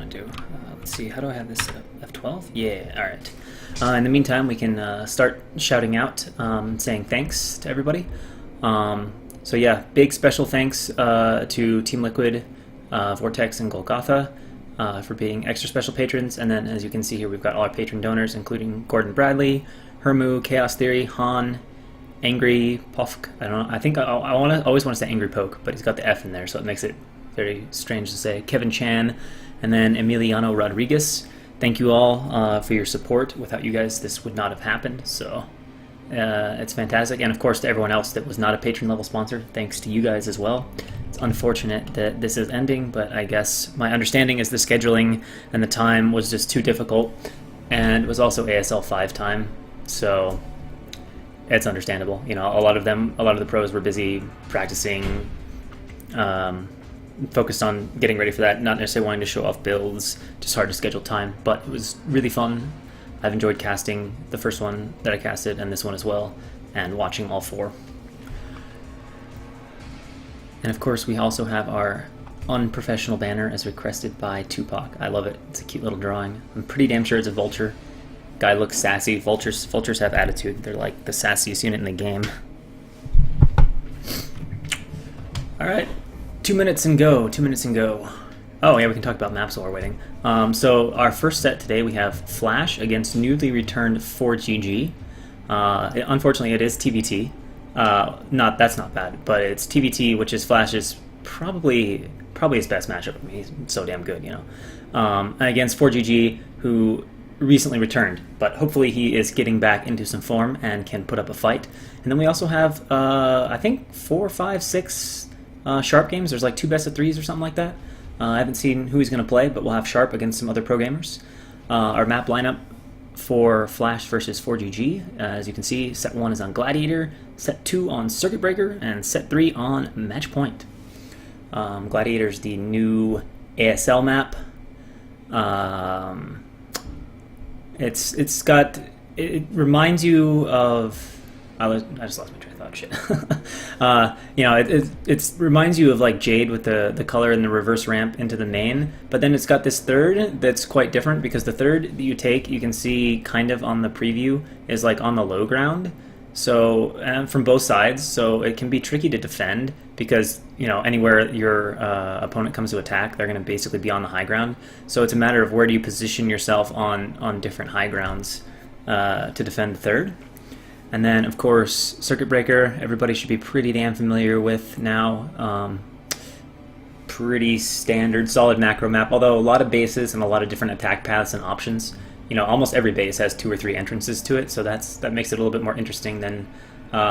want to do? Let's see, how do I have this set up? F12? Yeah, alright. In the meantime, we can start shouting out, saying thanks to everybody. So yeah, big special thanks to Team Liquid, Vortex, and Golgotha for being extra special patrons. And then, as you can see here, we've got all our patron donors, including Gordon Bradley, Hermu, Chaos Theory, Han, Angry Pofk. I don't know. I think I always want to say Angry Poke, but he's got the F in there, so it makes it very strange to say. Kevin Chan, and then Emiliano Rodriguez. Thank you all for your support. Without you guys, this would not have happened. So it's fantastic. And of course, to everyone else that was not a patron level sponsor, thanks to you guys as well. It's unfortunate that this is ending, but I guess my understanding is the scheduling and the time was just too difficult, and it was also ASL 5 time, so it's understandable. You know, a lot of the pros were busy practicing, focused on getting ready for that, not necessarily wanting to show off builds, just hard to schedule time, but it was really fun. I've enjoyed casting the first one that I casted and this one as well, and watching all 4. And of course, we also have our unprofessional banner as requested by Tupac. I love it. It's a cute little drawing. I'm pretty damn sure it's a vulture. Guy looks sassy. Vultures have attitude. They're like the sassiest unit in the game. Alright, 2 minutes and go. 2 minutes and go. Oh yeah, we can talk about maps while we're waiting. So our first set today, we have Flash against newly returned ForGG. Unfortunately, it is TVT. That's not bad, but it's TVT, which is Flash's probably his best matchup. I mean, he's so damn good, you know. Against ForGG, who recently returned, but hopefully he is getting back into some form and can put up a fight. And then we also have, I think 4, 5, 6 Sharp games. There's like 2 best of 3s or something like that. I haven't seen who he's going to play, but we'll have Sharp against some other pro gamers. Our map lineup for Flash versus ForGG, as you can see, set 1 is on Gladiator, set 2 on Circuit Breaker, and set 3 on Match Point. Gladiator's the new ASL map. It reminds you of... I just lost my train of thought. Shit. You know, it reminds you of like Jade with the color and the reverse ramp into the main, but then it's got this third that's quite different, because the third that you take, you can see kind of on the preview, is like on the low ground. So from both sides, so it can be tricky to defend, because you know, anywhere your opponent comes to attack, they're going to basically be on the high ground. So it's a matter of where do you position yourself on different high grounds to defend the third. And then, of course, Circuit Breaker, everybody should be pretty damn familiar with now. Pretty standard, solid macro map, although a lot of bases and a lot of different attack paths and options. You know, almost every base has 2 or 3 entrances to it, so that makes it a little bit more interesting than,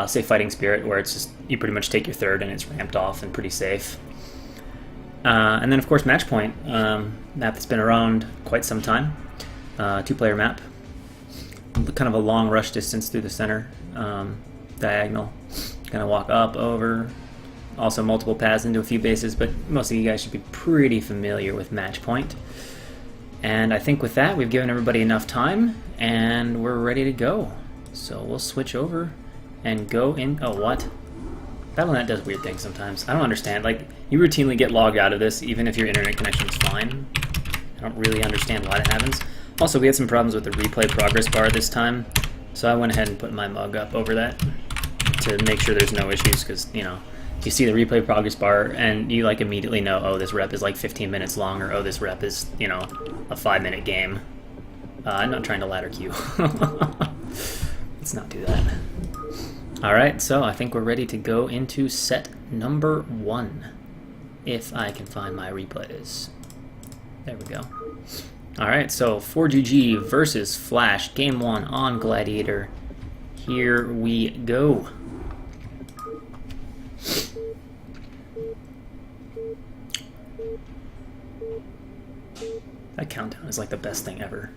say, Fighting Spirit, where it's just, you pretty much take your third and it's ramped off and pretty safe. And then, of course, Match Point, map that's been around quite some time. 2-player map. Kind of a long rush distance through the center, diagonal. Gonna walk up, over, also multiple paths into a few bases, but most of you guys should be pretty familiar with Match Point. And I think with that, we've given everybody enough time, and we're ready to go. So we'll switch over and go in. Oh, what? Battle.net does weird things sometimes. I don't understand. Like, you routinely get logged out of this, even if your internet connection's fine. I don't really understand why that happens. Also, we had some problems with the replay progress bar this time, so I went ahead and put my mug up over that to make sure there's no issues, because, you know, you see the replay progress bar and you like immediately know, oh, this rep is like 15 minutes long, or oh, this rep is, you know, a 5-minute game. I'm not trying to ladder queue. Let's not do that. Alright, so I think we're ready to go into set number 1. If I can find my replays. There we go. Alright, so ForGG versus Flash, game 1 on Gladiator. Here we go. That countdown is like the best thing ever.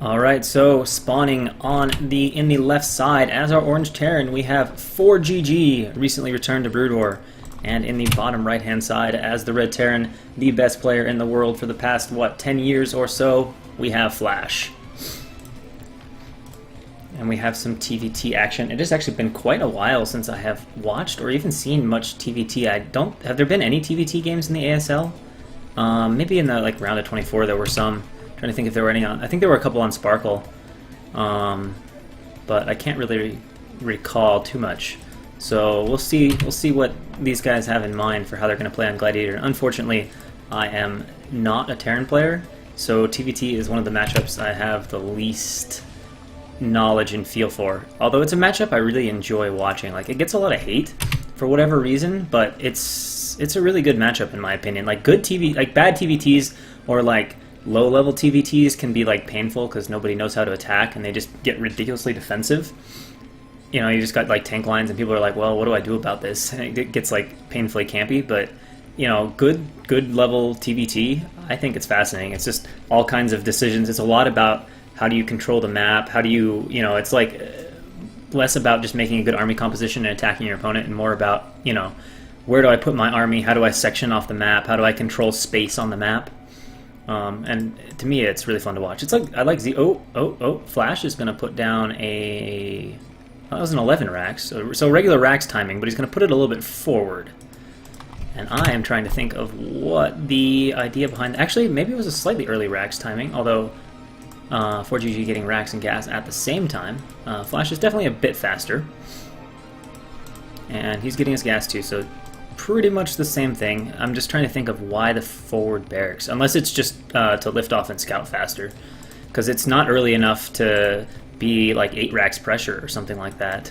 Alright, so spawning in the left side as our Orange Terran, we have ForGG, recently returned to Brood War. And in the bottom right-hand side, as the Red Terran, the best player in the world for the past, what, 10 years or so, we have Flash. And we have some TVT action. It has actually been quite a while since I have watched or even seen much TVT. Have there been any TVT games in the ASL? Maybe in the like round of 24 there were some. I'm trying to think if there were any on. I think there were a couple on Sparkle, but I can't really recall too much. So we'll see. We'll see what these guys have in mind for how they're going to play on Gladiator. Unfortunately, I am not a Terran player, so TVT is one of the matchups I have the least knowledge and feel for. Although it's a matchup I really enjoy watching. Like, it gets a lot of hate for whatever reason, but it's a really good matchup in my opinion. Like, bad TVTs or like low-level TVTs can be like painful because nobody knows how to attack and they just get ridiculously defensive. You know, you just got like tank lines and people are like, well, what do I do about this? And it gets like painfully campy, but you know, good level TVT, I think it's fascinating. It's just all kinds of decisions. It's a lot about how do you control the map, how do you, you know, it's like less about just making a good army composition and attacking your opponent and more about, you know, where do I put my army, how do I section off the map, how do I control space on the map. And to me, it's really fun to watch. It's like, I like Flash is going to put down a, that was an 11 Rax, so regular Rax timing, but he's going to put it a little bit forward. And I am trying to think of what the idea behind, actually, maybe it was a slightly early Rax timing, although ForGG getting Rax and gas at the same time. Flash is definitely a bit faster. And he's getting his gas too, so pretty much the same thing. I'm just trying to think of why the forward barracks, unless it's just to lift off and scout faster, because it's not early enough to be like 8 racks pressure or something like that.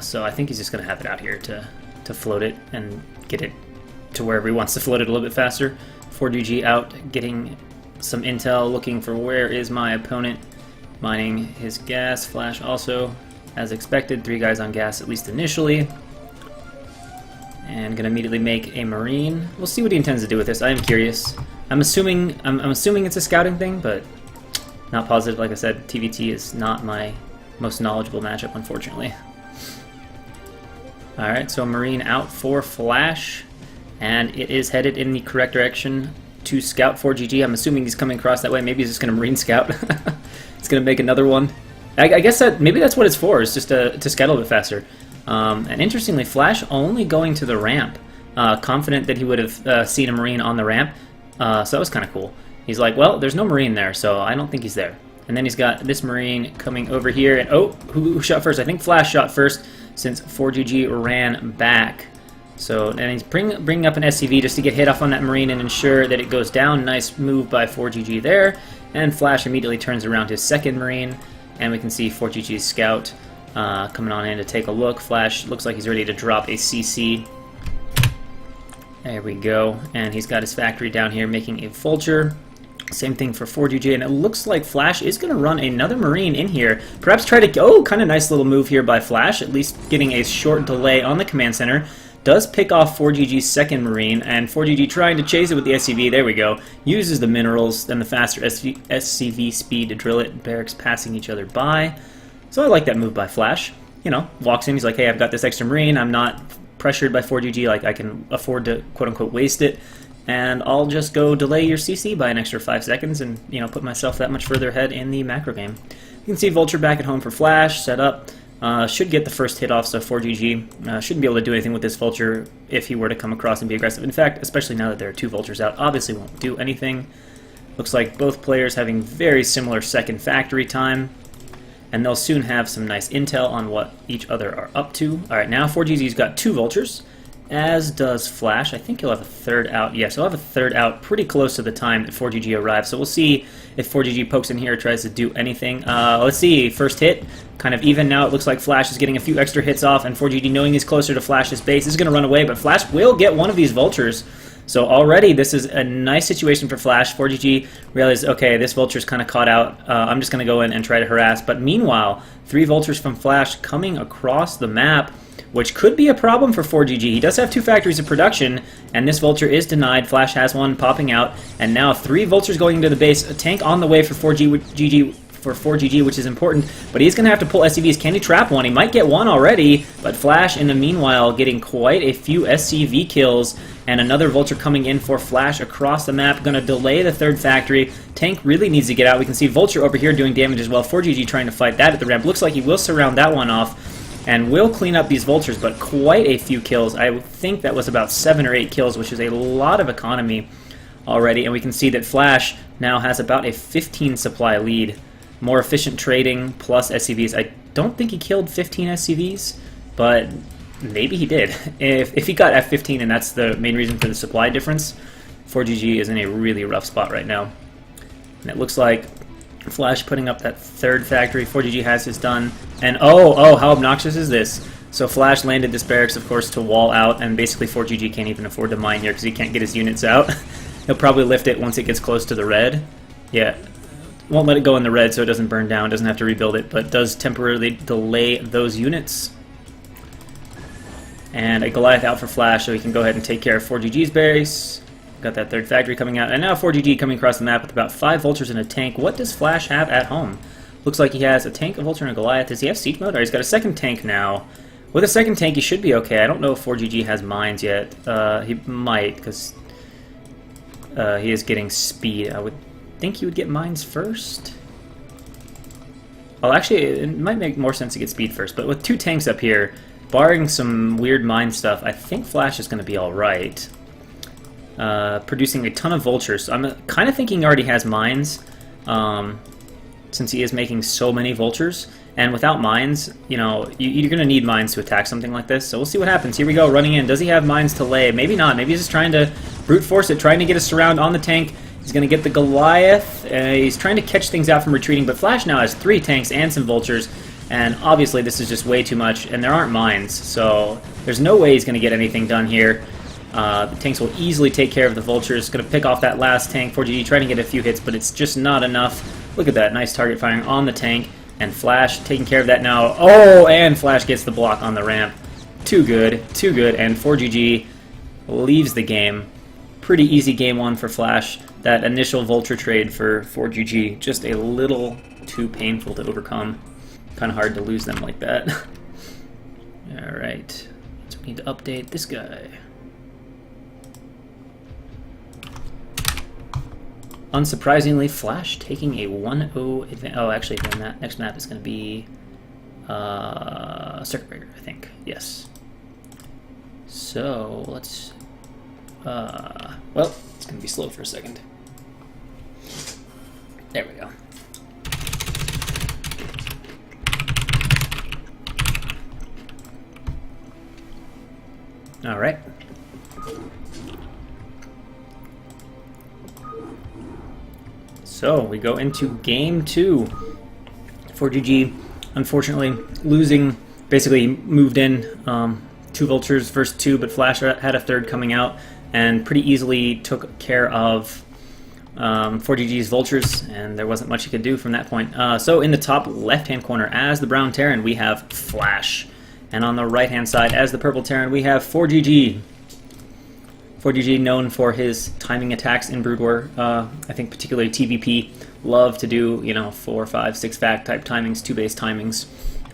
So I think he's just going to have it out here to float it and get it to wherever he wants to float it a little bit faster. ForGG out, getting some intel, looking for where is my opponent, mining his gas. Flash also, as expected, 3 guys on gas at least initially. And gonna immediately make a Marine. We'll see what he intends to do with this. I am curious. I'm assuming it's a scouting thing, but not positive. Like I said, TVT is not my most knowledgeable matchup, unfortunately. Alright, so Marine out for Flash, and it is headed in the correct direction to scout ForGG. I'm assuming he's coming across that way. Maybe he's just going to Marine scout. He's going to make another one. I guess that maybe that's what it's for, is just to scout a little bit faster. And interestingly, Flash only going to the ramp, confident that he would have seen a Marine on the ramp, so that was kind of cool. He's like, well, there's no Marine there, so I don't think he's there. And then he's got this Marine coming over here, and oh, who shot first? I think Flash shot first, since ForGG ran back. So, and he's bringing up an SCV just to get hit off on that Marine and ensure that it goes down. Nice move by ForGG there. And Flash immediately turns around his second Marine, and we can see ForGG's scout coming on in to take a look. Flash looks like he's ready to drop a CC. There we go. And he's got his factory down here making a Vulture. Same thing for ForGG, and it looks like Flash is going to run another Marine in here. Perhaps try to... Oh, kind of nice little move here by Flash, at least getting a short delay on the command center. Does pick off ForGG's second Marine, and ForGG trying to chase it with the SCV. There we go. Uses the minerals and the faster SCV speed to drill it. Barracks passing each other by. So I like that move by Flash. You know, walks in, he's like, hey, I've got this extra Marine. I'm not pressured by ForGG, like I can afford to quote-unquote waste it. And I'll just go delay your CC by an extra 5 seconds and, you know, put myself that much further ahead in the macro game. You can see Vulture back at home for Flash, set up. Should get the first hit off, so ForGG shouldn't be able to do anything with this Vulture if he were to come across and be aggressive. In fact, especially now that there are 2 Vultures out, obviously won't do anything. Looks like both players having very similar second factory time, and they'll soon have some nice intel on what each other are up to. Alright, now ForGG's got 2 Vultures, as does Flash. I think he'll have a third out. Yes, he'll have a third out pretty close to the time that ForGG arrives. So we'll see if ForGG pokes in here, tries to do anything. Let's see. First hit, kind of even now. It looks like Flash is getting a few extra hits off, and ForGG, knowing he's closer to Flash's base, is going to run away. But Flash will get one of these Vultures. So already this is a nice situation for Flash. ForGG realizes, okay, this Vulture's kind of caught out. I'm just going to go in and try to harass. But meanwhile, 3 Vultures from Flash coming across the map, which could be a problem for ForGG. He does have 2 factories of production, and this Vulture is denied. Flash has one popping out, and now 3 Vultures going into the base. A tank on the way for ForGG, which is important, but he's going to have to pull SCVs. Can he trap one? He might get one already, but Flash, in the meanwhile, getting quite a few SCV kills, and another Vulture coming in for Flash across the map. Going to delay the 3rd factory. Tank really needs to get out. We can see Vulture over here doing damage as well. ForGG trying to fight that at the ramp. Looks like he will surround that one off, and will clean up these Vultures, but quite a few kills. I think that was about 7 or 8 kills, which is a lot of economy already, and we can see that Flash now has about a 15 supply lead. More efficient trading plus SCVs. I don't think he killed 15 SCVs, but maybe he did. If he got F15 and that's the main reason for the supply difference, ForGG is in a really rough spot right now. And it looks like Flash putting up that third factory. ForGG has his done. And oh, how obnoxious is this? So Flash landed this barracks, of course, to wall out, and basically ForGG can't even afford to mine here because he can't get his units out. He'll probably lift it once it gets close to the red. Yeah, won't let it go in the red so it doesn't burn down, doesn't have to rebuild it, but does temporarily delay those units. And a Goliath out for Flash so he can go ahead and take care of ForGG's base. Got that third factory coming out, and now ForGG coming across the map with about 5 vultures and a tank. What does Flash have at home? Looks like he has a tank, a vulture, and a Goliath. Does he have siege mode? Or he's got a second tank now. With a second tank, he should be okay. I don't know if ForGG has mines yet. He might, because he is getting speed. I would think he would get mines first. Well, actually, it might make more sense to get speed first. But with 2 tanks up here, barring some weird mine stuff, I think Flash is going to be alright. Producing a ton of vultures. So I'm kind of thinking he already has mines, since he is making so many vultures. And without mines, you know, you're going to need mines to attack something like this. So we'll see what happens. Here we go, running in. Does he have mines to lay? Maybe not. Maybe he's just trying to brute force it, trying to get a surround on the tank. He's going to get the Goliath. He's trying to catch things out from retreating, but Flash now has 3 tanks and some vultures. And obviously this is just way too much, and there aren't mines. So there's no way he's going to get anything done here. The tanks will easily take care of the vultures. Going to pick off that last tank. ForGG trying to get a few hits, but it's just not enough. Look at that. Nice target firing on the tank. And Flash taking care of that now. Oh, and Flash gets the block on the ramp. Too good. Too good. And ForGG leaves the game. Pretty easy game 1 for Flash. That initial vulture trade for ForGG, just a little too painful to overcome. Kind of hard to lose them like that. Alright. So we need to update this guy. Unsurprisingly, Flash taking a 1-0 advantage. Oh, actually, then that next map is going to be Circuit Breaker, I think. Yes. So let's. Well, it's going to be slow for a second. There we go. All right. So we go into game 2. ForGG, unfortunately, losing. Basically moved in 2 vultures, first 2, but Flash had a third coming out, and pretty easily took care of ForGG's vultures, and there wasn't much he could do from that point. So in the top left-hand corner, as the brown Terran, we have Flash, and on the right-hand side, as the purple Terran, we have ForGG. ForGG, known for his timing attacks in Brood War, I think particularly TVP, loved to do, you know, 4, 5, 6 fact type timings, 2-base timings,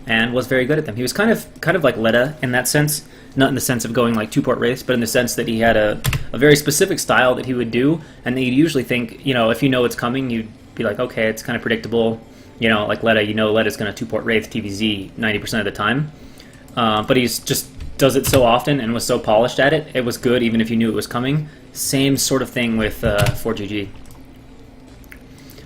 and was very good at them. He was kind of like Leda in that sense, not in the sense of going like 2-port wraiths, but in the sense that he had a very specific style that he would do, and you'd usually think, you know, if you know it's coming, you'd be like, okay, it's kind of predictable, you know, like Leda, you know Leda's going to 2-port wraith TVZ 90% of the time, but he's just does it so often and was so polished at it, it was good even if you knew it was coming. Same sort of thing with ForGG.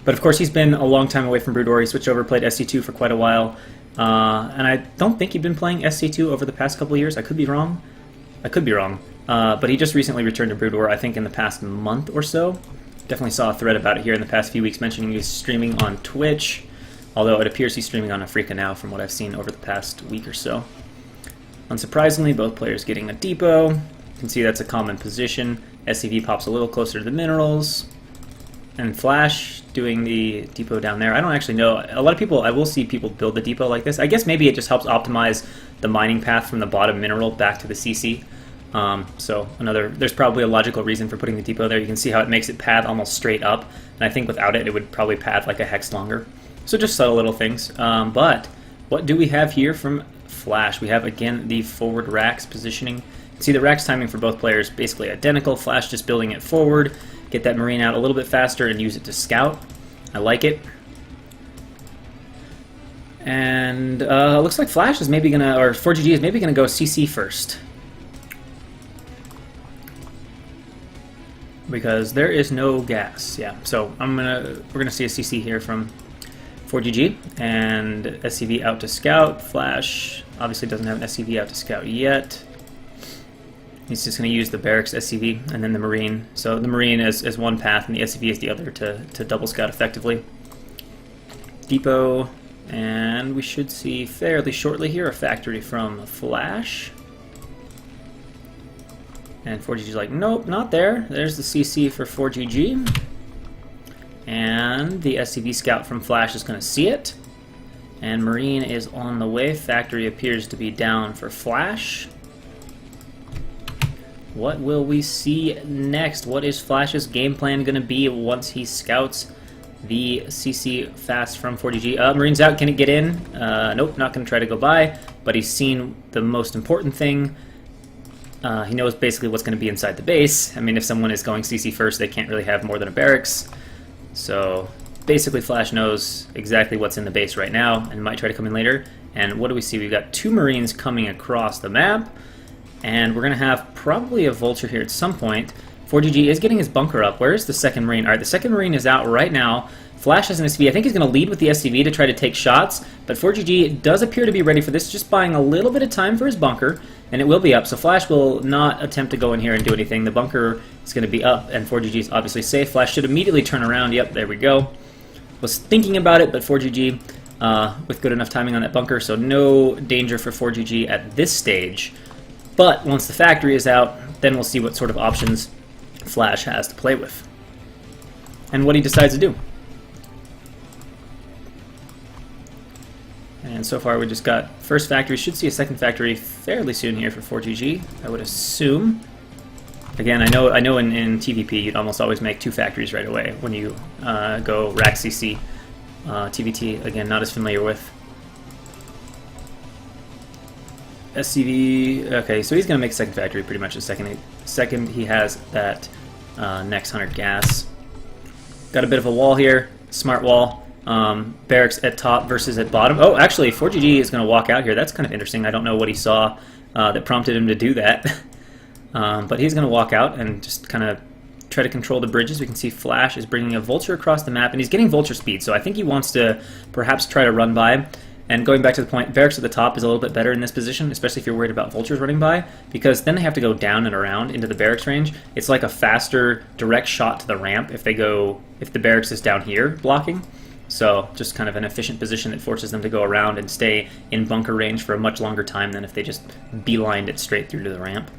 But of course he's been a long time away from Brood War. He switched over, played SC2 for quite a while. And I don't think he'd been playing SC2 over the past couple of years. I could be wrong. But he just recently returned to Brood War, I think in the past month or so. Definitely saw a thread about it here in the past few weeks mentioning he's streaming on Twitch. Although it appears he's streaming on Afrika now from what I've seen over the past week or so. Unsurprisingly, both players getting a depot. You can see that's a common position. SCV pops a little closer to the minerals. And Flash doing the depot down there. I don't actually know. A lot of people, I will see people build the depot like this. I guess maybe it just helps optimize the mining path from the bottom mineral back to the CC. So there's probably a logical reason for putting the depot there. You can see how it makes it path almost straight up. And I think without it, it would probably path like a hex longer. So just subtle little things. But what do we have here from Flash? We have, again, the forward racks positioning. See the racks timing for both players basically identical. Flash just building it forward, get that Marine out a little bit faster and use it to scout. I like it. And looks like Flash is maybe gonna, or ForGG is maybe gonna go CC first. because there is no gas. Yeah, so we're gonna see a CC here from ForGG, and SCV out to scout. Flash obviously doesn't have an SCV out to scout yet. He's just going to use the barracks SCV and then the Marine. So the Marine is one path and the SCV is the other to double scout effectively. Depot, and we should see fairly shortly here a factory from Flash. And ForGG's like, nope, not there. There's the CC for ForGG. And the SCV scout from Flash is going to see it. And Marine is on the way. Factory appears to be down for Flash. What will we see next? What is Flash's game plan going to be once he scouts the CC fast from ForGG? Marine's out. Can it get in? Nope, not going to try to go by. But he's seen the most important thing. He knows basically what's going to be inside the base. I mean, if someone is going CC first, they can't really have more than a barracks. So basically Flash knows exactly what's in the base right now and might try to come in later. And what do we see? We've got 2 Marines coming across the map. And we're going to have probably a Vulture here at some point. ForGG is getting his bunker up. Where is the second Marine? Alright, the second Marine is out right now. Flash has an SCV. I think he's going to lead with the SCV to try to take shots. But ForGG does appear to be ready for this, just buying a little bit of time for his bunker. And it will be up, so Flash will not attempt to go in here and do anything. The bunker is going to be up, and ForGG is obviously safe. Flash should immediately turn around. Yep, there we go. Was thinking about it, but ForGG with good enough timing on that bunker, so no danger for ForGG at this stage. But once the factory is out, then we'll see what sort of options Flash has to play with. And what he decides to do. And so far we just got first factory. Should see a second factory fairly soon here for ForGG, I would assume. Again, I know in TVP you'd almost always make 2 factories right away when you go rack CC. TVT, again, not as familiar with. SCV, okay, so he's going to make second factory pretty much the second he has that next 100 gas. Got a bit of a wall here, smart wall. Barracks at top versus at bottom. Oh, actually, ForGG is going to walk out here. That's kind of interesting. I don't know what he saw that prompted him to do that. But he's going to walk out and just kind of try to control the bridges. We can see Flash is bringing a Vulture across the map, and he's getting Vulture speed, so I think he wants to perhaps try to run by. And going back to the point, barracks at the top is a little bit better in this position, especially if you're worried about Vultures running by, because then they have to go down and around into the barracks range. It's like a faster direct shot to the ramp if the barracks is down here blocking. So just kind of an efficient position that forces them to go around and stay in bunker range for a much longer time than if they just beelined it straight through to the ramp.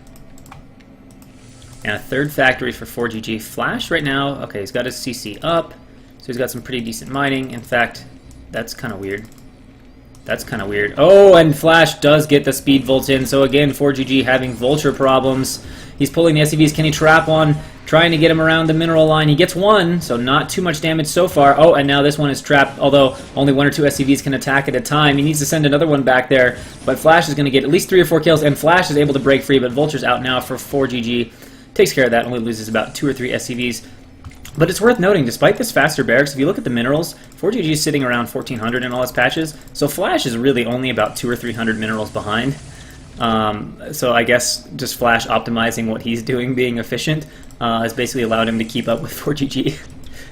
And a third factory for ForGG. Flash right now, okay, he's got his CC up, so he's got some pretty decent mining. In fact, that's kind of weird. That's kind of weird. Oh, and Flash does get the speed volt in, so again, ForGG having Vulture problems. He's pulling the SCVs. Can he trap one? Trying to get him around the mineral line. He gets one, so not too much damage so far. Oh, and now this one is trapped, although only 1 or 2 SCVs can attack at a time. He needs to send another one back there, but Flash is going to get at least 3 or 4 kills, and Flash is able to break free, but Vulture's out now for ForGG. Takes care of that, only loses about 2 or 3 SCVs. But it's worth noting, despite this faster barracks, if you look at the minerals, ForGG is sitting around 1,400 in all its patches, so Flash is really only about 200 or 300 minerals behind. So I guess just Flash optimizing what he's doing, being efficient, has basically allowed him to keep up with ForGG,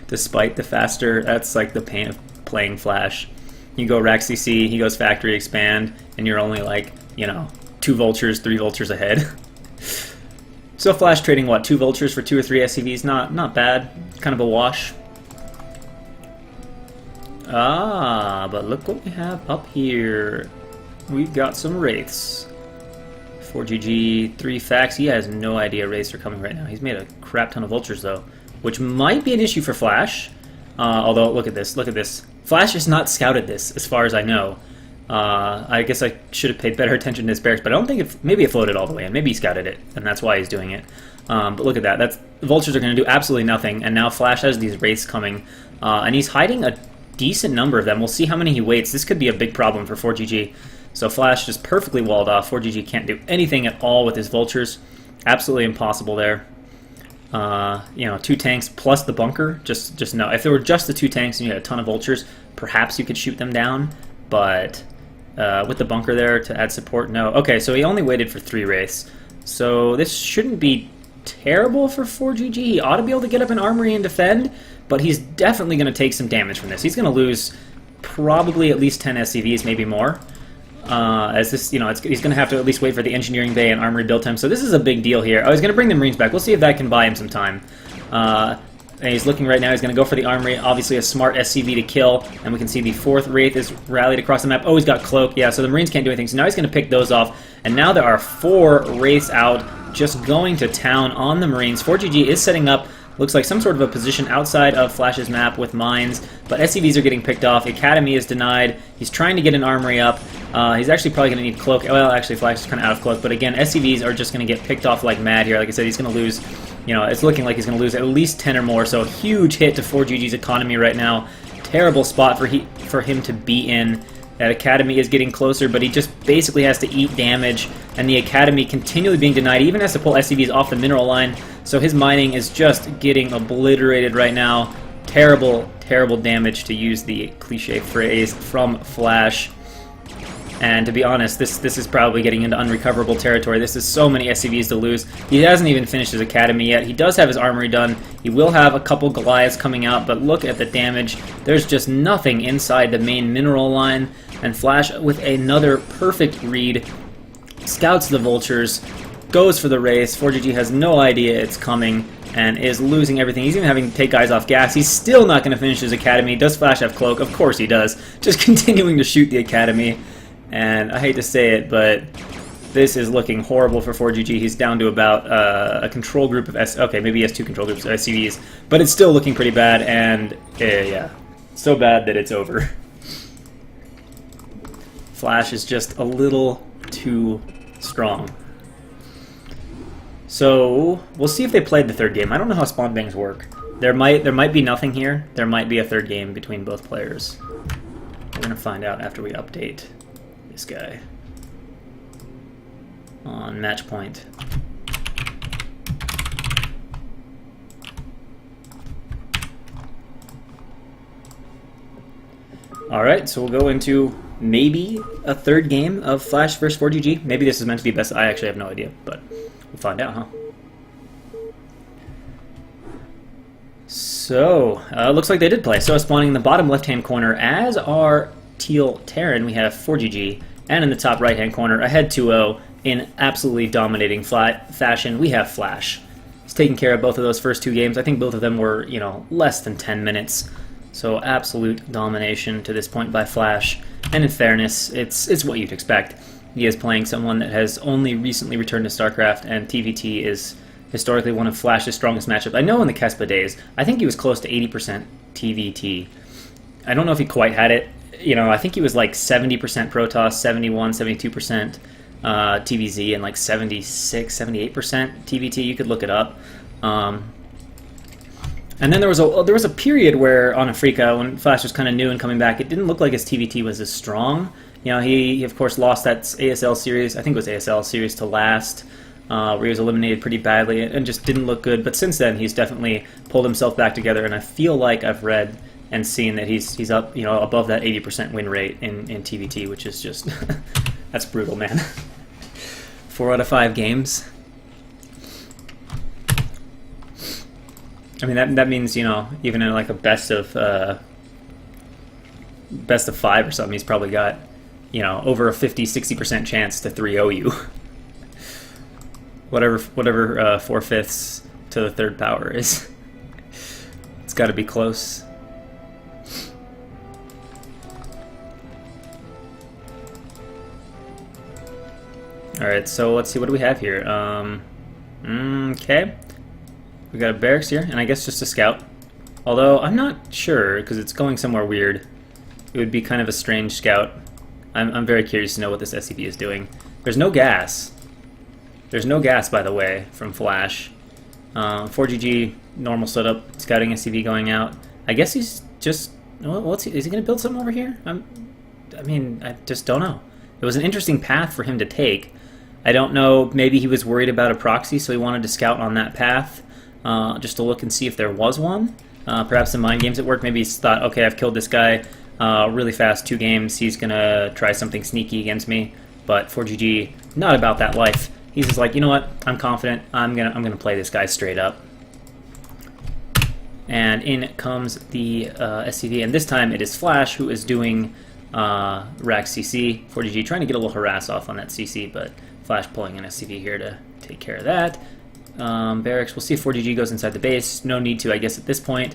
despite the faster. That's like the pain of playing Flash. You go rack CC, he goes factory expand, and you're only like, 2 Vultures, 3 Vultures ahead. So Flash trading, what, 2 Vultures for 2 or 3 SCVs? Not bad. Kind of a wash. Ah, but look what we have up here. We've got some Wraiths. ForGG, 3 facts. He has no idea Wraiths are coming right now. He's made a crap ton of Vultures, though, which might be an issue for Flash. Although, look at this. Look at this. Flash has not scouted this, as far as I know. I guess I should have paid better attention to his barracks, but I don't think maybe it floated all the way in. Maybe he scouted it, and that's why he's doing it. But look at that. The Vultures are going to do absolutely nothing, and now Flash has these Wraiths coming, and he's hiding a decent number of them. We'll see how many he waits. This could be a big problem for ForGG. So Flash just perfectly walled off. ForGG can't do anything at all with his Vultures. Absolutely impossible there. 2 tanks plus the bunker. Just no. If there were just the 2 tanks and you had a ton of Vultures, perhaps you could shoot them down, but with the bunker there to add support, no. Okay, so he only waited for 3 Wraiths. So this shouldn't be terrible for ForGG. He ought to be able to get up an armory and defend, but he's definitely going to take some damage from this. He's going to lose probably at least 10 SCVs, maybe more. As this, he's going to have to at least wait for the engineering bay and armory build time. So this is a big deal here. Oh, he's going to bring the Marines back. We'll see if that can buy him some time. And he's looking right now. He's going to go for the armory. Obviously a smart SCV to kill. And we can see the 4th Wraith is rallied across the map. Oh, he's got Cloak. Yeah, so the Marines can't do anything. So now he's going to pick those off. And now there are 4 Wraiths out just going to town on the Marines. ForGG is setting up, looks like some sort of a position outside of Flash's map with mines, but SCVs are getting picked off. Academy is denied. He's trying to get an armory up. He's actually probably going to need Cloak. Well, actually, Flash is kind of out of Cloak, but again, SCVs are just going to get picked off like mad here. Like I said, he's going to lose, it's looking like he's going to lose at least 10 or more, so a huge hit to ForGG's economy right now. Terrible spot for him to be in. That Academy is getting closer, but he just basically has to eat damage, and the Academy continually being denied. He even has to pull SCVs off the mineral line, so his mining is just getting obliterated right now. Terrible, terrible damage, to use the cliche phrase, from Flash. And to be honest, this is probably getting into unrecoverable territory. This is so many SCVs to lose. He hasn't even finished his Academy yet. He does have his armory done. He will have a couple Goliaths coming out, but look at the damage. There's just nothing inside the main mineral line. And Flash, with another perfect read, scouts the vultures, goes for the race. ForGG has no idea it's coming and is losing everything. He's even having to take guys off gas. He's still not going to finish his Academy. Does Flash have Cloak? Of course he does. Just continuing to shoot the Academy. And I hate to say it, but this is looking horrible for ForGG. He's down to about a control group of okay, maybe he has 2 control groups of SCVs, but it's still looking pretty bad, and yeah, so bad that it's over. Flash is just a little too strong. So we'll see if they played the 3rd game. I don't know how Sponbangs work. There might be nothing here. There might be a 3rd game between both players. We're gonna find out after we update this guy on match point. Alright, so we'll go into maybe a 3rd game of Flash versus ForGG. Maybe this is meant to be best. I actually have no idea, but we'll find out, huh? So, looks like they did play. So spawning in the bottom left-hand corner, as are Teal Terran, we have ForGG, and in the top right-hand corner, ahead 2-0, in absolutely dominating fashion, we have Flash. He's taking care of both of those first 2 games. I think both of them were, less than 10 minutes. So absolute domination to this point by Flash. And in fairness, it's what you'd expect. He is playing someone that has only recently returned to StarCraft, and TVT is historically one of Flash's strongest matchups. I know in the Kespa days, I think he was close to 80% TVT. I don't know if he quite had it. I think he was like 70% Protoss, 71, 72% TVZ, and like 76, 78% TVT. You could look it up. And then there was a period where on Afrika, when Flash was kind of new and coming back, it didn't look like his TVT was as strong. He of course lost that ASL series. I think it was ASL series to Last, where he was eliminated pretty badly and just didn't look good. But since then, he's definitely pulled himself back together, and I feel like I've read and seen that he's up, above that 80% win rate in TVT, which is just that's brutal, man. 4 out of 5 games. I mean, that means, even in like a best of 5 or something, he's probably got, over a 50-60% chance to 3-0 you. whatever 4/5 to the 3rd power is. It's got to be close. Alright, so let's see, what do we have here? Okay. We got a barracks here, and I guess just a scout. Although, I'm not sure, because it's going somewhere weird. It would be kind of a strange scout. I'm very curious to know what this SCP is doing. There's no gas. There's no gas, by the way, from Flash. ForGG, normal setup, scouting SCP going out. I guess he's just... is he going to build something over here? I just don't know. It was an interesting path for him to take. I don't know, maybe he was worried about a proxy, so he wanted to scout on that path, just to look and see if there was one. Perhaps some mind games at work. Maybe he's thought, okay, I've killed this guy really fast, 2 games, he's going to try something sneaky against me. But ForGG, not about that life. He's just like, you know what? I'm confident. I'm gonna play this guy straight up. And in comes the SCV, and this time it is Flash who is doing rack CC. ForGG trying to get a little harass off on that CC, but Flash pulling an SCV here to take care of that. Barracks, we'll see if ForGG goes inside the base. No need to, I guess, at this point.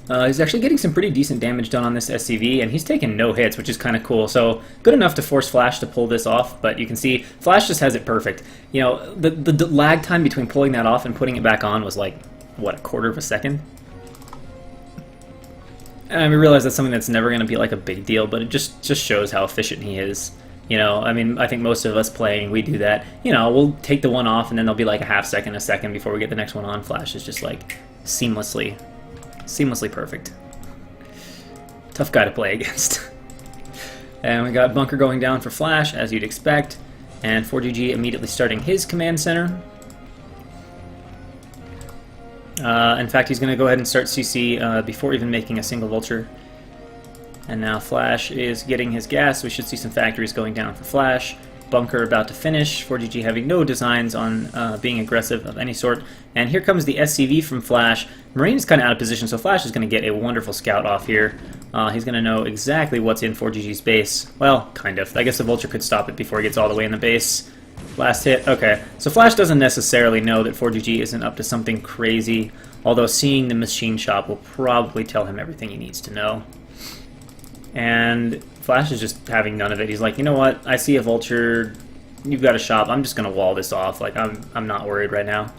He's actually getting some pretty decent damage done on this SCV, and he's taken no hits, which is kind of cool. So good enough to force Flash to pull this off, but you can see Flash just has it perfect. You know, the lag time between pulling that off and putting it back on was like, what, a quarter of a second? And I realize that's something that's never going to be like a big deal, but it just shows how efficient he is. You know, I mean, I think most of us playing, we do that. You know, we'll take the one off, and then there'll be like a half second, a second before we get the next one on. Flash is just like seamlessly perfect. Tough guy to play against. And we got Bunker going down for Flash, as you'd expect, and ForGG immediately starting his command center. In fact, he's going to go ahead and start CC before even making a single vulture. And now Flash is getting his gas. We should see some factories going down for Flash. Bunker about to finish. ForGG having no designs on being aggressive of any sort. And here comes the SCV from Flash. Marine is kind of out of position, so Flash is going to get a wonderful scout off here. He's going to know exactly what's in ForGG's base. Well, kind of. I guess the vulture could stop it before he gets all the way in the base. Last hit. Okay, so Flash doesn't necessarily know that ForGG isn't up to something crazy, although seeing the machine shop will probably tell him everything he needs to know. And Flash is just having none of it. He's like, you know what? I see a vulture. You've got a shop. I'm just gonna wall this off. Like I'm not worried right now,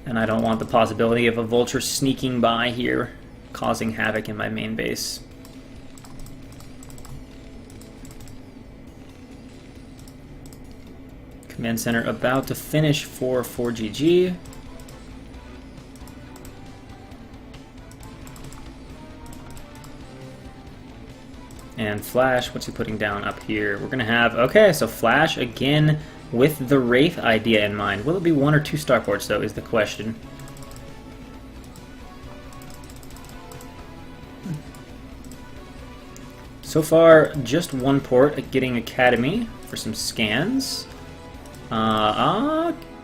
and I don't want the possibility of a vulture sneaking by here, causing havoc in my main base. Command center about to finish for ForGG. And Flash, what's he putting down up here? We're going to have, okay, so Flash again with the Wraith idea in mind. Will it be 1 or 2 starports, though, is the question. So far, just 1 port, getting Academy for some scans.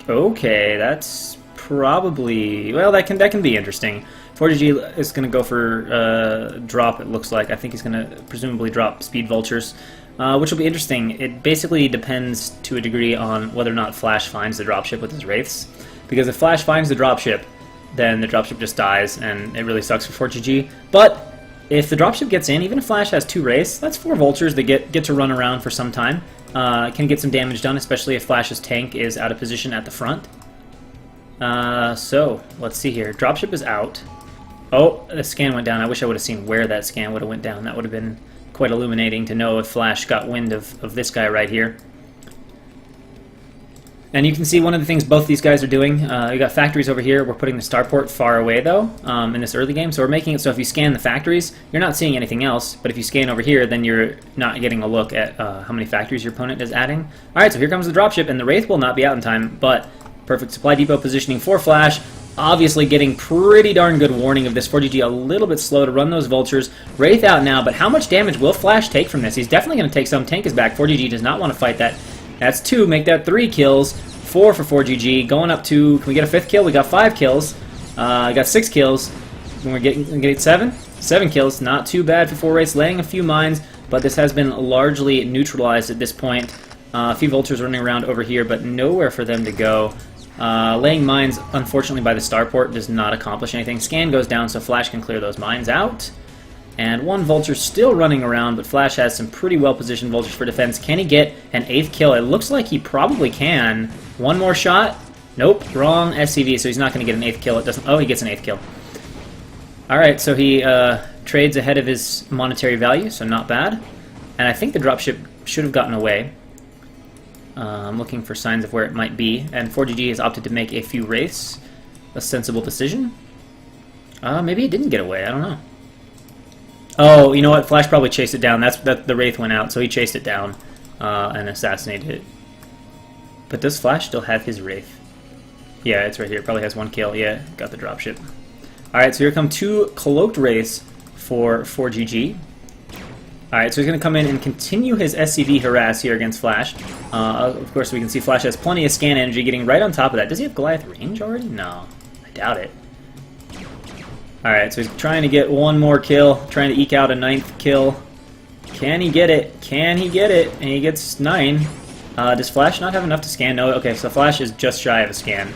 Okay, that's probably, well, that can be interesting. ForGG is going to go for drop, it looks like. I think he's going to presumably drop speed vultures, which will be interesting. It basically depends to a degree on whether or not Flash finds the dropship with his Wraiths. Because if Flash finds the dropship, then the dropship just dies, and it really sucks for ForGG. But if the dropship gets in, even if Flash has 2 Wraiths, that's 4 vultures that get to run around for some time. Can get some damage done, especially if Flash's tank is out of position at the front. So, let's see here. Dropship is out. Oh, the scan went down. I wish I would have seen where that scan would have went down. That would have been quite illuminating to know if Flash got wind of this guy right here. And you can see one of the things both these guys are doing. We got factories over here. We're putting the starport far away, though, in this early game. So we're making it so if you scan the factories, you're not seeing anything else. But if you scan over here, then you're not getting a look at how many factories your opponent is adding. All right, so here comes the dropship, and the Wraith will not be out in time, but perfect supply depot positioning for Flash. Obviously getting pretty darn good warning of this. ForGG a little bit slow to run those vultures. Wraith out now, but how much damage will Flash take from this? He's definitely going to take some. Tank is back. ForGG does not want to fight that. That's 2. Make that 3 kills. 4 for ForGG. Going up to... Can we get a 5th kill? We got 5 kills. I got 6 kills. We're getting 7? 7 kills. Not too bad for 4 Wraiths. Laying a few mines, but this has been largely neutralized at this point. A few vultures running around over here, but nowhere for them to go. Laying mines, unfortunately, by the starport does not accomplish anything. Scan goes down, so Flash can clear those mines out. And 1 vulture still running around, but Flash has some pretty well-positioned vultures for defense. Can he get an 8th kill? It looks like he probably can. 1 more shot? Nope, wrong SCV, so he's not going to get an 8th kill. It doesn't. Oh, he gets an 8th kill. Alright, so he trades ahead of his monetary value, so not bad. And I think the dropship should have gotten away. I'm looking for signs of where it might be, and ForGG has opted to make a few Wraiths. A sensible decision. Maybe it didn't get away, I don't know. Oh, you know what? Flash probably chased it down. The Wraith went out, so he chased it down and assassinated it. But does Flash still have his Wraith? Yeah, it's right here. It probably has 1 kill. Yeah, got the dropship. Alright, so here come 2 cloaked Wraiths for ForGG. Alright, so he's going to come in and continue his SCV harass here against Flash. Of course, we can see Flash has plenty of scan energy, getting right on top of that. Does he have Goliath range already? No, I doubt it. Alright, so he's trying to get one more kill, trying to eke out a 9th kill. Can he get it? Can he get it? And he gets 9. Does Flash not have enough to scan? No, okay, so Flash is just shy of a scan.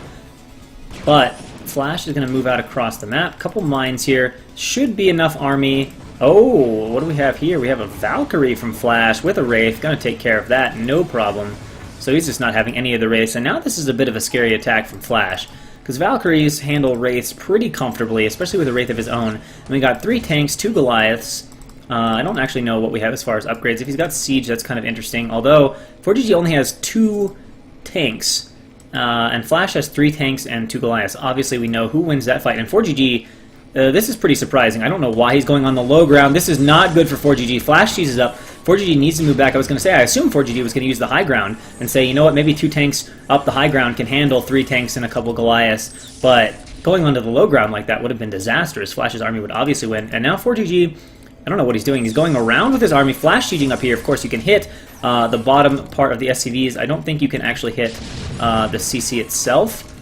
But Flash is going to move out across the map. Couple mines here. Should be enough army. Oh, what do we have here? We have a Valkyrie from Flash with a Wraith. Going to take care of that, no problem. So he's just not having any of the Wraiths. And now this is a bit of a scary attack from Flash, because Valkyries handle Wraiths pretty comfortably, especially with a Wraith of his own. And we got 3 tanks, 2 Goliaths. I don't actually know what we have as far as upgrades. If he's got Siege, that's kind of interesting. Although, ForGG only has 2 tanks, and Flash has 3 tanks and 2 Goliaths. Obviously, we know who wins that fight. And ForGG, this is pretty surprising. I don't know why he's going on the low ground. This is not good for ForGG. Flash cheeses up. ForGG needs to move back. I was going to say, I assume ForGG was going to use the high ground and say, you know what, maybe 2 tanks up the high ground can handle 3 tanks and a couple Goliaths. But going onto the low ground like that would have been disastrous. Flash's army would obviously win. And now ForGG, I don't know what he's doing. He's going around with his army. Flash sieging up here. Of course, you can hit the bottom part of the SCVs. I don't think you can actually hit the CC itself.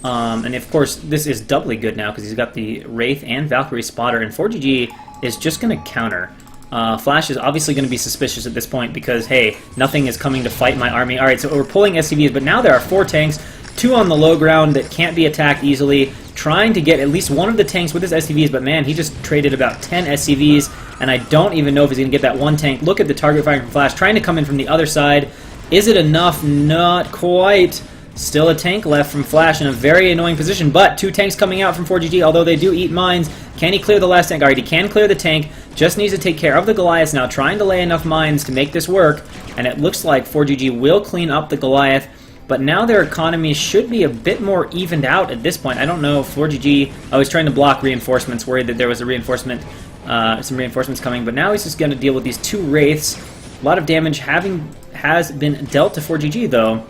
And of course, this is doubly good now because he's got the Wraith and Valkyrie spotter, and ForGG is just going to counter. Flash is obviously going to be suspicious at this point because, hey, nothing is coming to fight my army. Alright, so we're pulling SCVs, but now there are 4 tanks, 2 on the low ground that can't be attacked easily, trying to get at least one of the tanks with his SCVs, but man, he just traded about 10 SCVs, and I don't even know if he's going to get that one tank. Look at the target firing from Flash, trying to come in from the other side. Is it enough? Not quite. Still a tank left from Flash in a very annoying position, but 2 tanks coming out from ForGG, although they do eat mines. Can he clear the last tank? Alright, he can clear the tank, just needs to take care of the Goliaths now, trying to lay enough mines to make this work, and it looks like ForGG will clean up the Goliath, but now their economy should be a bit more evened out at this point. I don't know if ForGG, I was trying to block reinforcements, worried that there was a reinforcement, some reinforcements coming, but now he's just going to deal with these 2 Wraiths. A lot of damage has been dealt to ForGG, though.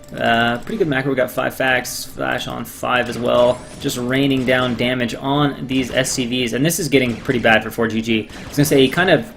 Pretty good macro. We got 5 facts, Flash on 5 as well, just raining down damage on these SCVs, and this is getting pretty bad for ForGG. I was gonna say he kind of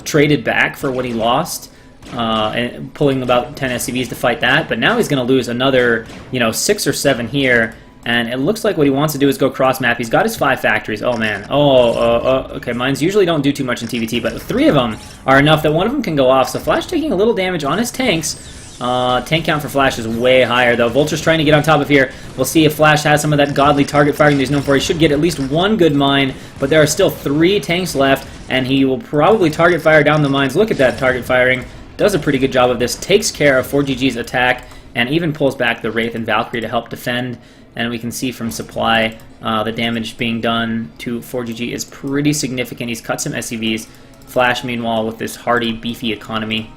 traded back for what he lost, and pulling about 10 SCVs to fight that, but now he's gonna lose another, 6 or 7 here, and it looks like what he wants to do is go cross map. He's got his 5 factories. Oh man. Okay. Mines usually don't do too much in TVT, but 3 of them are enough that one of them can go off. So Flash taking a little damage on his tanks. Tank count for Flash is way higher, though. Vulture's trying to get on top of here. We'll see if Flash has some of that godly target firing that he's known for. He should get at least 1 good mine, but there are still 3 tanks left, and he will probably target fire down the mines. Look at that target firing. Does a pretty good job of this. Takes care of ForGG's attack, and even pulls back the Wraith and Valkyrie to help defend. And we can see from supply, the damage being done to ForGG is pretty significant. He's cut some SCVs. Flash, meanwhile, with this hardy, beefy economy,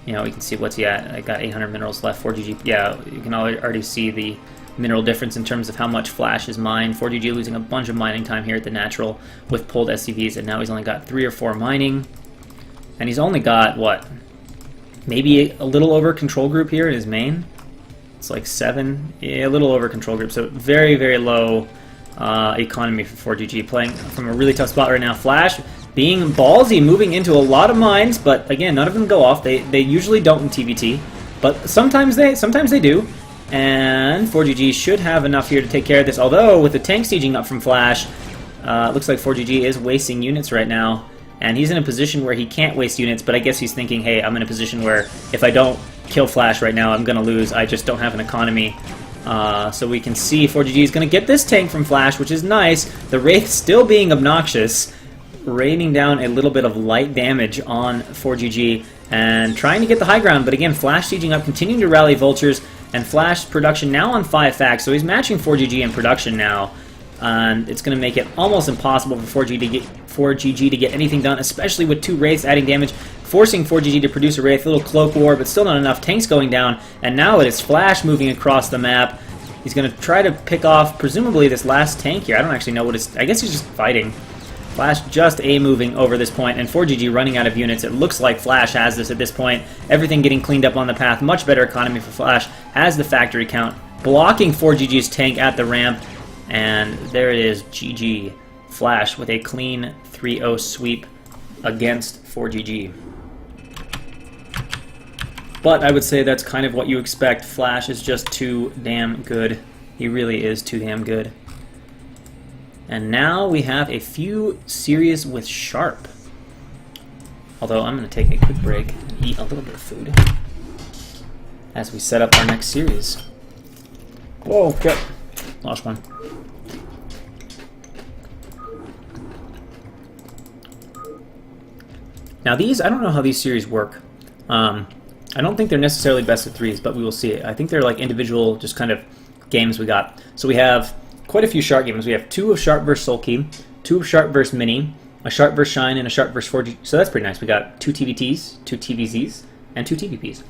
we can see what's he at. I got 800 minerals left. ForGG, yeah, you can already see the mineral difference in terms of how much Flash is mined. ForGG losing a bunch of mining time here at the natural with pulled SCVs, and now he's only got 3 or 4 mining. And he's only got, what, maybe a little over control group here in his main? It's like 7, yeah, a little over control group, so very, very low economy for ForGG, playing from a really tough spot right now. Flash being ballsy, moving into a lot of mines, but again, none of them go off. They usually don't in TVT, but sometimes they do. And ForGG should have enough here to take care of this. Although with the tank sieging up from Flash, looks like ForGG is wasting units right now, and he's in a position where he can't waste units. But I guess he's thinking, hey, I'm in a position where if I don't kill Flash right now, I'm gonna lose. I just don't have an economy. So we can see ForGG is gonna get this tank from Flash, which is nice. The Wraith still being obnoxious, raining down a little bit of light damage on ForGG and trying to get the high ground, but again, Flash sieging up, continuing to rally Vultures, and Flash production now on 5 facts, so he's matching ForGG in production now, and it's going to make it almost impossible for ForGG to get anything done, especially with 2 Wraiths adding damage, forcing ForGG to produce a Wraith. A little Cloak War, but still not enough. Tanks going down, and now it is Flash moving across the map. He's going to try to pick off, presumably, this last tank here. I don't actually know what it's... I guess he's just fighting. Flash just A-moving over this point, and ForGG running out of units. It looks like Flash has this at this point. Everything getting cleaned up on the path. Much better economy for Flash. Has the factory count. Blocking ForGG's tank at the ramp. And there it is, GG. Flash with a clean 3-0 sweep against ForGG. But I would say that's kind of what you expect. Flash is just too damn good. He really is too damn good. And now we have a few series with Sharp. Although I'm going to take a quick break and eat a little bit of food as we set up our next series. Whoa, okay. Lost one. Now these, I don't know how these series work. I don't think they're necessarily best of threes, but we will see. I think they're like individual, just kind of games we got. So we have quite a few Sharp games. We have 2 of Sharp versus Soulkey, 2 of Sharp versus Mini, a Sharp versus Shine, and a Sharp versus ForGG. So that's pretty nice. We got 2 TVTs, 2 TVZs, and 2 TVPs.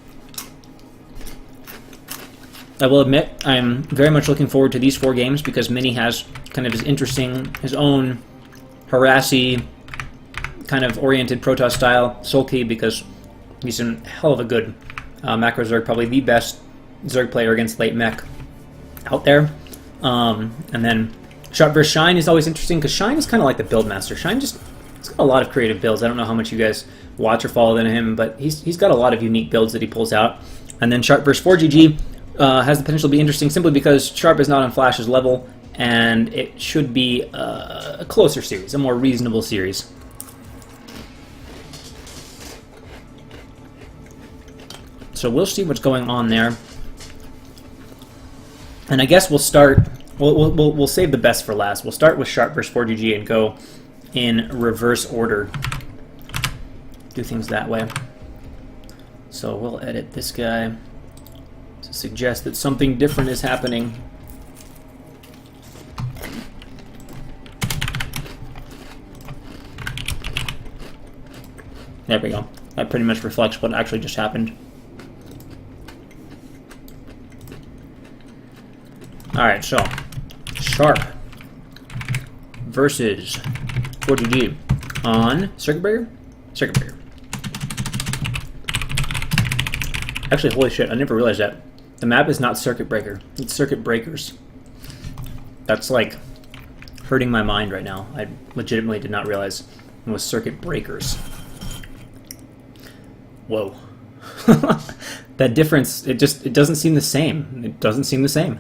I will admit, I'm very much looking forward to these 4 games because Mini has kind of his own harassy, kind of oriented Protoss style. Soulkey because he's a hell of a good macro Zerg, probably the best Zerg player against late mech out there. And then Sharp vs. Shine is always interesting because Shine is kind of like the build master. Shine he's got a lot of creative builds. I don't know how much you guys watch or follow him, but he's got a lot of unique builds that he pulls out. And then Sharp vs. ForGG has the potential to be interesting simply because Sharp is not on Flash's level, and it should be a closer series, a more reasonable series. So we'll see what's going on there. And I guess we'll start. We'll save the best for last. We'll start with Sharp vs. ForGG and go in reverse order. Do things that way. So we'll edit this guy to suggest that something different is happening. There we go. That pretty much reflects what actually just happened. Alright, so Sharp versus ForGG on Circuit Breaker? Circuit Breaker. Actually, holy shit, I never realized that. The map is not Circuit Breaker, it's Circuit Breakers. That's like hurting my mind right now. I legitimately did not realize it was Circuit Breakers. Whoa. That difference, it doesn't seem the same. It doesn't seem the same.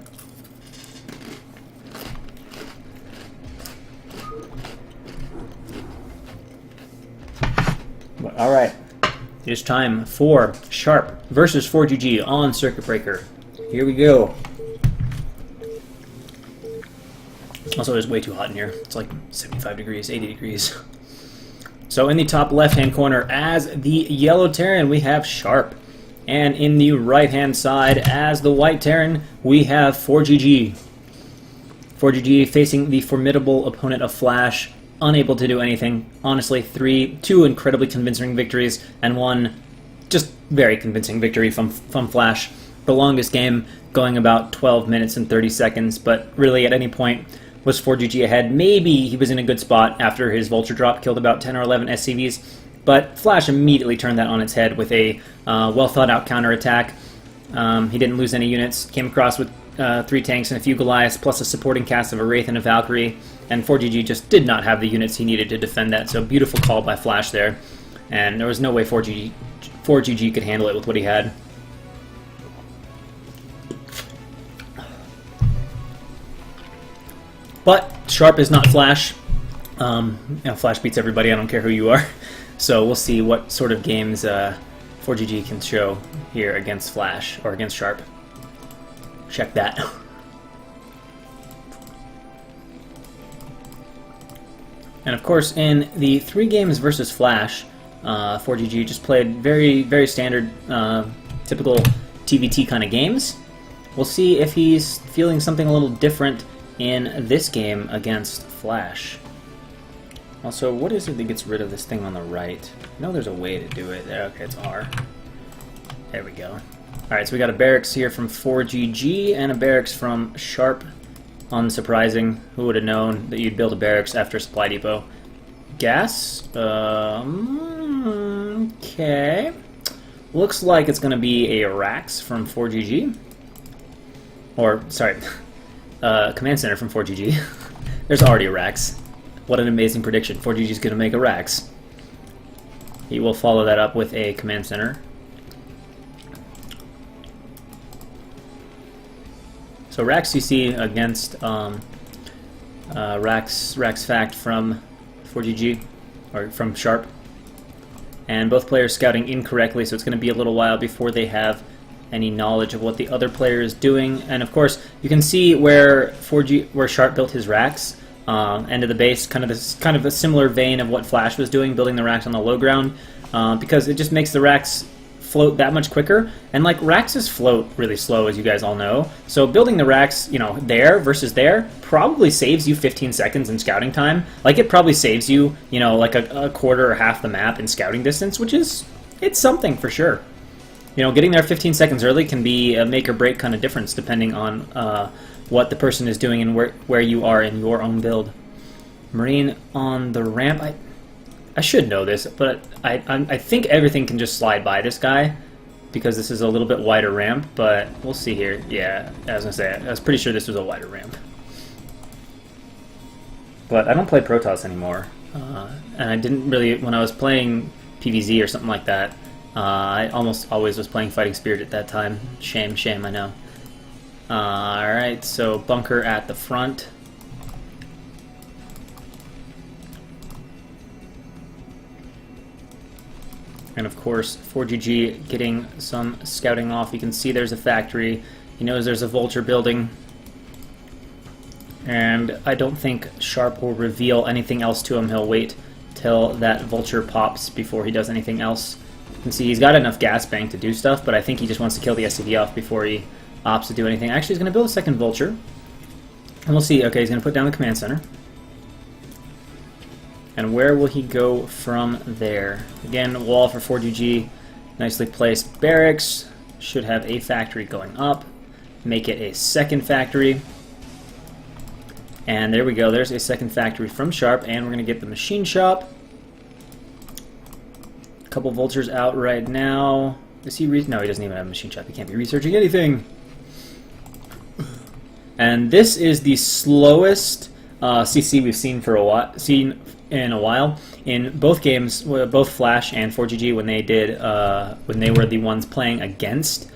All right, it is time for Sharp versus ForGG on Circuit Breaker. Here we go. Also, it's way too hot in here. It's like 75 degrees, 80 degrees. So in the top left-hand corner, as the yellow Terran, we have Sharp. And in the right-hand side, as the white Terran, we have ForGG. ForGG facing the formidable opponent of Flash, unable to do anything. Honestly, two incredibly convincing victories, and one just very convincing victory from Flash. The longest game going about 12 minutes and 30 seconds, but really at any point was ForGG ahead. Maybe he was in a good spot after his Vulture drop killed about 10 or 11 SCVs, but Flash immediately turned that on its head with a well-thought-out counterattack. He didn't lose any units, came across with 3 tanks and a few Goliaths, plus a supporting cast of a Wraith and a Valkyrie, and ForGG just did not have the units he needed to defend that, so beautiful call by Flash there, and there was no way ForGG could handle it with what he had. But Sharp is not Flash. Flash beats everybody, I don't care who you are. So we'll see what sort of games ForGG can show here against Flash, or against Sharp. Check that. And of course, in the 3 games versus Flash, ForGG just played very, very standard, typical TVT kind of games. We'll see if he's feeling something a little different in this game against Flash. Also, what is it that gets rid of this thing on the right? I know there's a way to do it. Okay, it's R. There we go. Alright, so we got a barracks here from ForGG and a barracks from Sharp. Unsurprising. Who would have known that you'd build a barracks after a supply depot? Gas? Okay. Looks like it's going to be a Rax from ForGG. Or, sorry, Command Center from ForGG. There's already a Rax. What an amazing prediction. ForGG's going to make a Rax. He will follow that up with a command center. So Rax CC against Rax Fact from ForGG, or from Sharp. And both players scouting incorrectly, so it's going to be a little while before they have any knowledge of what the other player is doing. And of course, you can see where Sharp built his racks, end of the base, kind of a similar vein of what Flash was doing, building the racks on the low ground, because it just makes the racks float that much quicker. And like racks float really slow, as you guys all know. So building the racks, you know, there versus there probably saves you 15 seconds in scouting time. Like it probably saves you, you know, like a quarter or half the map in scouting distance, which is, it's something for sure. You know, getting there 15 seconds early can be a make or break kind of difference depending on what the person is doing and where you are in your own build. Marine on the ramp. I should know this, but I think everything can just slide by this guy because this is a little bit wider ramp, but we'll see here. Yeah, I was going to say, I was pretty sure this was a wider ramp. But I don't play Protoss anymore, and I didn't really, when I was playing PvZ or something like that, I almost always was playing Fighting Spirit at that time. Shame, I know. Alright, so bunker at the front. And of course, ForGG getting some scouting off. You can see there's a factory. He knows there's a vulture building. And I don't think Sharp will reveal anything else to him. He'll wait till that vulture pops before he does anything else. You can see he's got enough gas bank to do stuff, but I think he just wants to kill the SCV off before he opts to do anything. Actually, he's going to build a second vulture. And we'll see. Okay, he's going to put down the command center. And where will he go from there? Again, wall for ForGG. Nicely placed barracks. Should have a factory going up. Make it a second factory. And there we go. There's a second factory from Sharp. And we're going to get the machine shop. A couple vultures out right now. Is he no, he doesn't even have a machine shop. He can't be researching anything. And this is the slowest CC we've seen for a while. In a while. In both games, both Flash and ForGG, when they did, when they were the ones playing against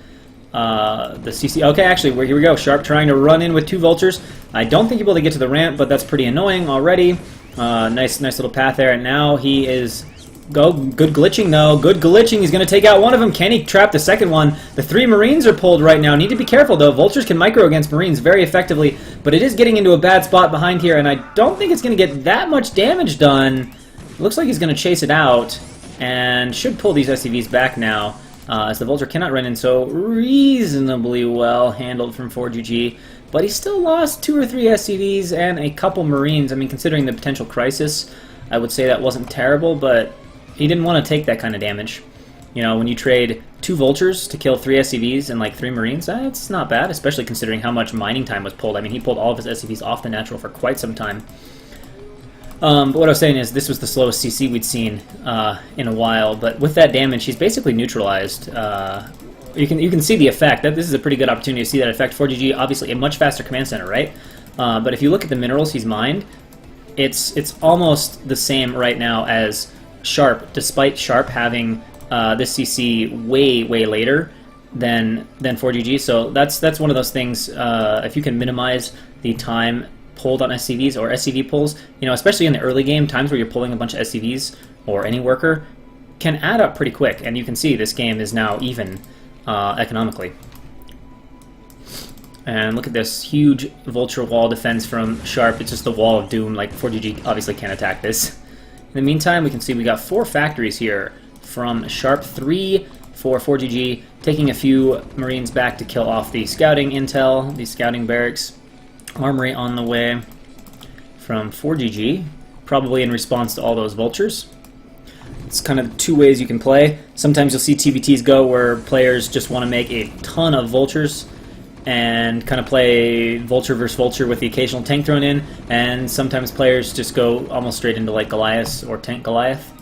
the CC. Okay, actually, here we go. Sharp trying to run in with two vultures. I don't think he'll be able to get to the ramp, but that's pretty annoying already. Nice little path there, and now he is. Good glitching though. Good glitching. He's going to take out one of them. Can he trap the second one? The 3 Marines are pulled right now. Need to be careful though. Vultures can micro against Marines very effectively, but it is getting into a bad spot behind here, and I don't think it's going to get that much damage done. It looks like he's going to chase it out and should pull these SCVs back now, as the Vulture cannot run in so reasonably well handled from ForGG. But he still lost 2 or 3 SCVs and a couple Marines. I mean, considering the potential crisis, I would say that wasn't terrible, but he didn't want to take that kind of damage. You know, when you trade 2 Vultures to kill 3 SCVs and like 3 Marines, that's not bad, especially considering how much mining time was pulled. I mean, he pulled all of his SCVs off the natural for quite some time. But what I was saying is this was the slowest CC we'd seen in a while, but with that damage, he's basically neutralized. You can see the effect. This is a pretty good opportunity to see that effect. ForGG, obviously a much faster command center, right? But if you look at the minerals he's mined, it's almost the same right now as Sharp, despite Sharp having this CC way later than ForGG. So that's one of those things. If you can minimize the time pulled on SCVs or SCV pulls, you know, especially in the early game, times where you're pulling a bunch of SCVs or any worker can add up pretty quick. And you can see this game is now even economically. And look at this huge Vulture wall defense from Sharp. It's just the wall of doom. Like, ForGG obviously can't attack this. In the meantime, we can see we got 4 factories here from Sharp, 3 for ForGG, taking a few Marines back to kill off the scouting intel, the scouting barracks. Armory on the way from ForGG, probably in response to all those vultures. It's kind of 2 ways you can play. Sometimes you'll see TVTs go where players just want to make a ton of vultures and kind of play vulture versus vulture with the occasional tank thrown in, and sometimes players just go almost straight into like Goliath or Tank Goliath.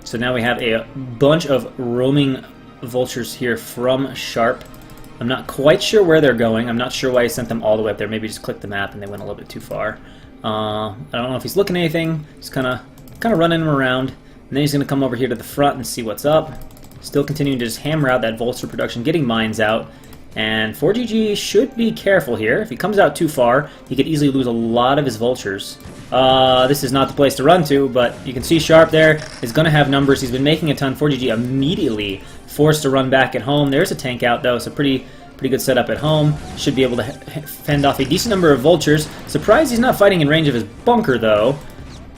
So now we have a bunch of roaming vultures here from Sharp. I'm not quite sure where they're going. I'm not sure why he sent them all the way up there. Maybe just clicked the map and they went a little bit too far. I don't know if he's looking at anything. Just kind of running them around. And then he's going to come over here to the front and see what's up. Still continuing to just hammer out that vulture production, getting mines out. And ForGG should be careful here. If he comes out too far, he could easily lose a lot of his vultures. This is not the place to run to, but you can see Sharp there is going to have numbers. He's been making a ton. ForGG immediately forced to run back at home. There's a tank out, though, so pretty good setup at home. Should be able to fend off a decent number of vultures. Surprised he's not fighting in range of his bunker, though.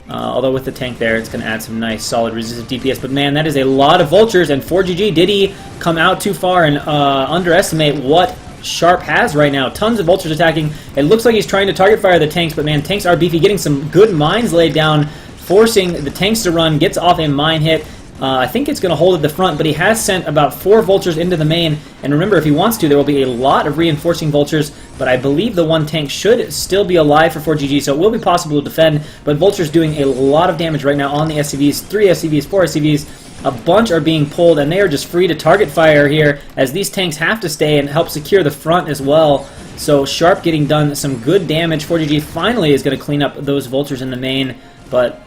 Although with the tank there, it's going to add some nice, solid resistive DPS. But man, that is a lot of vultures. And ForGG, did he come out too far and underestimate what Sharp has right now? Tons of vultures attacking. It looks like he's trying to target fire the tanks, but man, tanks are beefy. Getting some good mines laid down, forcing the tanks to run. Gets off a mine hit. I think it's going to hold at the front, but he has sent about 4 vultures into the main. And remember, if he wants to, there will be a lot of reinforcing vultures, but I believe the one tank should still be alive for ForGG, so it will be possible to defend. But vultures doing a lot of damage right now on the SCVs. 3 SCVs, 4 SCVs. A bunch are being pulled, and they are just free to target fire here, as these tanks have to stay and help secure the front as well. So Sharp getting done some good damage. ForGG finally is going to clean up those vultures in the main, but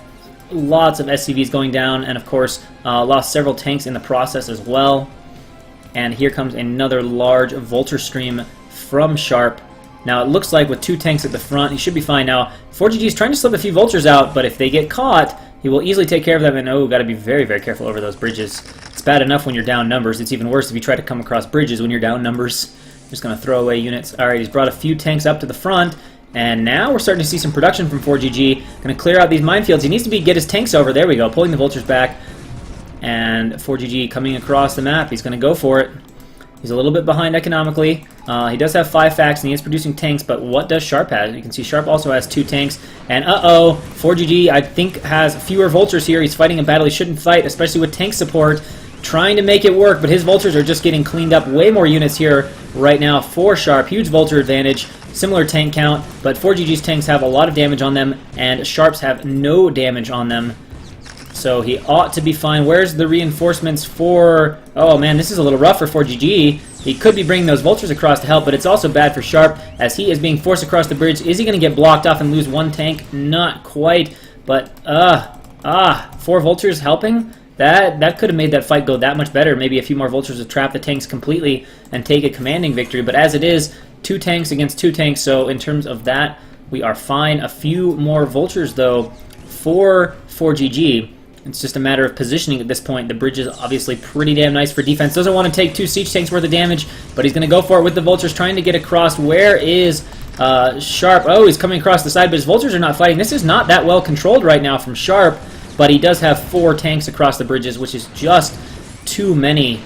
lots of SCVs going down, and of course lost several tanks in the process as well. And here comes another large vulture stream from Sharp. Now it looks like with 2 tanks at the front, he should be fine. Now ForGG is trying to slip a few vultures out, but if they get caught, he will easily take care of them. And oh, got to be very, very careful over those bridges. It's bad enough when you're down numbers. It's even worse if you try to come across bridges when you're down numbers. Just going to throw away units. Alright, he's brought a few tanks up to the front. And now we're starting to see some production from ForGG. Going to clear out these minefields. He needs to get his tanks over. There we go, pulling the vultures back. And ForGG coming across the map. He's going to go for it. He's a little bit behind economically. He does have 5 facts, and he is producing tanks, but what does Sharp have? You can see Sharp also has 2 tanks. And uh-oh, ForGG, I think, has fewer vultures here. He's fighting a battle he shouldn't fight, especially with tank support. Trying to make it work, but his vultures are just getting cleaned up. Way more units here right now for Sharp. Huge vulture advantage. Similar tank count, but ForGG's tanks have a lot of damage on them, and Sharp's have no damage on them. So he ought to be fine. Where's the reinforcements for... Oh man, this is a little rough for ForGG. He could be bringing those vultures across to help, but it's also bad for Sharp, as he is being forced across the bridge. Is he going to get blocked off and lose 1 tank? Not quite, but 4 vultures helping? That could have made that fight go that much better. Maybe a few more vultures to trap the tanks completely and take a commanding victory. But as it is, 2 tanks against 2 tanks, so in terms of that, we are fine. A few more vultures, though, for ForGG. It's just a matter of positioning at this point. The bridge is obviously pretty damn nice for defense. Doesn't want to take 2 siege tanks worth of damage, but he's going to go for it with the vultures, trying to get across. Where is Sharp? Oh, he's coming across the side, but his vultures are not fighting. This is not that well controlled right now from Sharp. But he does have 4 tanks across the bridges, which is just too many.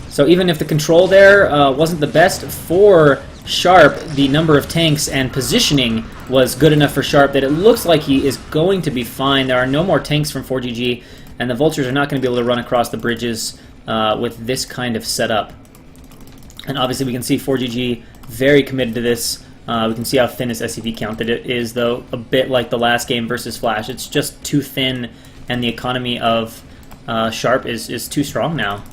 So even if the control there wasn't the best for Sharp, the number of tanks and positioning was good enough for Sharp that it looks like he is going to be fine. There are no more tanks from ForGG, and the vultures are not going to be able to run across the bridges with this kind of setup. And obviously we can see ForGG very committed to this. We can see how thin his SCV count that it is, though, a bit like the last game versus Flash. It's just too thin, and the economy of Sharp is too strong now.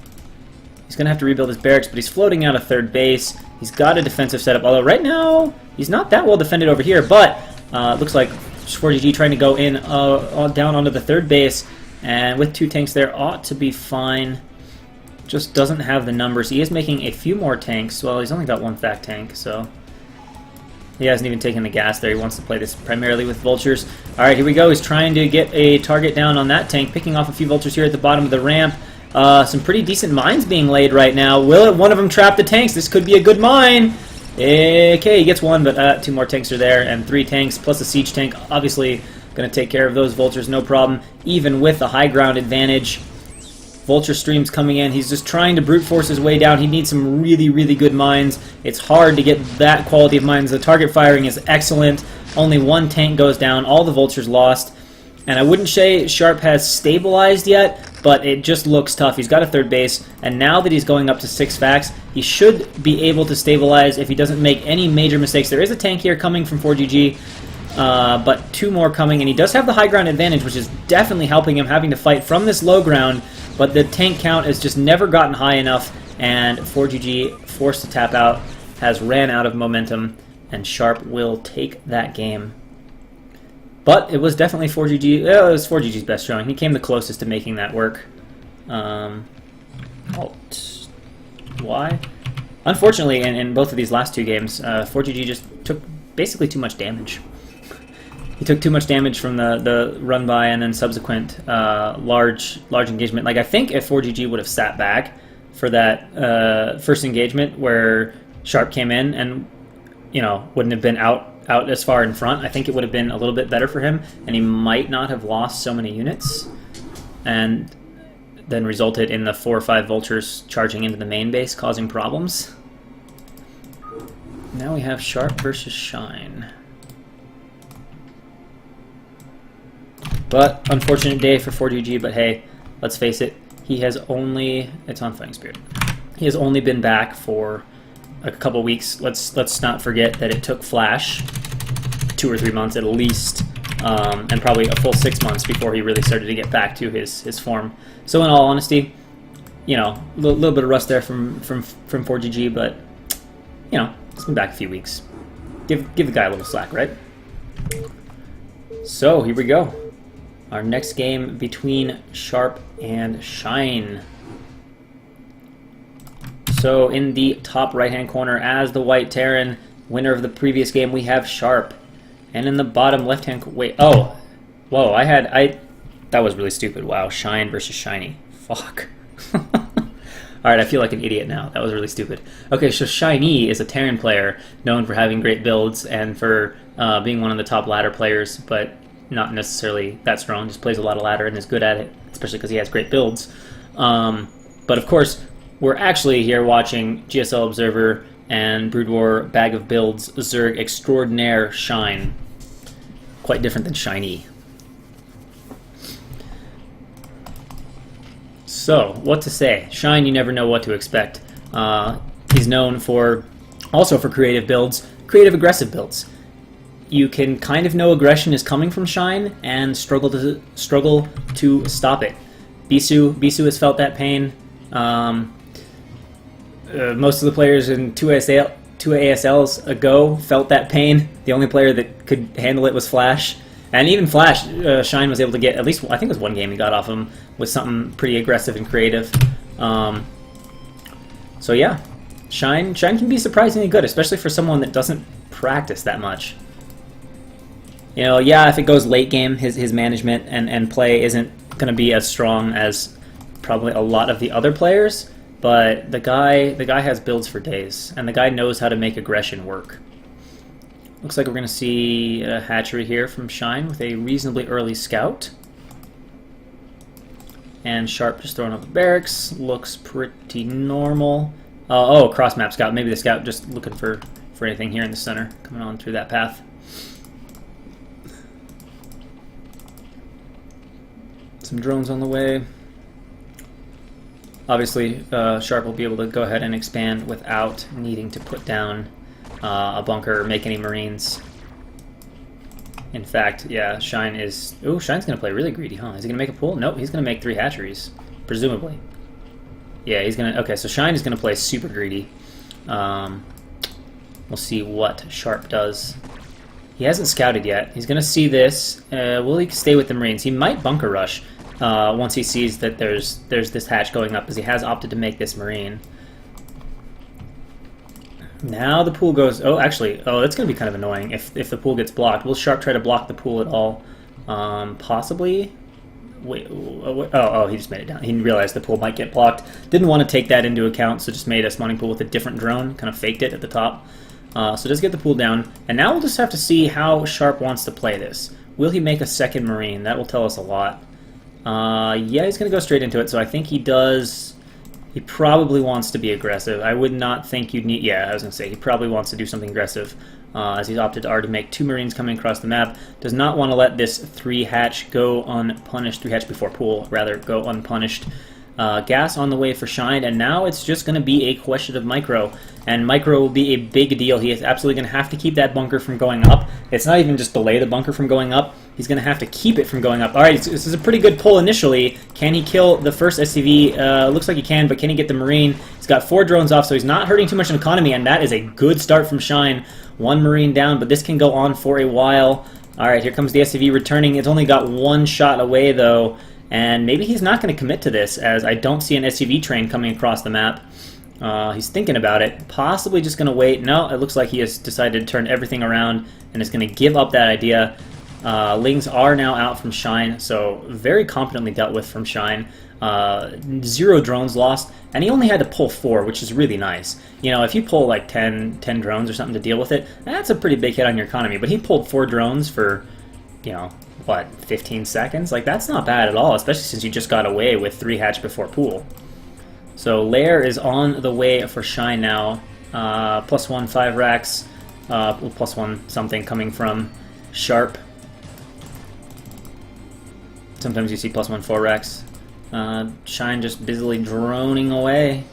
He's going to have to rebuild his barracks, but he's floating out a 3rd base. He's got a defensive setup, although right now he's not that well defended over here, but looks like ForGG trying to go in down onto the 3rd base, and with 2 tanks there ought to be fine. Just doesn't have the numbers. He is making a few more tanks. Well, he's only got 1 fact tank, so... He hasn't even taken the gas there. He wants to play this primarily with vultures. Alright, here we go. He's trying to get a target down on that tank, picking off a few vultures here at the bottom of the ramp. Some pretty decent mines being laid right now. Will one of them trap the tanks? This could be a good mine. Okay, he gets 1, but 2 more tanks are there, and 3 tanks plus a siege tank. Obviously, going to take care of those vultures, no problem. Even with the high ground advantage. Vulture streams coming in. He's just trying to brute force his way down. He needs some really, really good mines. It's hard to get that quality of mines. The target firing is excellent. Only 1 tank goes down. All the vultures lost. And I wouldn't say Sharp has stabilized yet, but it just looks tough. He's got a 3rd base, and now that he's going up to 6 facts, he should be able to stabilize if he doesn't make any major mistakes. There is a tank here coming from ForGG, but 2 more coming, and he does have the high ground advantage, which is definitely helping him having to fight from this low ground. But the tank count has just never gotten high enough, and ForGG, forced to tap out, has ran out of momentum, and Sharp will take that game. But it was definitely ForGG. It was ForGG's best showing. He came the closest to making that work. Alt Y. Unfortunately, in both of these last two games, ForGG just took basically too much damage. He took too much damage from the run by and then subsequent large engagement. Like, I think if ForGG would have sat back for that first engagement where Sharp came in and, you know, wouldn't have been out as far in front, I think it would have been a little bit better for him, and he might not have lost so many units, and then resulted in the 4 or 5 vultures charging into the main base, causing problems. Now we have Sharp versus Shine. But unfortunate day for ForGG, but hey, let's face it, he has only, it's on Fighting Spirit, he has only been back for a couple weeks. Let's not forget that it took Flash 2 or 3 months at least, and probably a full 6 months before he really started to get back to his form. So in all honesty, you know, a little bit of rust there from ForGG, but you know, it's been back a few weeks. Give the guy a little slack, right? So here we go. Our next game between Sharp and Shine. So in the top right-hand corner, as the White Terran, winner of the previous game, we have Sharp. And in the bottom left-hand... Wait, oh. Whoa, that was really stupid. Wow, Shine versus Shiny. Fuck. Alright, I feel like an idiot now. That was really stupid. Okay, so Shiny is a Terran player known for having great builds and for being one of the top ladder players, but not necessarily that strong. Just plays a lot of ladder and is good at it, especially because he has great builds. But of course, we're actually here watching GSL Observer and Brood War Bag of Builds Zerg Extraordinaire Shine. Quite different than Shiny. So, what to say? Shine, you never know what to expect. He's known also for creative builds, creative aggressive builds. You can kind of know aggression is coming from Shine and struggle to stop it. Bisu has felt that pain. Most of the players in 2 ASLs ago felt that pain. The only player that could handle it was Flash. And even Flash, Shine was able to get, at least, I think it was one game he got off him with something pretty aggressive and creative. So yeah, Shine can be surprisingly good, especially for someone that doesn't practice that much. You know, yeah, if it goes late game, his management and play isn't going to be as strong as probably a lot of the other players, but the guy has builds for days, and the guy knows how to make aggression work. Looks like we're going to see a hatchery here from Shine with a reasonably early scout. And Sharp just throwing up a barracks. Looks pretty normal. Oh, cross map scout. Maybe the scout just looking for anything here in the center, coming on through that path. Some drones on the way. Obviously, Sharp will be able to go ahead and expand without needing to put down a bunker or make any marines. In fact, yeah, Shine is... Ooh, Shine's going to play really greedy, huh? Is he going to make a pool? Nope, he's going to make 3 hatcheries, presumably. Yeah, he's going to... Okay, so Shine is going to play super greedy. We'll see what Sharp does. He hasn't scouted yet. He's going to see this. Will he stay with the marines? He might bunker rush once he sees that there's this hatch going up, because he has opted to make this marine. Now the pool goes... Oh, actually, that's going to be kind of annoying if the pool gets blocked. Will Sharp try to block the pool at all? Possibly? Wait, oh, he just made it down. He realized the pool might get blocked. Didn't want to take that into account, so just made a spawning pool with a different drone. Kind of faked it at the top. So just get the pool down. And now we'll just have to see how Sharp wants to play this. Will he make a second marine? That will tell us a lot. Yeah, he's going to go straight into it, so I think he does... He probably wants to be aggressive. I would not think you'd need... Yeah, I was going to say, he probably wants to do something aggressive, as he's opted to already make 2 marines coming across the map. Does not want to let this 3 hatch go unpunished. 3 hatch before pool, rather, go unpunished. Gas on the way for Shine, and now it's just going to be a question of micro. And micro will be a big deal. He is absolutely going to have to keep that bunker from going up. It's not even just delay the bunker from going up. He's going to have to keep it from going up. Alright, this is a pretty good pull initially. Can he kill the first SCV? Looks like he can, but can he get the marine? He's got 4 drones off, so he's not hurting too much in economy, and that is a good start from Shine. 1 marine down, but this can go on for a while. Alright, here comes the SCV returning. It's only got one shot away, though, and maybe he's not going to commit to this, as I don't see an SCV train coming across the map. He's thinking about it, possibly just going to wait. No, it looks like he has decided to turn everything around and is going to give up that idea. Lings are now out from Shine, so very competently dealt with from Shine. 0 drones lost, and he only had to pull 4, which is really nice. You know, if you pull like 10 drones or something to deal with it, that's a pretty big hit on your economy. But he pulled 4 drones for, you know, what, 15 seconds? Like, that's not bad at all, especially since you just got away with 3 hatch before pool. So Lair is on the way for Shine now. +1 5 racks, +1 something coming from Sharp. Sometimes you see +1 4 racks. Shine just busily droning away.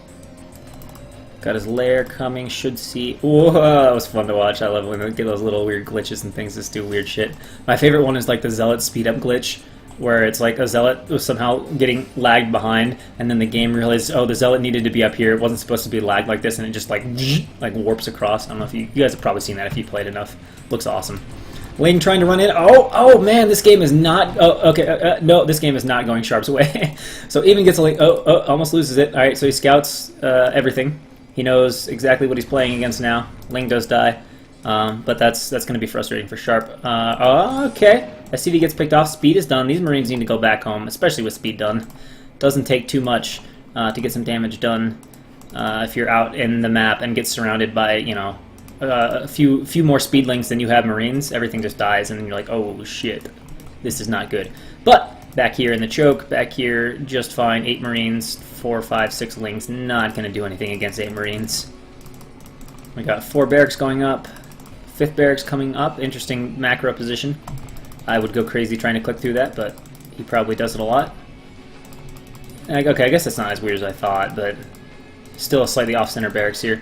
Got his lair coming, should see... Whoa, that was fun to watch. I love when they get those little weird glitches and things that do weird shit. My favorite one is like the Zealot speed-up glitch, where it's like a Zealot was somehow getting lagged behind, and then the game realized, oh, the Zealot needed to be up here. It wasn't supposed to be lagged like this, and it just like warps across. I don't know if you guys have probably seen that if you played enough. Looks awesome. Ling trying to run in. Oh man, this game is not... Oh, okay, no, this game is not going Sharp's way. So even gets a Ling... Oh, almost loses it. Alright, so he scouts everything. He knows exactly what he's playing against now. Ling does die. But that's going to be frustrating for Sharp. Okay. SCV gets picked off. Speed is done. These Marines need to go back home, especially with speed done. Doesn't take too much to get some damage done if you're out in the map and get surrounded by, you know, a few more speedlings than you have Marines. Everything just dies, and then you're like, oh shit, this is not good. But back here in the choke, back here just fine. 8 Marines, 4, 5, 6 Lings, not going to do anything against 8 Marines. We got 4 barracks going up, 5th barracks coming up. Interesting macro position. I would go crazy trying to click through that, but he probably does it a lot. Okay, I guess that's not as weird as I thought, but still a slightly off-center barracks here.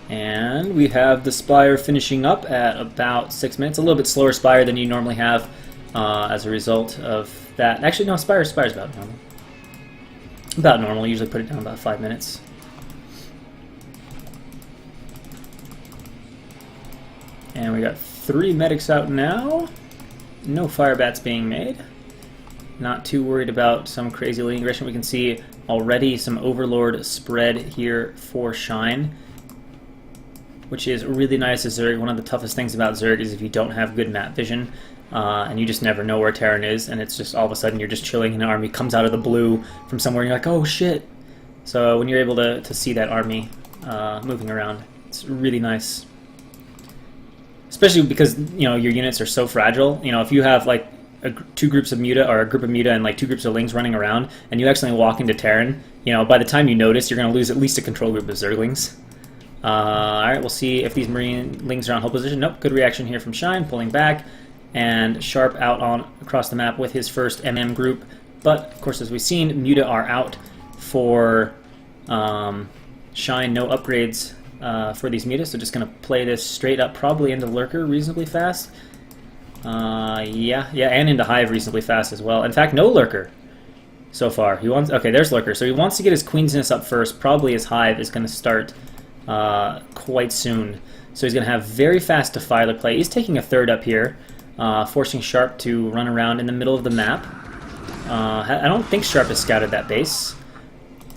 And we have the Spire finishing up at about 6 minutes. A little bit slower Spire than you normally have as a result of that. Actually, no, Spire's about normal. About normal. Usually put it down about 5 minutes. And we got 3 medics out now. No fire bats being made. Not too worried about some crazy leading aggression. We can see already some Overlord spread here for Shine, which is really nice as Zerg. One of the toughest things about Zerg is if you don't have good map vision, and you just never know where Terran is, and it's just all of a sudden you're just chilling and an army comes out of the blue from somewhere and you're like, oh shit. So when you're able to see that army moving around, it's really nice. Especially because, you know, your units are so fragile. You know, if you have like 2 groups of Muta, or a group of Muta and like 2 groups of Lings running around, and you actually walk into Terran, you know, by the time you notice, you're going to lose at least a control group of Zerglings. Alright, we'll see if these Marine Lings are on hold position. Nope, good reaction here from Shine, pulling back, and Sharp out on across the map with his first MM group. But, of course, as we've seen, Muta are out for Shine, no upgrades for these Muta, so just going to play this straight up, probably into Lurker reasonably fast. Yeah, and into Hive reasonably fast as well. In fact, no Lurker so far. He wants... Okay, there's Lurker. So he wants to get his Queensness up first. Probably his Hive is going to start quite soon. So he's going to have very fast Defiler play. He's taking a 3rd up here, forcing Sharp to run around in the middle of the map. I don't think Sharp has scouted that base.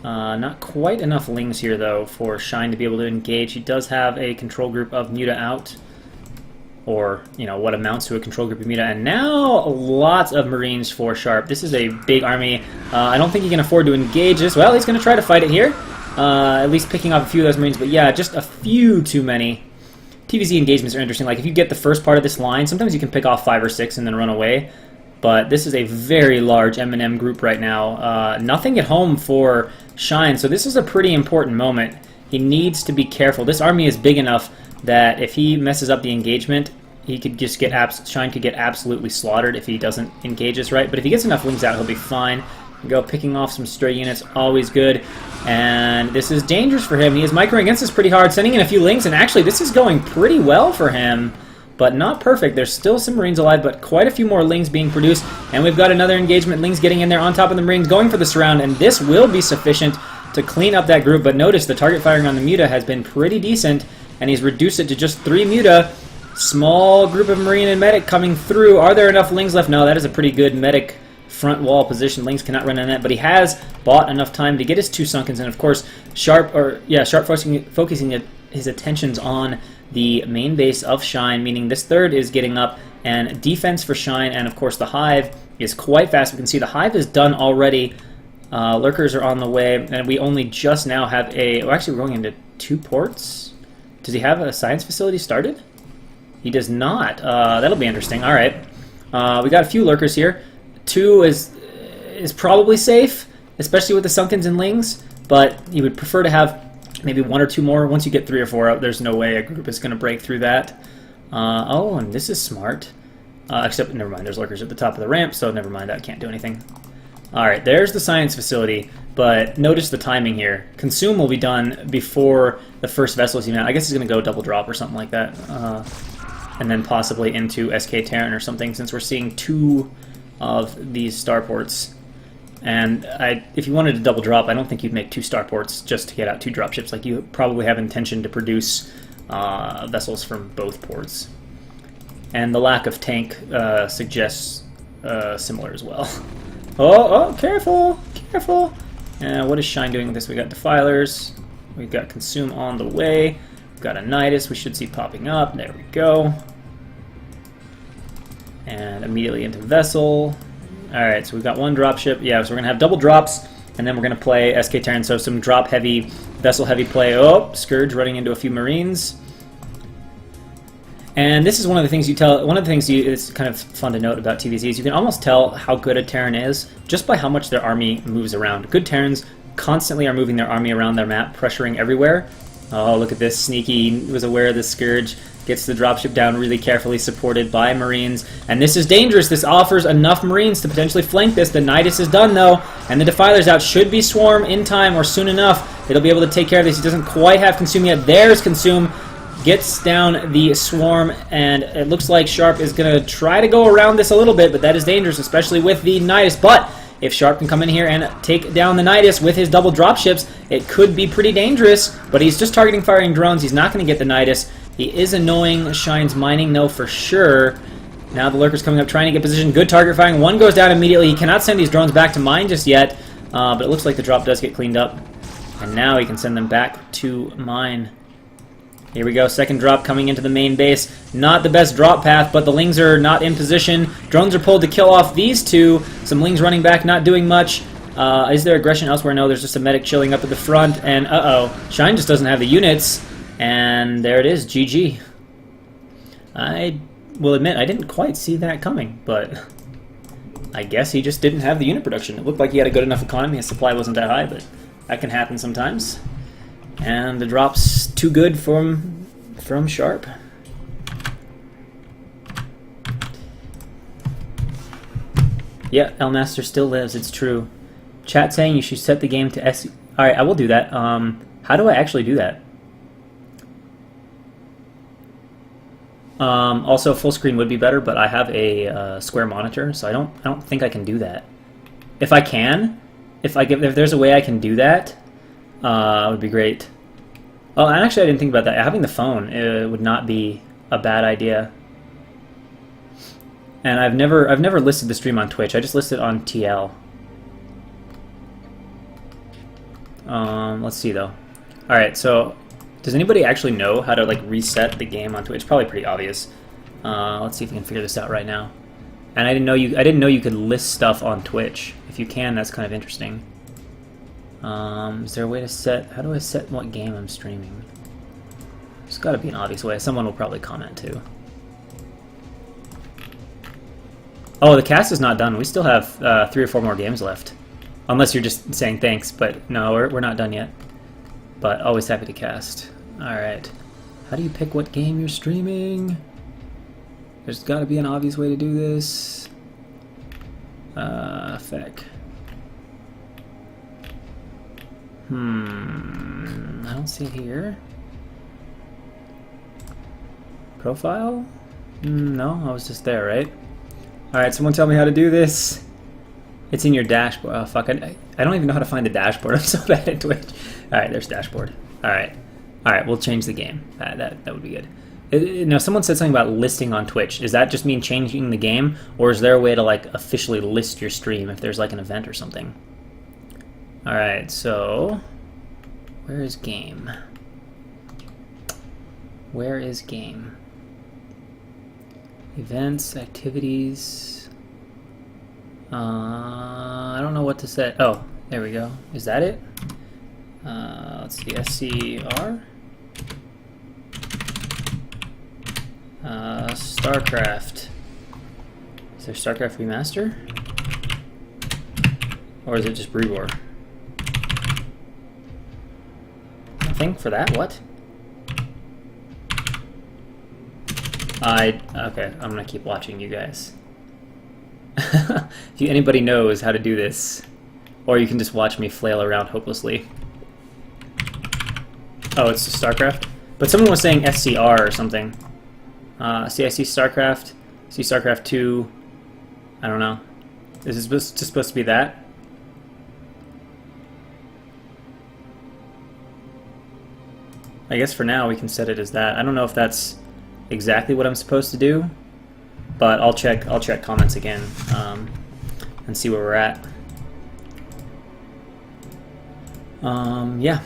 Not quite enough Lings here, though, for Shine to be able to engage. He does have a control group of Muta out, or, you know, what amounts to a control group of Muta. And now lots of Marines for Sharp. This is a big army. I don't think he can afford to engage this. Well, he's going to try to fight it here. At least picking off a few of those Marines, but yeah, just a few too many. TVZ engagements are interesting. Like, if you get the first part of this line, sometimes you can pick off 5 or 6 and then run away. But this is a very large M&M group right now. Nothing at home for Shine, so this is a pretty important moment. He needs to be careful. This army is big enough that if he messes up the engagement, he could just get Shine could get absolutely slaughtered if he doesn't engage this right. But if he gets enough Lings out, he'll be fine. Go picking off some stray units, always good. And this is dangerous for him. He is microing against this pretty hard, sending in a few Lings, and actually this is going pretty well for him. But not perfect. There's still some Marines alive, but quite a few more Lings being produced. And we've got another engagement. Lings getting in there on top of the Marines, going for the surround, and this will be sufficient to clean up that group. But notice the target firing on the Muta has been pretty decent, and he's reduced it to just 3 Muta. Small group of Marine and Medic coming through. Are there enough Lings left? No, that is a pretty good Medic front wall position. Lings cannot run in that, but he has bought enough time to get his 2 Sunkens, and of course, Sharp focusing his attentions on the main base of Shine, meaning this third is getting up, and defense for Shine, and of course the Hive is quite fast. We can see the Hive is done already. Lurkers are on the way, and we only just now have a... Oh, actually, we're going into 2 ports. Does he have a science facility started? He does not. That'll be interesting. All right. We got a few Lurkers here. 2 is probably safe, especially with the Sunkens and Lings, but you would prefer to have maybe 1 or 2 more. Once you get 3 or 4 out, there's no way a group is going to break through that. Oh, and this is smart. Except, never mind, there's Lurkers at the top of the ramp, so never mind, I can't do anything. Alright, there's the science facility, but notice the timing here. Consume will be done before the first vessel is even out. I guess he's going to go double drop or something like that. And then possibly into SK Terran or something, since we're seeing 2 of these starports. And if you wanted to double drop, I don't think you'd make 2 starports just to get out 2 dropships. Like, you probably have intention to produce vessels from both ports. And the lack of tank suggests similar as well. Oh, careful, careful. What is Shine doing with this? We got Defilers. We've got Consume on the way. We've got a Nidus we should see popping up. There we go. And immediately into Vessel. Alright, so we've got 1 dropship. Yeah, so we're going to have double drops, and then we're going to play SK Terran. So some drop-heavy, vessel-heavy play. Oh, Scourge running into a few Marines. And this is one of the things it's kind of fun to note about TVZs. You can almost tell how good a Terran is just by how much their army moves around. Good Terrans constantly are moving their army around their map, pressuring everywhere. Oh, look at this. Sneaky was aware of the Scourge. Gets the dropship down really carefully, supported by Marines. And this is dangerous. This offers enough Marines to potentially flank this. The Nidus is done, though. And the Defiler's out. Should be Swarm in time or soon enough. It'll be able to take care of this. He doesn't quite have Consume yet. There's Consume. Gets down the Swarm, and it looks like Sharp is going to try to go around this a little bit, but that is dangerous, especially with the Nidus. But if Sharp can come in here and take down the Nidus with his double dropships, it could be pretty dangerous, but he's just targeting firing drones. He's not going to get the Nidus. He is annoying Shine's mining, though, for sure. Now the Lurker's coming up, trying to get position. Good target firing. 1 goes down immediately. He cannot send these drones back to mine just yet, but it looks like the drop does get cleaned up. And now he can send them back to mine. Here we go, second drop coming into the main base. Not the best drop path, but the Lings are not in position. Drones are pulled to kill off these 2. Some Lings running back, not doing much. Is there aggression elsewhere? No, there's just a medic chilling up at the front. And uh-oh, Shine just doesn't have the units. And there it is, GG. I will admit, I didn't quite see that coming, but I guess he just didn't have the unit production. It looked like he had a good enough economy. His supply wasn't that high, but that can happen sometimes. And the drop's too good from Sharp. Yeah, El Master still lives, it's true. Chat saying you should set the game to S... Alright, I will do that. How do I actually do that? Also, full screen would be better, but I have a square monitor, so I don't think I can do that. If I can, if there's a way I can do that, it would be great. Oh, and actually I didn't think about that. Having the phone would not be a bad idea. And I've never listed the stream on Twitch. I just listed on TL. Let's see though. All right, so does anybody actually know how to like reset the game on Twitch? It's probably pretty obvious. Let's see if we can figure this out right now. And I didn't know you could list stuff on Twitch. If you can, that's kind of interesting. Is there a way to set... How do I set what game I'm streaming? There's got to be an obvious way. Someone will probably comment too. Oh, the cast is not done. We still have 3 or 4 more games left. Unless you're just saying thanks, but no, we're not done yet. But always happy to cast. Alright. How do you pick what game you're streaming? There's got to be an obvious way to do this. Feck. I don't see it here. Profile? No, I was just there, right? Alright, someone tell me how to do this. It's in your dashboard. Oh, fuck. I don't even know how to find the dashboard. I'm so bad at Twitch. Alright, there's dashboard. Alright. Alright, we'll change the game. That would be good. Someone said something about listing on Twitch. Does that just mean changing the game, or is there a way to like officially list your stream if there's like an event or something? All right, so where is game? Where is game? Events, activities. I don't know what to set. Oh, there we go. Is that it? Let's see. SCR. StarCraft. Is there StarCraft Remaster? Or is it just Brood War? Nothing for that? What? Okay, I'm gonna keep watching you guys. If anybody knows how to do this, or you can just watch me flail around hopelessly. Oh, it's StarCraft? But someone was saying SCR or something. See, I see StarCraft. See StarCraft 2. I don't know. Is it just supposed to be that? I guess for now we can set it as that. I don't know if that's exactly what I'm supposed to do, but I'll check comments again and see where we're at. Yeah,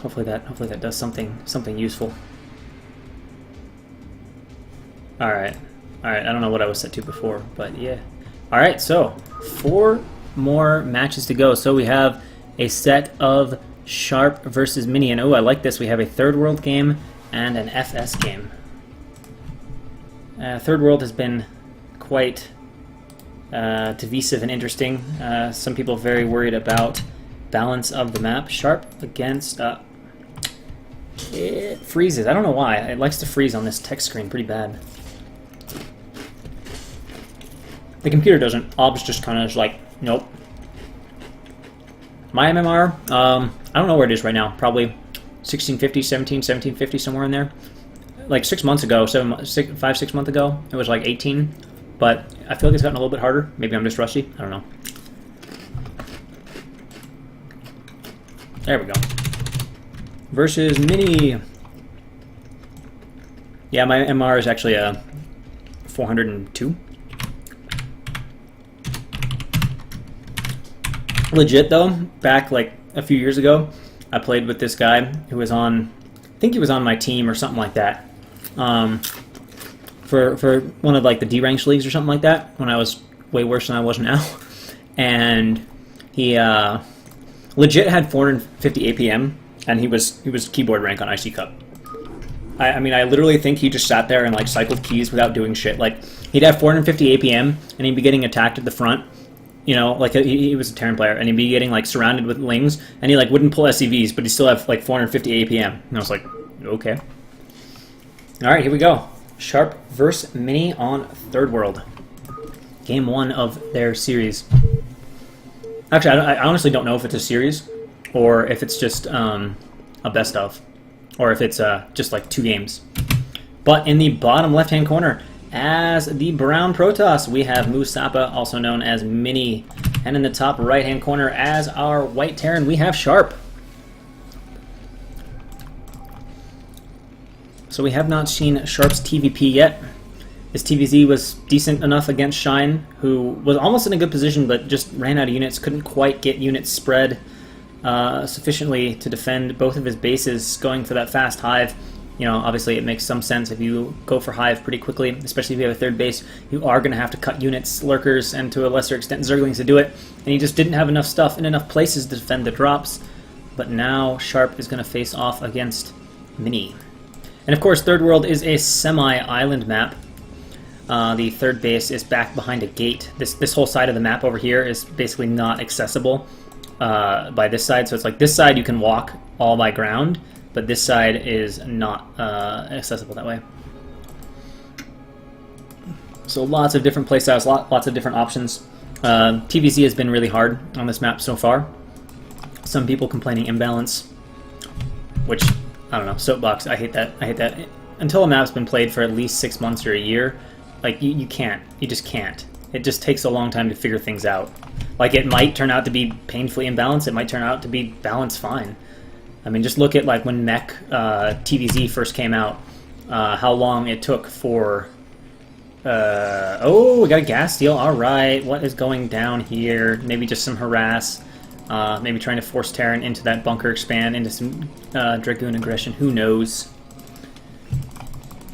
hopefully that does something useful. All right. I don't know what I was set to before, but yeah. All right, so 4 more matches to go. So we have a set of Sharp versus Mini, and oh, I like this. We have a Third World game and an FS game. Third World has been quite divisive and interesting. Some people very worried about balance of the map. Sharp against... it freezes. I don't know why. It likes to freeze on this text screen pretty bad. The computer doesn't. Ob's just kind of is like, nope. My MMR, I don't know where it is right now. Probably 1650, 1750, somewhere in there. Like 6 months ago, 5, 6 months ago, it was like 18. But I feel like it's gotten a little bit harder. Maybe I'm just rusty. I don't know. There we go. Versus Mini. Yeah, my MR is actually a 402. Legit though, back like a few years ago, I played with this guy who was on, I think he was on my team or something like that, for one of like the D-ranked leagues or something like that, when I was way worse than I was now. And he legit had 450 APM, and he was keyboard rank on IC Cup. I mean, I literally think he just sat there and like cycled keys without doing shit. Like, he'd have 450 APM, and he'd be getting attacked at the front. You know, like he was a Terran player, and he'd be getting like surrounded with lings, and he like wouldn't pull SCVs, but he still have like 450 APM. And I was like, okay. All right, here we go. Sharp versus Mini on Third World. Game 1 of their series. Actually, I honestly don't know if it's a series, or if it's just a best of, or if it's just like 2 games. But in the bottom left-hand corner, as the brown Protoss, we have Musapa, also known as Mini. And in the top right-hand corner, as our white Terran, we have Sharp. So we have not seen Sharp's TVP yet. His TVZ was decent enough against Shine, who was almost in a good position, but just ran out of units, couldn't quite get units spread sufficiently to defend both of his bases, going for that fast hive. You know, obviously it makes some sense if you go for hive pretty quickly, especially if you have a third base. You are going to have to cut units, lurkers, and to a lesser extent zerglings to do it. And he just didn't have enough stuff in enough places to defend the drops. But now Sharp is going to face off against Mini. And of course, Third World is a semi-island map. The third base is back behind a gate. This whole side of the map over here is basically not accessible by this side. So it's like this side you can walk all by ground, but this side is not accessible that way. So lots of different playstyles, lots of different options. TVZ has been really hard on this map so far. Some people complaining imbalance, which, I don't know, soapbox, I hate that. I hate that. Until a map's been played for at least 6 months or a year, like, you can't. You just can't. It just takes a long time to figure things out. Like, it might turn out to be painfully imbalanced, it might turn out to be balanced fine. I mean, just look at like when Mech TVZ first came out. how long it took for... oh, we got a gas steal. All right, what is going down here? Maybe just some harass. Maybe trying to force Terran into that bunker expand, into some Dragoon aggression. Who knows?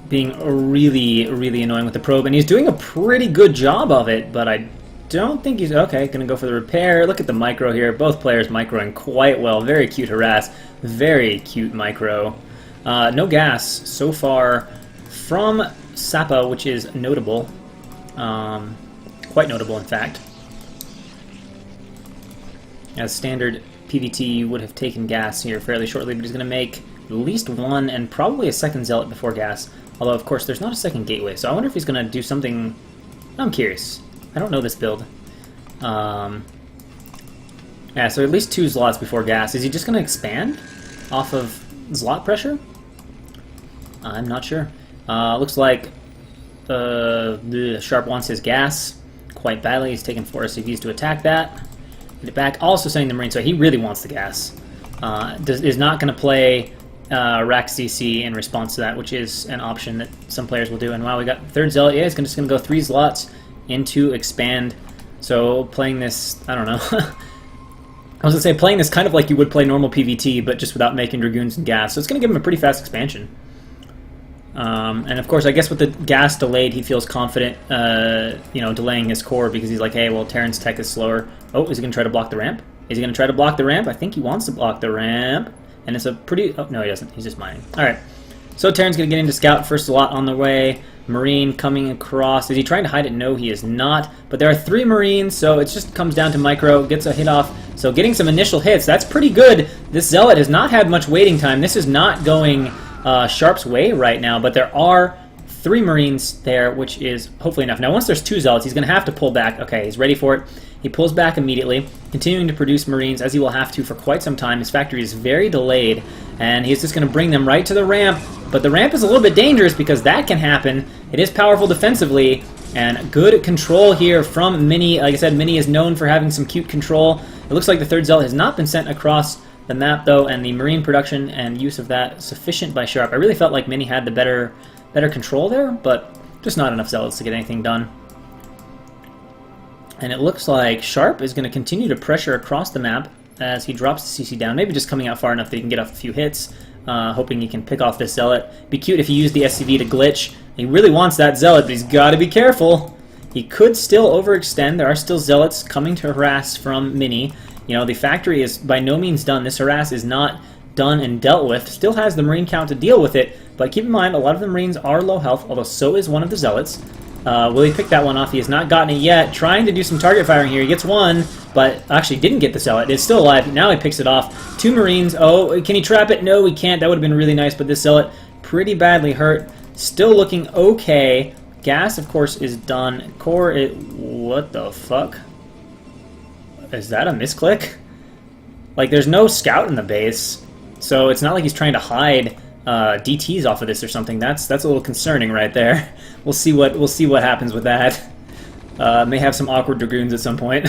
Being really, really annoying with the probe, and he's doing a pretty good job of it, but I don't think he's... Okay, gonna go for the repair. Look at the micro here. Both players microing quite well. Very cute harass. Very cute micro. No gas so far from Sapa, which is notable. Quite notable, in fact. As standard, PVT would have taken gas here fairly shortly, but he's going to make at least one and probably a second Zealot before gas. Although, of course, there's not a second gateway, so I wonder if he's going to do something... I'm curious. I don't know this build. Yeah, so at least 2 Zlots before gas. Is he just going to expand off of Zlot pressure? I'm not sure. Looks like the Sharp wants his gas quite badly. He's taking 4 SCVs to attack that. Get it back. Also sending the Marine, so he really wants the gas. Is not going to play Rack CC in response to that, which is an option that some players will do. And wow, we got third Zealot. Yeah, he's just going to go 3 Zlots into expand. So playing this, I don't know. I was going to say, playing this kind of like you would play normal PVT, but just without making Dragoons and gas. So it's going to give him a pretty fast expansion. And of course, I guess with the gas delayed, he feels confident, you know, delaying his core because he's like, hey, well, Terran's tech is slower. Oh, is he going to try to block the ramp? Is he going to try to block the ramp? I think he wants to block the ramp. And it's a pretty... Oh, no, he doesn't. He's just mining. All right. So Terran's going to get into scout. First lot on the way. Marine coming across. Is he trying to hide it? No, he is not. But there are 3 Marines, so it just comes down to micro. Gets a hit off. So getting some initial hits. That's pretty good. This Zealot has not had much waiting time. This is not going Sharp's way right now, but there are 3 Marines there, which is hopefully enough. Now, once there's 2 Zealots, he's going to have to pull back. Okay, he's ready for it. He pulls back immediately, continuing to produce Marines, as he will have to for quite some time. His factory is very delayed, and he's just going to bring them right to the ramp. But the ramp is a little bit dangerous because that can happen. It is powerful defensively, and good control here from Mini. Like I said, Mini is known for having some cute control. It looks like the third Zealot has not been sent across the map, though, and the Marine production and use of that sufficient by Sharp. I really felt like Mini had the better control there, but just not enough Zealots to get anything done. And it looks like Sharp is going to continue to pressure across the map as he drops the CC down, maybe just coming out far enough that he can get off a few hits, hoping he can pick off this Zealot. Be cute if he used the SCV to glitch. He really wants that Zealot, but he's got to be careful. He could still overextend. There are still Zealots coming to harass from Mini. You know, the factory is by no means done. This harass is not done and dealt with. Still has the Marine count to deal with it, but keep in mind, a lot of the Marines are low health, although so is one of the Zealots. Will he pick that one off? He has not gotten it yet. Trying to do some target firing here. He gets one, but actually didn't get the Zealot. It's still alive. Now he picks it off. 2 Marines. Oh, can he trap it? No, he can't. That would have been really nice, but this Zealot pretty badly hurt. Still looking okay. Gas, of course, is done. Core, what the fuck? Is that a misclick? Like, there's no scout in the base, so it's not like he's trying to hide DTs off of this or something. That's a little concerning right there. We'll see what happens with that. May have some awkward Dragoons at some point.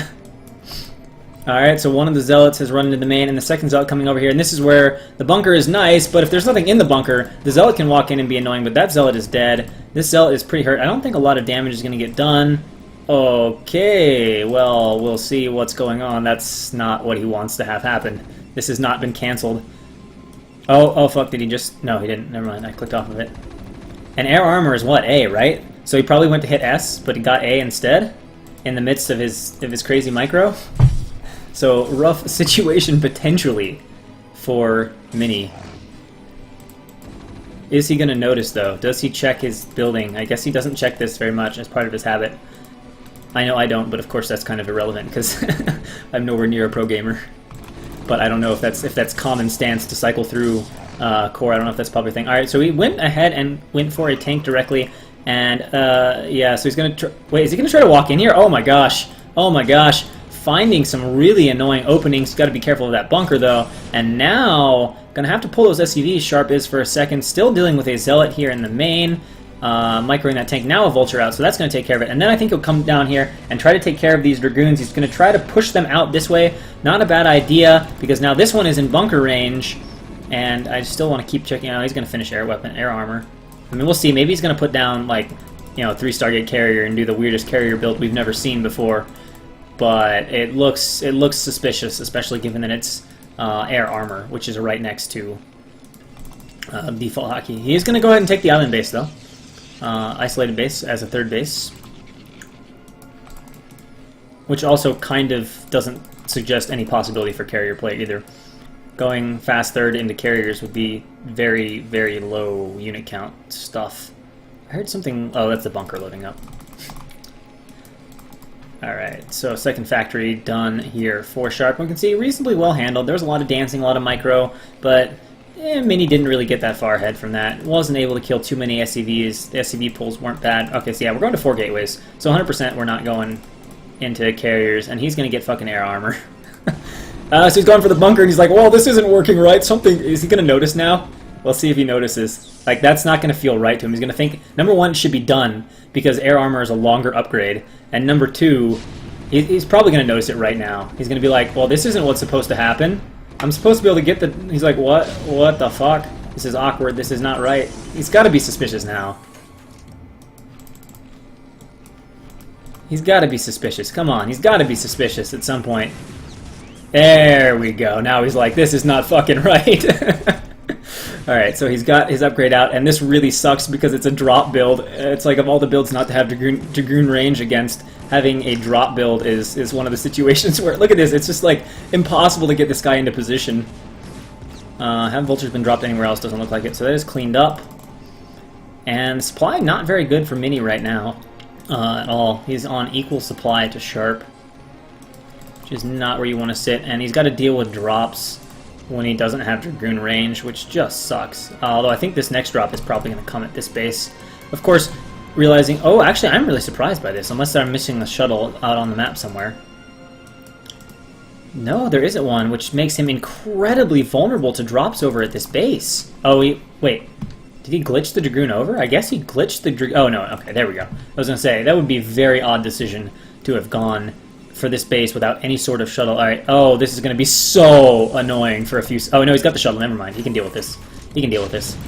Alright, so one of the Zealots has run into the main, and the second Zealot coming over here, and this is where the bunker is nice, but if there's nothing in the bunker, the Zealot can walk in and be annoying, but that Zealot is dead. This Zealot is pretty hurt. I don't think a lot of damage is going to get done. Okay, well, we'll see what's going on. That's not what he wants to have happen. This has not been cancelled. Oh, fuck, did he just... No, he didn't. Never mind, I clicked off of it. And air armor is what? A, right? So he probably went to hit S, but he got A instead? In the midst of his crazy micro? So, rough situation potentially for Mini. Is he going to notice, though? Does he check his building? I guess he doesn't check this very much as part of his habit. I know I don't, but of course that's kind of irrelevant because I'm nowhere near a pro gamer. But I don't know if that's common stance to cycle through core. I don't know if that's probably a thing. All right, so he went ahead and went for a tank directly, and yeah, so he's gonna wait. Is he gonna try to walk in here? Oh my gosh! Oh my gosh! Finding some really annoying openings. Got to be careful of that bunker though. And now gonna have to pull those SCVs. Sharp is for a second. Still dealing with a Zealot here in the main. Microing that tank. Now a Vulture out, so that's going to take care of it. And then I think he'll come down here and try to take care of these Dragoons. He's going to try to push them out this way. Not a bad idea, because now this one is in bunker range, and I still want to keep checking out. He's going to finish air weapon, air armor. I mean, we'll see. Maybe he's going to put down, like, you know, 3 Stargate carrier and do the weirdest carrier build we've never seen before. But it looks suspicious, especially given that it's air armor, which is right next to default hotkey. He is going to go ahead and take the island base, though. Isolated base as a 3rd base. Which also kind of doesn't suggest any possibility for carrier play either. Going fast 3rd into carriers would be very, very low unit count stuff. I heard something... Oh, that's the bunker loading up. Alright, so 2nd factory done here for Sharp. We can see reasonably well handled. There was a lot of dancing, a lot of micro, but Mini didn't really get that far ahead from that. Wasn't able to kill too many SCVs. The SCV pulls weren't bad. Okay, so yeah, we're going to 4 gateways. So 100% we're not going into carriers, and he's going to get fucking air armor. So he's going for the bunker, and he's like, well, this isn't working right. Something... Is he going to notice now? We'll see if he notices. Like, that's not going to feel right to him. He's going to think, number 1, it should be done, because air armor is a longer upgrade. And number 2, he's probably going to notice it right now. He's going to be like, well, this isn't what's supposed to happen. I'm supposed to be able to get the... He's like, what? What the fuck? This is awkward. This is not right. He's got to be suspicious now. He's got to be suspicious. Come on. He's got to be suspicious at some point. There we go. Now he's like, this is not fucking right. Alright, so he's got his upgrade out, and this really sucks because it's a drop build. It's like, of all the builds not to have Dragoon range against, having a drop build is one of the situations where, look at this, it's just like impossible to get this guy into position. Haven't vultures been dropped anywhere else? Doesn't look like it. So that is cleaned up. And supply not very good for Mini right now at all. He's on equal supply to Sharp, which is not where you want to sit, and he's got to deal with drops when he doesn't have Dragoon range, which just sucks. Although I think this next drop is probably going to come at this base. Of course, realizing... Oh, actually, I'm really surprised by this, unless I'm missing the shuttle out on the map somewhere. No, there isn't one, which makes him incredibly vulnerable to drops over at this base. Oh, wait. Did he glitch the Dragoon over? I guess he glitched the Dragoon... Oh, no, okay, there we go. I was going to say, that would be a very odd decision to have gone for this base without any sort of shuttle. Alright, oh, this is going to be so annoying for a few... Oh, no, he's got the shuttle, never mind. He can deal with this. He can deal with this.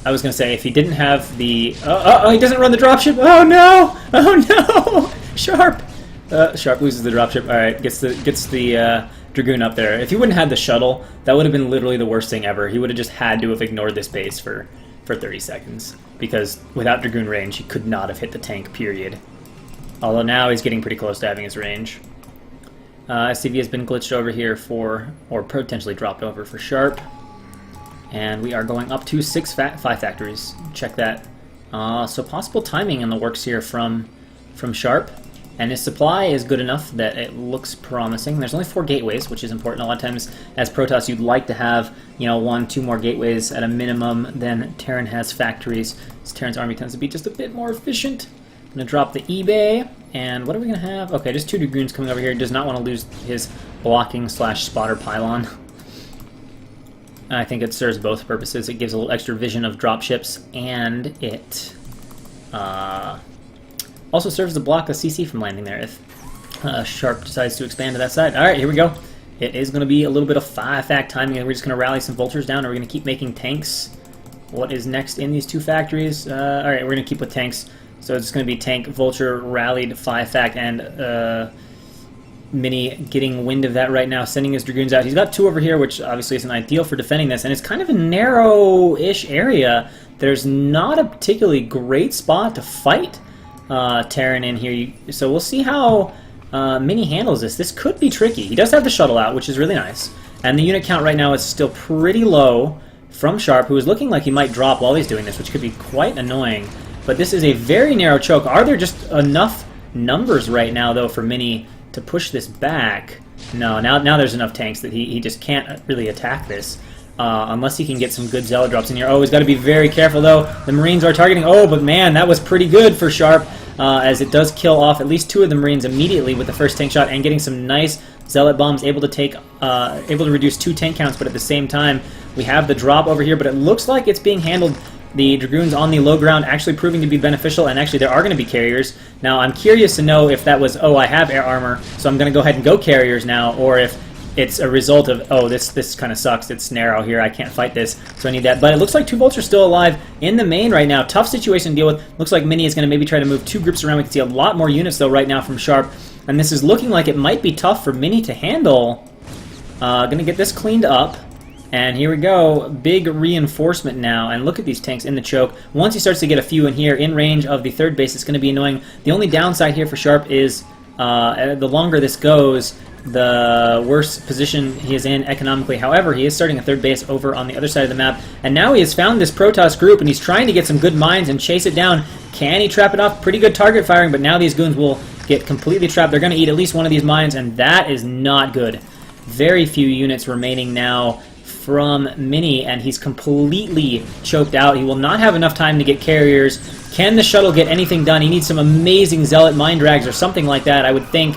I was going to say, if he didn't have the... Oh, he doesn't run the dropship! Oh, no! Oh, no! Sharp! Sharp loses the dropship. Alright, gets the Dragoon up there. If he wouldn't have the shuttle, that would have been literally the worst thing ever. He would have just had to have ignored this base for 30 seconds. Because without Dragoon range, he could not have hit the tank, period. Although now he's getting pretty close to having his range. SCV has been glitched over here or potentially dropped over for Sharp. And we are going up to 5 factories. Check that. So possible timing in the works here from Sharp. And his supply is good enough that it looks promising. There's only 4 gateways, which is important. A lot of times, as Protoss, you'd like to have, 1, 2 more gateways at a minimum than Terran has factories. So Terran's army tends to be just a bit more efficient. I'm going to drop the eBay, and what are we going to have? Okay, just 2 Dragoons coming over here. He does not want to lose his blocking / spotter pylon. I think it serves both purposes. It gives a little extra vision of dropships, and it also serves to block a CC from landing there if Sharp decides to expand to that side. Alright, here we go. It is going to be a little bit of 5-fact timing, and we're just going to rally some vultures down, and we're going to keep making tanks. What is next in these 2 factories? Alright, we're going to keep with tanks. So it's going to be tank, vulture, rallied, 5-fact, and Mini getting wind of that right now, sending his Dragoons out. He's got 2 over here, which obviously isn't ideal for defending this, and it's kind of a narrow-ish area. There's not a particularly great spot to fight Terran in here. So we'll see how Mini handles this. This could be tricky. He does have the shuttle out, which is really nice. And the unit count right now is still pretty low from Sharp, who is looking like he might drop while he's doing this, which could be quite annoying. But this is a very narrow choke. Are there just enough numbers right now, though, for Mini to push this back? No, now there's enough tanks that he just can't really attack this. Unless he can get some good Zealot drops in here. Oh, he's got to be very careful, though. The Marines are targeting. Oh, but man, that was pretty good for Sharp, as it does kill off at least 2 of the Marines immediately with the first tank shot, and getting some nice Zealot bombs, able to reduce 2 tank counts, but at the same time, we have the drop over here, but it looks like it's being handled. The Dragoons on the low ground actually proving to be beneficial, and actually there are going to be carriers. Now, I'm curious to know if that was, oh, I have air armor, so I'm going to go ahead and go carriers now, or if it's a result of, oh, this kind of sucks. It's narrow here. I can't fight this, so I need that. But it looks like 2 Volts are still alive in the main right now. Tough situation to deal with. Looks like Mini is going to maybe try to move 2 groups around. We can see a lot more units, though, right now from Sharp. And this is looking like it might be tough for Mini to handle. Going to get this cleaned up. And here we go. Big reinforcement now. And look at these tanks in the choke. Once he starts to get a few in here, in range of the 3rd base, it's going to be annoying. The only downside here for Sharp is the longer this goes, the worse position he is in economically. However, he is starting a 3rd base over on the other side of the map. And now he has found this Protoss group, and he's trying to get some good mines and chase it down. Can he trap it off? Pretty good target firing, but now these goons will get completely trapped. They're going to eat at least one of these mines, and that is not good. Very few units remaining now from Mini, and he's completely choked out. He will not have enough time to get carriers. Can the shuttle get anything done? He needs some amazing Zealot mine drags or something like that, I would think.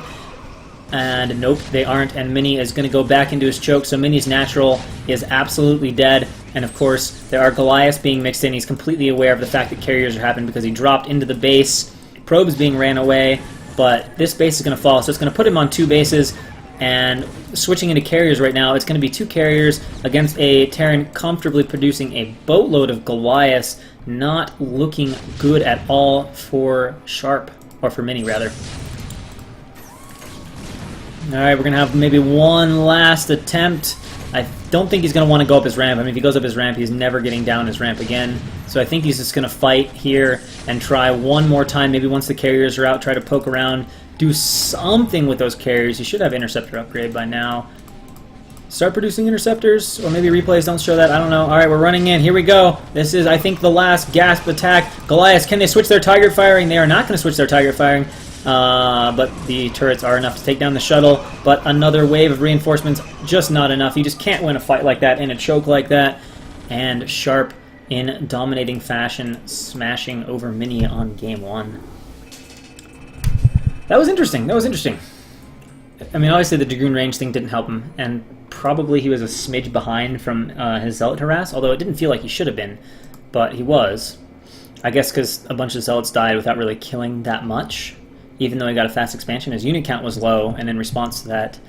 And nope, they aren't, and Mini is going to go back into his choke, so Mini's natural is absolutely dead. And of course, there are Goliaths being mixed in. He's completely aware of the fact that carriers are happening because he dropped into the base. Probes being ran away, but this base is going to fall, so it's going to put him on 2 bases. And switching into carriers right now, it's going to be 2 carriers against a Terran comfortably producing a boatload of Goliaths. Not looking good at all for Sharp, or for Mini rather. Alright, we're going to have maybe one last attempt. I don't think he's going to want to go up his ramp. I mean, if he goes up his ramp, he's never getting down his ramp again. So I think he's just going to fight here and try one more time. Maybe once the carriers are out, try to poke around, do something with those carriers. He should have interceptor upgrade by now. Start producing interceptors, or maybe replays don't show that. I don't know. Alright, we're running in. Here we go. This is, I think, the last gasp attack. Goliaths, can they switch their target firing? They are not going to switch their target firing. But the turrets are enough to take down the shuttle. But another wave of reinforcements, just not enough. You just can't win a fight like that in a choke like that. And Sharp, in dominating fashion, smashing over Mini on game 1. That was interesting. That was interesting. I mean, obviously the Dragoon range thing didn't help him, and probably he was a smidge behind from his Zealot harass, although it didn't feel like he should have been, but he was. I guess because a bunch of Zealots died without really killing that much. Even though he got a fast expansion, his unit count was low, and in response to that,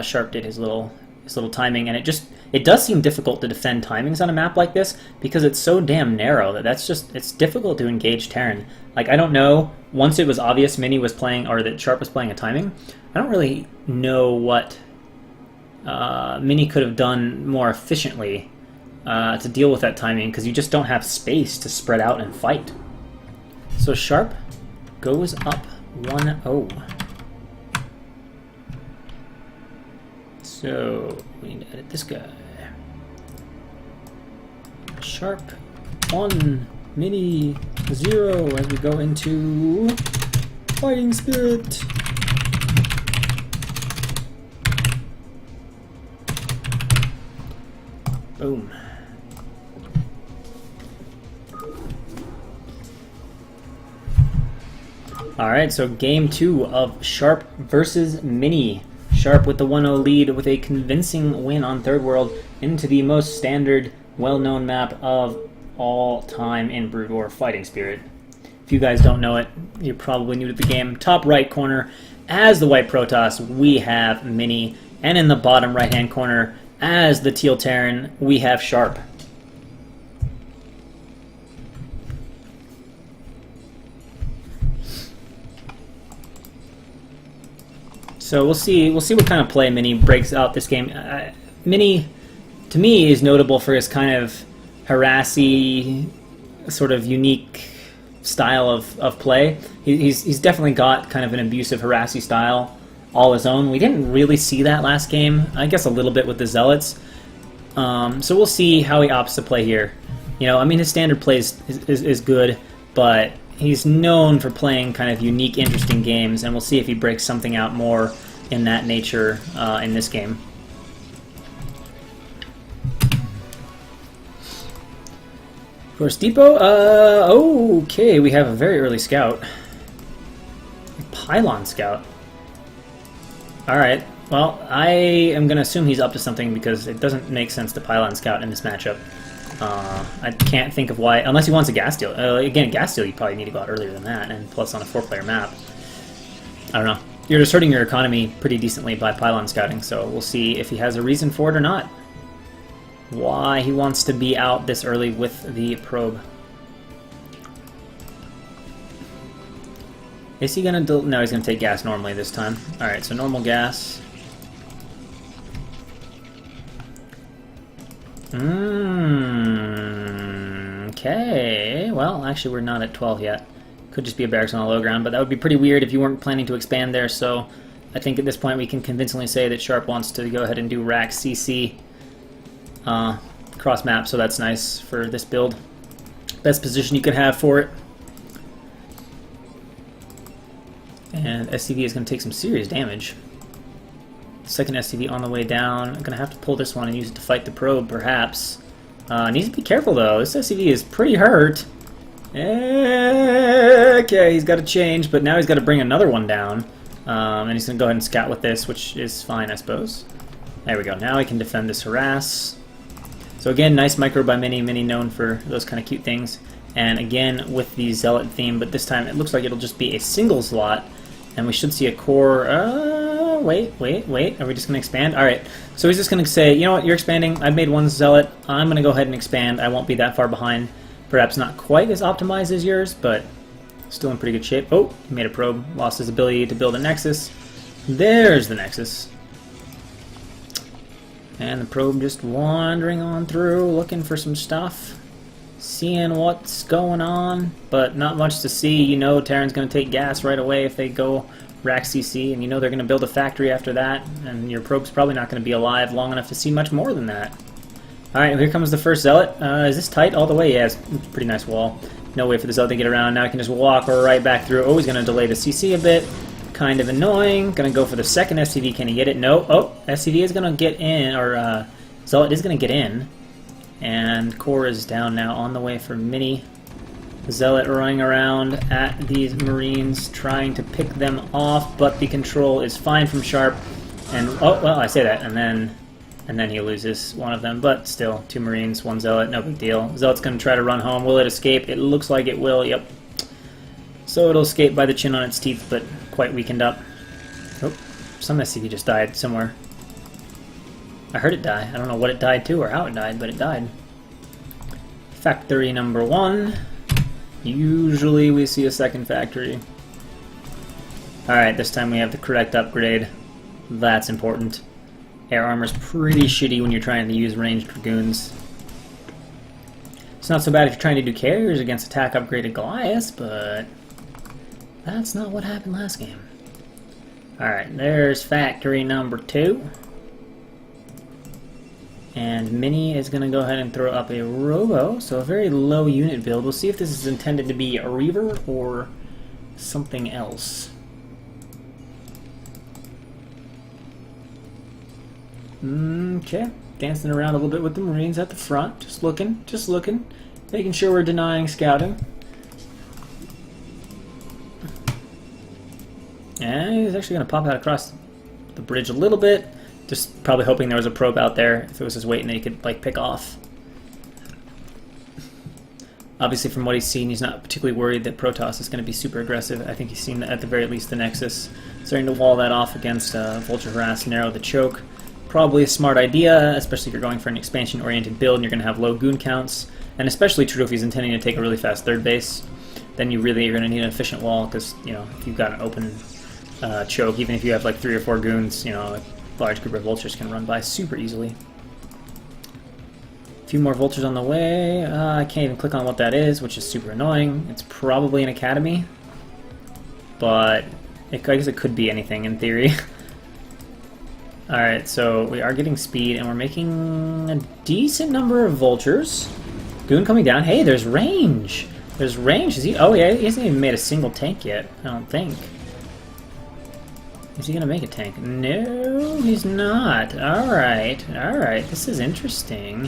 Sharp did his little timing, and it does seem difficult to defend timings on a map like this because it's so damn narrow that it's difficult to engage Terran. Like, I don't know, once it was obvious Mini was playing, or that Sharp was playing a timing, I don't really know what Mini could have done more efficiently to deal with that timing, because you just don't have space to spread out and fight. So Sharp goes up 1-0. So we need to edit this guy. Sharp 1, Mini 0 as we go into Fighting Spirit. Boom. Alright, so game 2 of Sharp versus Mini. Sharp with the 1-0 lead with a convincing win on Third World into the most standard, well-known map of all time in Brood War, Fighting Spirit. If you guys don't know it, you're probably new to the game. Top right corner, as the White Protoss, we have Mini, and in the bottom right-hand corner, as the Teal Terran, we have Sharp. So we'll see what kind of play Mini breaks out this game. Mini, to me, is notable for his kind of harassy, sort of unique style of play. He's definitely got kind of an abusive, harassy style all his own. We didn't really see that last game. I guess a little bit with the Zealots. So we'll see how he opts to play here. You know, I mean, his standard play is good, but he's known for playing kind of unique, interesting games, and we'll see if he breaks something out more in that nature in this game. Of course, Depot, okay, we have a very early scout. A Pylon scout. Alright, well, I am going to assume he's up to something because it doesn't make sense to Pylon scout in this matchup. I can't think of why, unless he wants a gas deal. Again, gas deal you probably need to go out earlier than that, and plus on a 4-player map. I don't know. you're just hurting your economy pretty decently by pylon scouting, so we'll see if he has a reason for it or not. Why he wants to be out this early with the probe. Is he gonna no, he's gonna take gas normally this time. Alright, so normal gas. Okay. Well, actually we're not at 12 yet. Could just be a barracks on a low ground, but that would be pretty weird if you weren't planning to expand there, so I think at this point we can convincingly say that Sharp wants to go ahead and do rack CC cross map, so that's nice for this build. Best position you could have for it. And SCV is going to take some serious damage. Second SCV on the way down. I'm going to have to pull this one and use it to fight the probe, perhaps. Needs to be careful, though. This SCV is pretty hurt. Okay, he's got to change, but now he's got to bring another one down. And he's going to go ahead and scout with this, which is fine, I suppose. There we go. Now I can defend this harass. So again, nice micro by Mini. Mini known for those kind of cute things. And again, with the Zealot theme, but this time it looks like it'll just be a single slot. And we should see a core... wait. Are we just going to expand? Alright, so he's just going to say, you know what, you're expanding. I've made one Zealot. I'm going to go ahead and expand. I won't be that far behind. Perhaps not quite as optimized as yours, but still in pretty good shape. Oh, he made a probe. Lost his ability to build a Nexus. There's the Nexus. And the probe just wandering on through, looking for some stuff. Seeing what's going on, but not much to see. You know Terran's going to take gas right away if they go rack CC, and you know they're going to build a factory after that, and your probe's probably not going to be alive long enough to see much more than that. Alright, here comes the first Zealot. Is this tight all the way? Yeah, it's a pretty nice wall. No way for the Zealot to get around. Now I can just walk right back through. Oh, he's going to delay the CC a bit. Kind of annoying. Going to go for the second SCV. Can he get it? No. Oh, SCV is going to get in, or Zealot is going to get in. And core is down now on the way for Mini. Zealot running around at these Marines trying to pick them off, but the control is fine from Sharp. And oh well, I say that, and then he loses one of them, but still 2 Marines, 1 Zealot, no big deal. Zealot's going to try to run home. Will it escape? It looks like it will. Yep. So it'll escape by the chin on its teeth, but quite weakened up. Oh, some SCV just died somewhere. I heard it die. I don't know what it died to or how it died, but it died. Factory number 1. Usually we see a second factory. Alright, this time we have the correct upgrade. That's important. Air armor's pretty shitty when you're trying to use ranged dragoons. It's not so bad if you're trying to do carriers against attack upgraded Goliaths, but that's not what happened last game. Alright, there's factory number 2. And Mini is going to go ahead and throw up a Robo, so a very low unit build. We'll see if this is intended to be a Reaver or something else. Okay, dancing around a little bit with the Marines at the front, just looking, making sure we're denying scouting. And he's actually going to pop out across the bridge a little bit. Just probably hoping there was a probe out there. If it was his weight, and then he could like pick off. Obviously, from what he's seen, he's not particularly worried that Protoss is going to be super aggressive. I think he's seen at the very least the Nexus. Starting to wall that off against Vulture Harass, narrow the choke. Probably a smart idea, especially if you're going for an expansion-oriented build and you're going to have low goon counts. And especially true if he's intending to take a really fast third base. Then you really are going to need an efficient wall, because you know if you've got an open choke, even if you have like 3 or 4 goons, you know. Large group of vultures can run by super easily. A few more vultures on the way. I can't even click on what that is, which is super annoying. It's probably an academy, but I guess it could be anything in theory. Alright, so we are getting speed, and we're making a decent number of vultures. Goon coming down. Hey, there's range! There's range! Is he? Oh yeah, he hasn't even made a single tank yet, I don't think. Is he going to make a tank? No, he's not. Alright, this is interesting.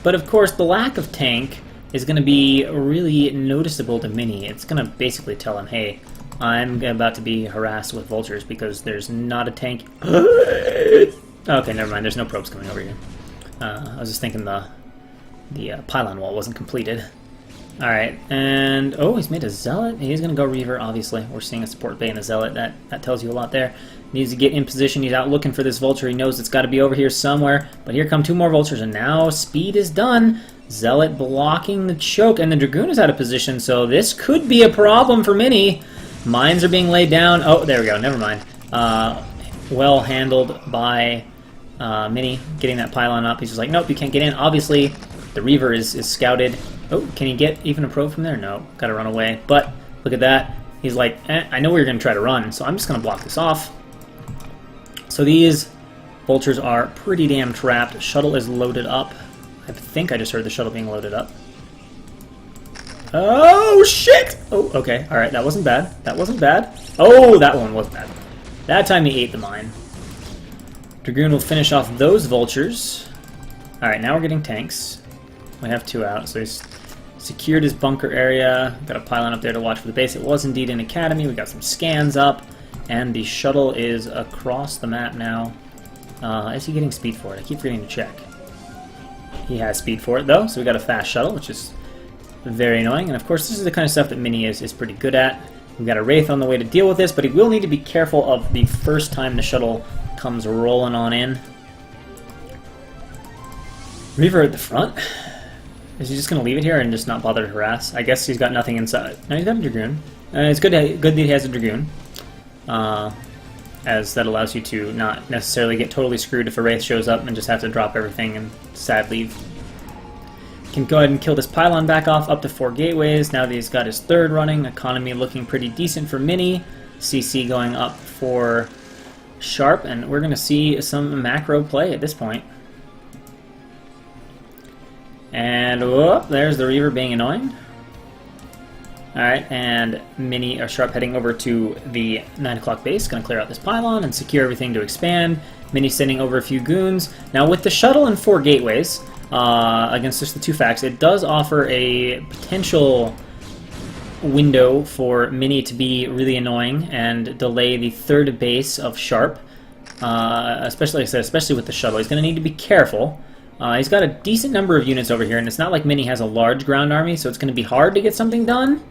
But of course, the lack of tank is going to be really noticeable to Mini. It's going to basically tell him, hey, I'm about to be harassed with vultures because there's not a tank. Okay, never mind, there's no probes coming over here. I was just thinking the pylon wall wasn't completed. Alright, and oh, he's made a Zealot. He's going to go Reaver, obviously. We're seeing a support bay and a Zealot. That tells you a lot there. Needs to get in position. He's out looking for this Vulture. He knows it's got to be over here somewhere. But here come 2 more Vultures, and now speed is done. Zealot blocking the choke, and the Dragoon is out of position, so this could be a problem for Mini. Mines are being laid down. Oh, there we go. Never mind. Well handled by Mini, getting that pylon up. He's just like, nope, you can't get in. Obviously, the Reaver is scouted. Oh, can he get even a probe from there? No, gotta run away. But look at that. He's like, I know we are going to try to run, so I'm just going to block this off. So these Vultures are pretty damn trapped. Shuttle is loaded up. I think I just heard the shuttle being loaded up. Oh, shit! Oh, okay. Alright, that wasn't bad. That wasn't bad. Oh, that one was bad. That time he ate the mine. Dragoon will finish off those Vultures. Alright, now we're getting tanks. We have 2 out, so he's secured his bunker area. Got a pylon up there to watch for the base. It was indeed an academy. We got some scans up, and the shuttle is across the map now. Is he getting speed for it? I keep forgetting to check. He has speed for it, though, so we got a fast shuttle, which is very annoying. And of course, this is the kind of stuff that Mini is pretty good at. We've got a Wraith on the way to deal with this, but he will need to be careful of the first time the shuttle comes rolling on in. Reaver at the front. Is he just going to leave it here and just not bother to harass? I guess he's got nothing inside. No, he's got a Dragoon. It's good that he has a Dragoon, as that allows you to not necessarily get totally screwed if a Wraith shows up and just have to drop everything and sad leave. Can go ahead and kill this pylon back off up to 4 gateways. Now that he's got his 3rd running, economy looking pretty decent for Mini. CC going up for Sharp, and we're going to see some macro play at this point. And whoop, there's the Reaver being annoying. Alright, and Mini or Sharp heading over to the 9 o'clock base, going to clear out this pylon and secure everything to expand. Mini sending over a few goons. Now with the shuttle and 4 gateways, against just the 2 facts, it does offer a potential window for Mini to be really annoying and delay the 3rd base of Sharp. Especially, like I said, especially with the shuttle. He's going to need to be careful. He's got a decent number of units over here, and it's not like Mini has a large ground army, so it's going to be hard to get something done.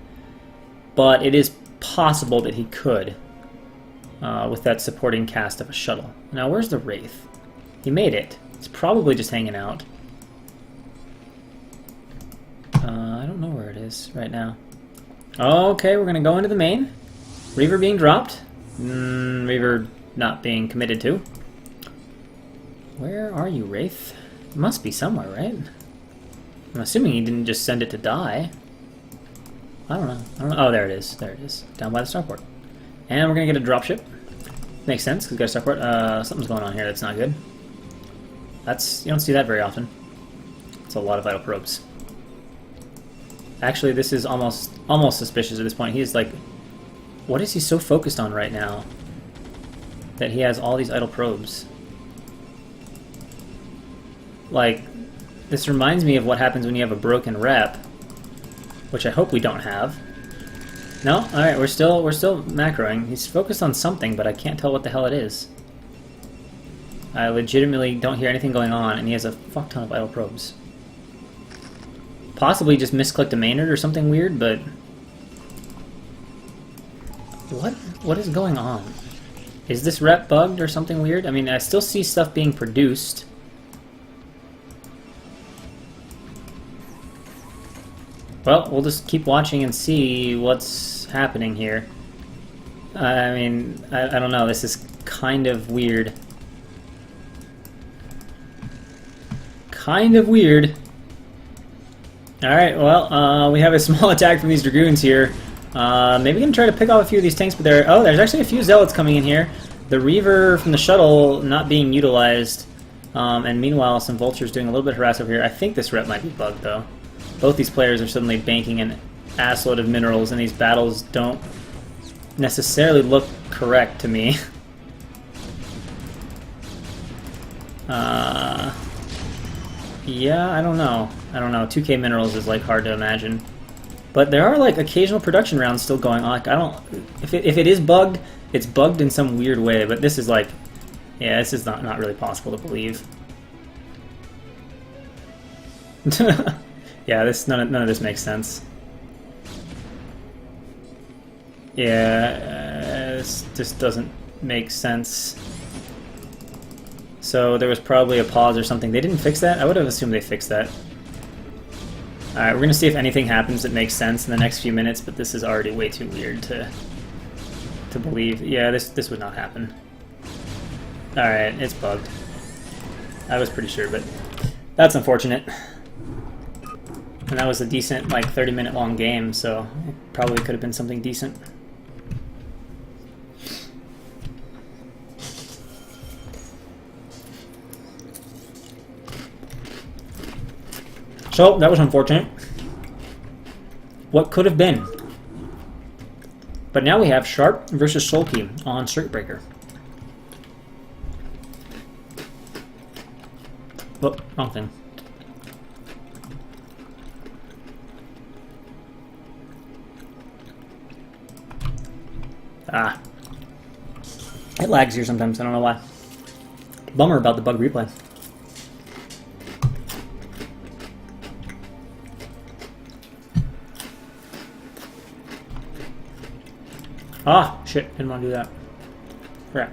But it is possible that he could, with that supporting cast of a shuttle. Now, where's the Wraith? He made it. It's probably just hanging out. I don't know where it is right now. Okay, we're going to go into the main. Reaver being dropped. Reaver not being committed to. Where are you, Wraith? It must be somewhere, right? I'm assuming he didn't just send it to die. I don't know. Oh, there it is. There it is. Down by the starport. And we're going to get a dropship. Makes sense, because we've got a starport. Something's going on here that's not good. You don't see that very often. It's a lot of vital probes. Actually, this is almost suspicious at this point. He's like, what is he so focused on right now that he has all these idle probes? Like, this reminds me of what happens when you have a broken rep, which I hope we don't have. No? Alright, we're still macroing. He's focused on something, but I can't tell what the hell it is. I legitimately don't hear anything going on, and he has a fuck ton of idle probes. Possibly just misclicked a Maynard or something weird, but... What is going on? Is this rep bugged or something weird? I mean, I still see stuff being produced. Well, we'll just keep watching and see what's happening here. I mean, I don't know, this is kind of weird. Kind of weird. Alright, well, we have a small attack from these Dragoons here. Maybe we can try to pick off a few of these tanks, but there's actually a few Zealots coming in here. The Reaver from the shuttle not being utilized, and meanwhile some Vultures doing a little bit of harass over here. I think this rep might be bugged, though. Both these players are suddenly banking an assload of minerals, and these battles don't necessarily look correct to me. Yeah, I don't know. 2K minerals is like hard to imagine. But there are like occasional production rounds still going on. Like, I don't... If it is bugged, it's bugged in some weird way, but this is like... Yeah, this is not really possible to believe. Yeah, none of this makes sense. Yeah, this just doesn't make sense. So there was probably a pause or something. They didn't fix that? I would have assumed they fixed that. Alright, we're going to see if anything happens that makes sense in the next few minutes, but this is already way too weird to believe. Yeah, this would not happen. Alright, it's bugged. I was pretty sure, but that's unfortunate. And that was a decent, like, 30-minute long game, so it probably could have been something decent. So, that was unfortunate. What could have been? But now we have Sharp versus Soulkey on Circuit Breaker. Whoop, wrong thing. Ah. It lags here sometimes, I don't know why. Bummer about the bug replay. Ah, shit, didn't want to do that. Crap.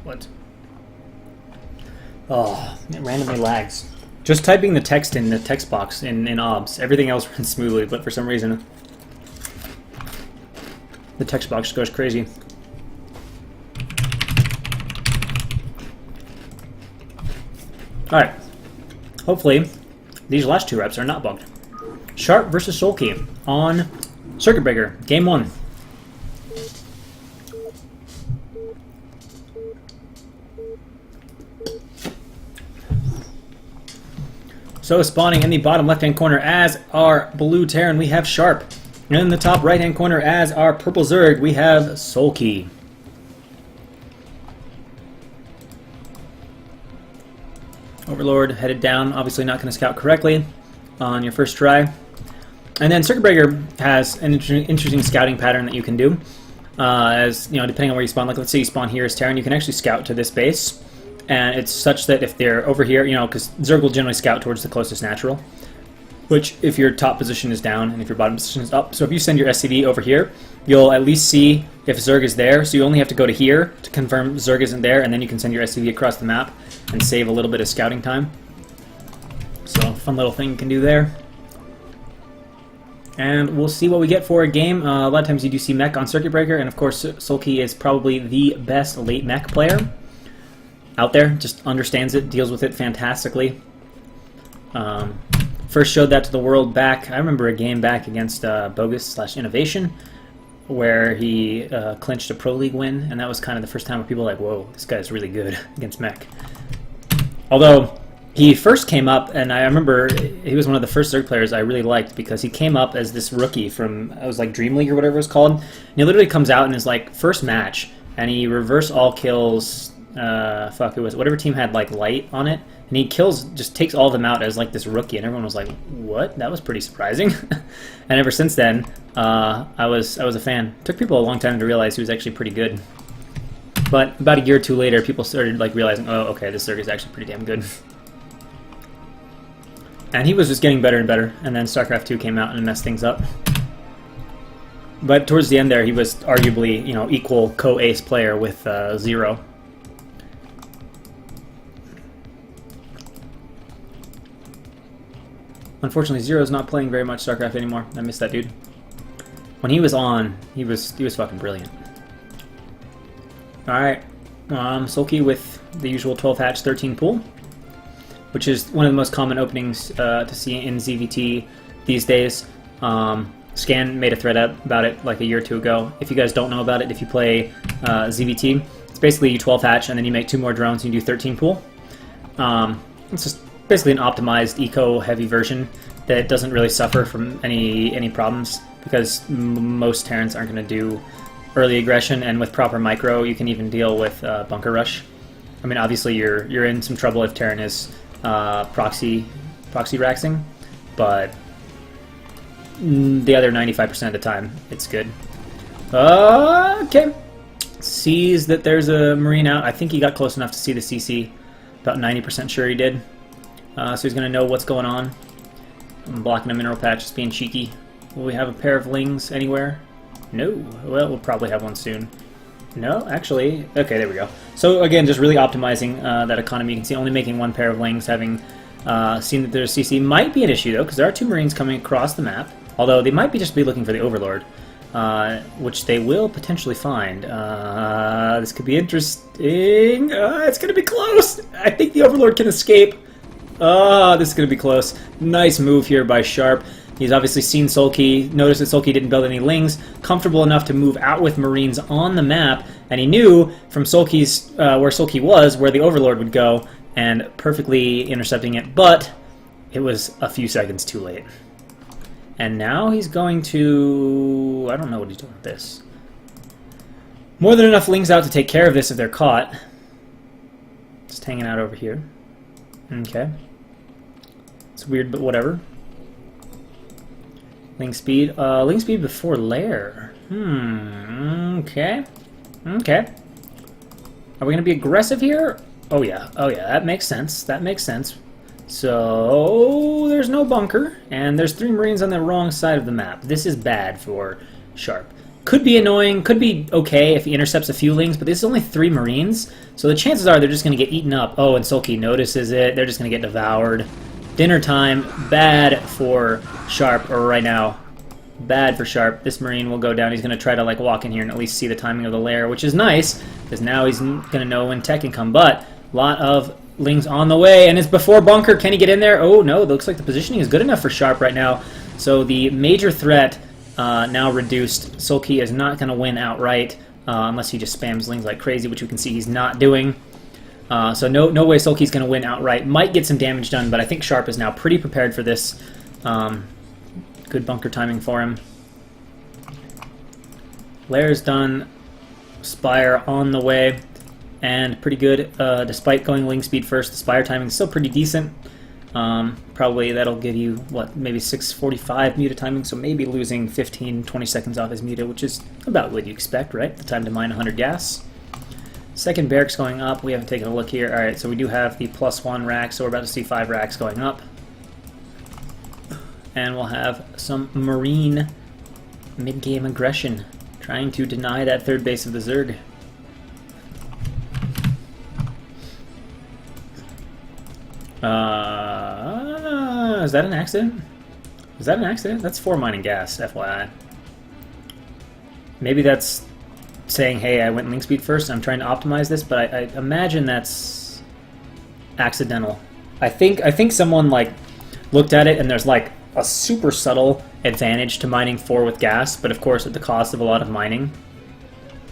What? Oh, it randomly lags. Just typing the text in the text box in OBS, everything else runs smoothly, but for some reason the text box goes crazy. Alright. Hopefully, these last two reps are not bugged. Sharp versus Soulkey on Circuit Breaker, Game 1. So spawning in the bottom left-hand corner as our blue Terran, we have Sharp. And in the top right-hand corner as our purple Zerg, we have Soulkey. Overlord headed down, obviously not going to scout correctly on your first try. And then Circuit Breaker has an interesting scouting pattern that you can do. As you know, depending on where you spawn, like let's say you spawn here as Terran, you can actually scout to this base. And it's such that if they're over here, you know, because Zerg will generally scout towards the closest natural, which if your top position is down and if your bottom position is up. So if you send your SCV over here, you'll at least see if Zerg is there. So you only have to go to here to confirm Zerg isn't there, and then you can send your SCV across the map and save a little bit of scouting time. So fun little thing you can do there. And we'll see what we get for a game. A lot of times you do see mech on Circuit Breaker, and of course Soulkey is probably the best late mech player out there, just understands it, deals with it fantastically. First showed that to the world back, I remember a game back against Bogus/Innovation, where he clinched a Pro League win, and that was kind of the first time where people were like, whoa, this guy's really good against mech. Although, he first came up, and I remember he was one of the first Zerg players I really liked, because he came up as this rookie from, it was like Dream League or whatever it was called, and he literally comes out in his like first match, and he reverse all kills it was whatever team had like light on it, and he kills, just takes all of them out as like this rookie, and everyone was like, what? That was pretty surprising. And ever since then, I was a fan. It took people a long time to realize he was actually pretty good, but about a year or two later, people started like realizing, oh, okay, this Zerg is actually pretty damn good. And he was just getting better and better, and then StarCraft 2 came out and messed things up. But towards the end there, he was arguably, you know, equal co-ace player with Zero. Unfortunately, Zero's not playing very much StarCraft anymore. I miss that dude. When he was on, he was fucking brilliant. Alright, Soulkey with the usual 12 hatch, 13 pool, which is one of the most common openings to see in ZVT these days. Scan made a thread up about it like a year or two ago. If you guys don't know about it, if you play ZVT, it's basically you 12 hatch and then you make 2 more drones and you do 13 pool. It's just basically an optimized eco-heavy version. that it doesn't really suffer from any problems, because most Terrans aren't going to do early aggression, and with proper micro, you can even deal with bunker rush. I mean, obviously you're in some trouble if Terran is proxy raxing, but the other 95% of the time, it's good. Okay. Sees that there's a Marine out. I think he got close enough to see the CC. About 90% sure he did. So he's going to know what's going on. I'm blocking a mineral patch, just being cheeky. Will we have a pair of lings anywhere? No. Well, we'll probably have one soon. No, actually. Okay, there we go. So again, just really optimizing that economy. You can see only making one pair of lings, having seen that there's CC. Might be an issue, though, because there are 2 Marines coming across the map. Although they might just be looking for the Overlord. Which they will potentially find. This could be interesting. It's going to be close. I think the Overlord can escape. This is going to be close. Nice move here by Sharp. He's obviously seen Soulkey, noticed that Soulkey didn't build any lings, comfortable enough to move out with Marines on the map, and he knew from Soulkey's, where Soulkey was, where the Overlord would go, and perfectly intercepting it, but it was a few seconds too late. And now he's going to... I don't know what he's doing with this. More than enough lings out to take care of this if they're caught. Just hanging out over here. Okay. It's weird, but whatever. Ling speed. Ling speed before lair. Okay. Okay. Are we going to be aggressive here? Oh yeah. Oh yeah, that makes sense. That makes sense. So, there's no bunker, and there's 3 Marines on the wrong side of the map. This is bad for Sharp. Could be annoying, could be okay if he intercepts a few lings, but this is only 3 Marines, so the chances are they're just going to get eaten up. Oh, and Soulkey notices it. They're just going to get devoured. Dinner time. Bad for Sharp right now. Bad for Sharp. This Marine will go down. He's going to try to like walk in here and at least see the timing of the lair, which is nice, because now he's going to know when tech can come, but a lot of lings on the way, and it's before bunker. Can he get in there? Oh no, it looks like the positioning is good enough for Sharp right now. So the major threat now reduced. Soulkey is not going to win outright unless he just spams lings like crazy, which we can see he's not doing. So no way Soulkey's going to win outright. Might get some damage done, but I think Sharp is now pretty prepared for this. Good bunker timing for him. Lair's done. Spire on the way. And pretty good, despite going ling speed first. The Spire timing is still pretty decent. Probably that'll give you, what, maybe 6:45 Muta timing, so maybe losing 15-20 seconds off his Muta, which is about what you expect, right? The time to mine 100 gas. Second barracks going up. We haven't taken a look here. Alright, so we do have the +1 rack, so we're about to see 5 racks going up. And we'll have some Marine mid-game aggression, trying to deny that third base of the Zerg. Is that an accident? Is that an accident? That's 4 mining gas, FYI. Maybe that's saying, hey, I went ling speed first, I'm trying to optimize this, but I imagine that's accidental. I think someone like looked at it and there's like a super subtle advantage to mining 4 with gas, but of course at the cost of a lot of mining.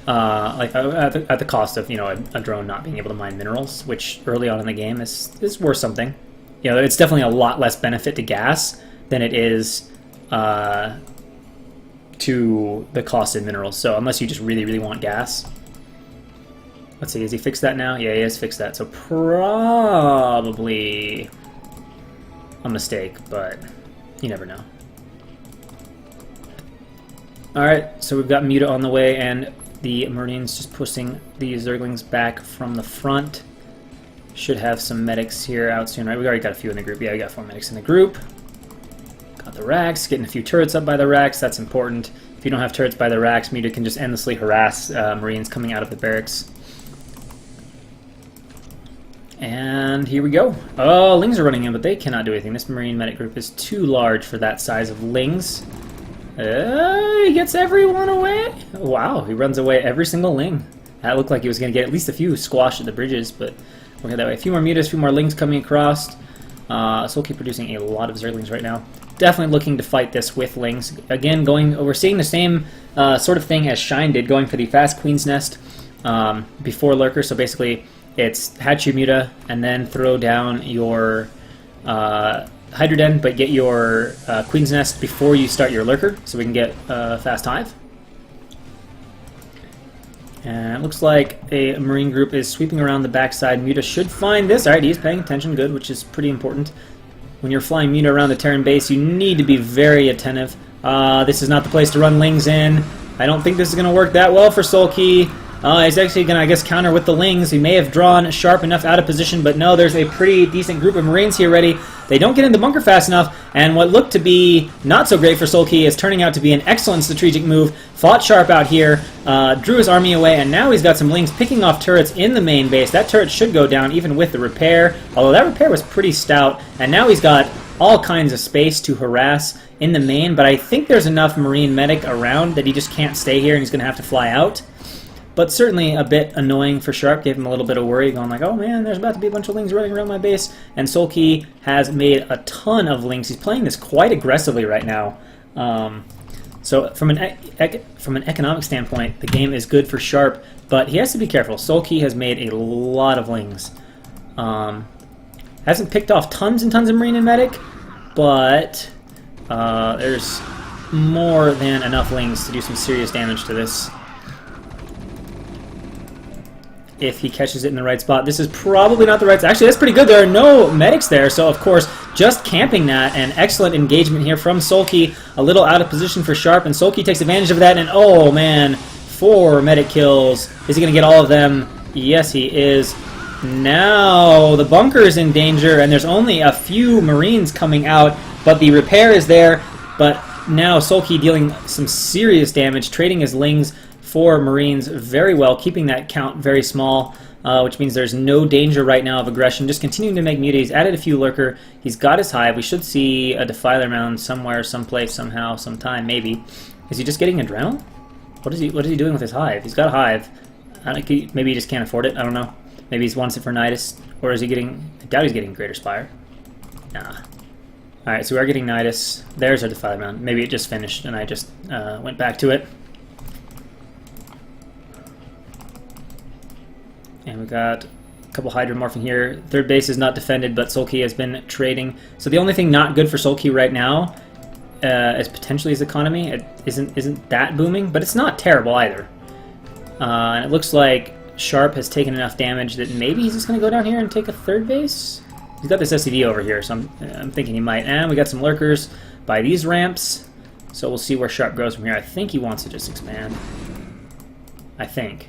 Like at the cost of, you know, a drone not being able to mine minerals, which early on in the game is worth something. You know, it's definitely a lot less benefit to gas than it is to the cost in minerals. So unless you just really want gas. Let's see, has he fixed that now? Yeah, he has fixed that. So probably a mistake, but you never know. Alright, so we've got Muta on the way, and the Marines just pushing the Zerglings back from the front. Should have some medics here out soon, right? We already got a few in the group. Yeah, we got 4 medics in the group. Got the racks, getting a few turrets up by the racks. That's important. If you don't have turrets by the racks, Muta can just endlessly harass Marines coming out of the barracks. And here we go. Oh, Lings are running in, but they cannot do anything. This Marine medic group is too large for that size of Lings. He gets everyone away. Wow, he runs away every single Ling. That looked like he was going to get at least a few squashed at the bridges, but we'll head that way. A few more Mutas, a few more Lings coming across. Soulkey producing a lot of Zerglings right now. Definitely looking to fight this with Lings. Again, we're seeing the same sort of thing as Shine did, going for the fast Queen's Nest before Lurker. So basically, it's hatch your Muta and then throw down your Hydra Den, but get your Queen's Nest before you start your Lurker, so we can get fast hive. And it looks like a Marine group is sweeping around the backside. Muta should find this. Alright, he's paying attention, good, which is pretty important. When you're flying Muta around the Terran base, you need to be very attentive. This is not the place to run Lings in. I don't think this is going to work that well for Soulkey. He's actually going to, I guess, counter with the Lings. He may have drawn Sharp enough out of position, but no, there's a pretty decent group of Marines here ready. They don't get in the bunker fast enough, and what looked to be not so great for Soulkey is turning out to be an excellent strategic move. Fought Sharp out here, drew his army away, and now he's got some Lings picking off turrets in the main base. That turret should go down even with the repair, although that repair was pretty stout, and now he's got all kinds of space to harass in the main, but I think there's enough Marine medic around that he just can't stay here and he's going to have to fly out. But certainly a bit annoying for Sharp, gave him a little bit of worry, going like, oh man, there's about to be a bunch of Lings running around my base. And Soulkey has made a ton of Lings. He's playing this quite aggressively right now. So from an economic standpoint, the game is good for Sharp, but he has to be careful. Soulkey has made a lot of Lings. Hasn't picked off tons and tons of Marine and Medic, but there's more than enough Lings to do some serious damage to this. If he catches it in the right spot. This is probably not the right... Actually, that's pretty good. There are no medics there, so of course, just camping that, and excellent engagement here from Soulkey. A little out of position for Sharp, and Soulkey takes advantage of that, and oh man, 4 medic kills. Is he going to get all of them? Yes, he is. Now, the bunker is in danger, and there's only a few Marines coming out, but the repair is there. But now Soulkey dealing some serious damage, trading his Lings for Marines very well, keeping that count very small, which means there's no danger right now of aggression. Just continuing to make Muta. He's added a few Lurker. He's got his hive. We should see a Defiler mound somewhere, someplace, somehow, sometime, maybe. Is he just getting Adrenal? What is he doing with his hive? He's got a hive. Maybe he just can't afford it. I don't know. Maybe he wants it for Nidus. Or is he getting... I doubt he's getting Greater Spire. Nah. Alright, so we are getting Nidus. There's our Defiler mound. Maybe it just finished and I just went back to it. And we got a couple Hydra morphing here. Third base is not defended, but Soulkey has been trading. So the only thing not good for Soulkey right now is potentially his economy. It isn't that booming, but it's not terrible either. And it looks like Sharp has taken enough damage that maybe he's just going to go down here and take a third base. He's got this SCV over here, so I'm thinking he might. And we got some Lurkers by these ramps, so we'll see where Sharp goes from here. I think he wants to just expand. I think.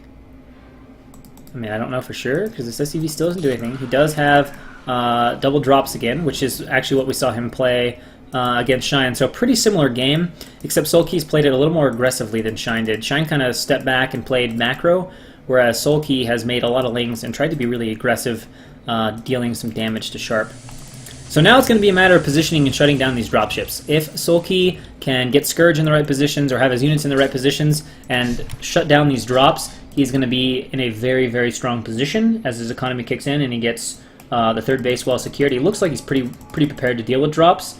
I mean, I don't know for sure, because this SCV still doesn't do anything. He does have double drops again, which is actually what we saw him play against Shine. So a pretty similar game, except Soulkey's played it a little more aggressively than Shine did. Shine kind of stepped back and played macro, whereas Soulkey has made a lot of Lings and tried to be really aggressive, dealing some damage to Sharp. So now it's going to be a matter of positioning and shutting down these dropships. If Soulkey can get Scourge in the right positions or have his units in the right positions and shut down these drops, he's going to be in a very, very strong position as his economy kicks in and he gets the third base well secured. He looks like he's pretty prepared to deal with drops.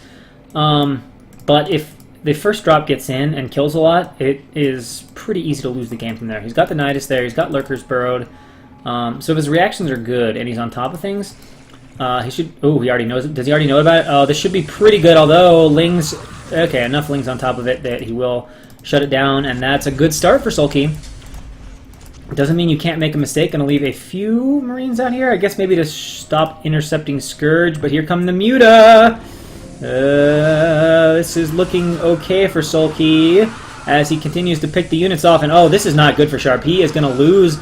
But if the first drop gets in and kills a lot, it is pretty easy to lose the game from there. He's got the Nidus there. He's got Lurkers burrowed. So if his reactions are good and he's on top of things, he should... Oh, he already knows it. Does he already know about it? Oh, this should be pretty good, although Lings... Okay, enough Lings on top of it that he will shut it down, and that's a good start for Soulkey. It doesn't mean you can't make a mistake. Gonna leave a few Marines out here. I guess maybe to stop intercepting Scourge, but here come the Muta! This is looking okay for Soulkey as he continues to pick the units off, and oh, this is not good for Sharp. He is gonna lose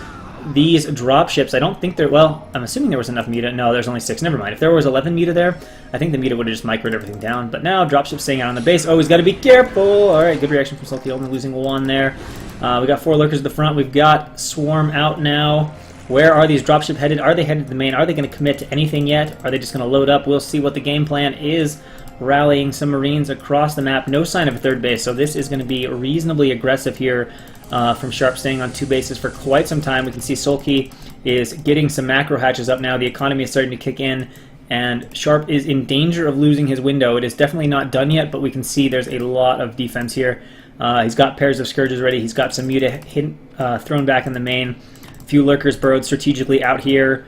these dropships. I don't think there... Well, I'm assuming there was enough Muta. No, there's only 6. Never mind. If there was 11 Muta there, I think the Muta would have just microed everything down. But now, dropship staying out on the base. Oh, he's got to be careful! Alright, good reaction from Soulkey, only losing 1 there. We got 4 Lurkers at the front. We've got Swarm out now. Where are these dropship headed? Are they headed to the main? Are they going to commit to anything yet? Are they just going to load up? We'll see what the game plan is. Rallying some Marines across the map. No sign of a third base, so this is going to be reasonably aggressive here from Sharp, staying on 2 bases for quite some time. We can see Soulkey is getting some macro hatches up now. The economy is starting to kick in, and Sharp is in danger of losing his window. It is definitely not done yet, but we can see there's a lot of defense here. He's got pairs of Scourges ready. He's got some Muta thrown back in the main. A few Lurkers burrowed strategically out here.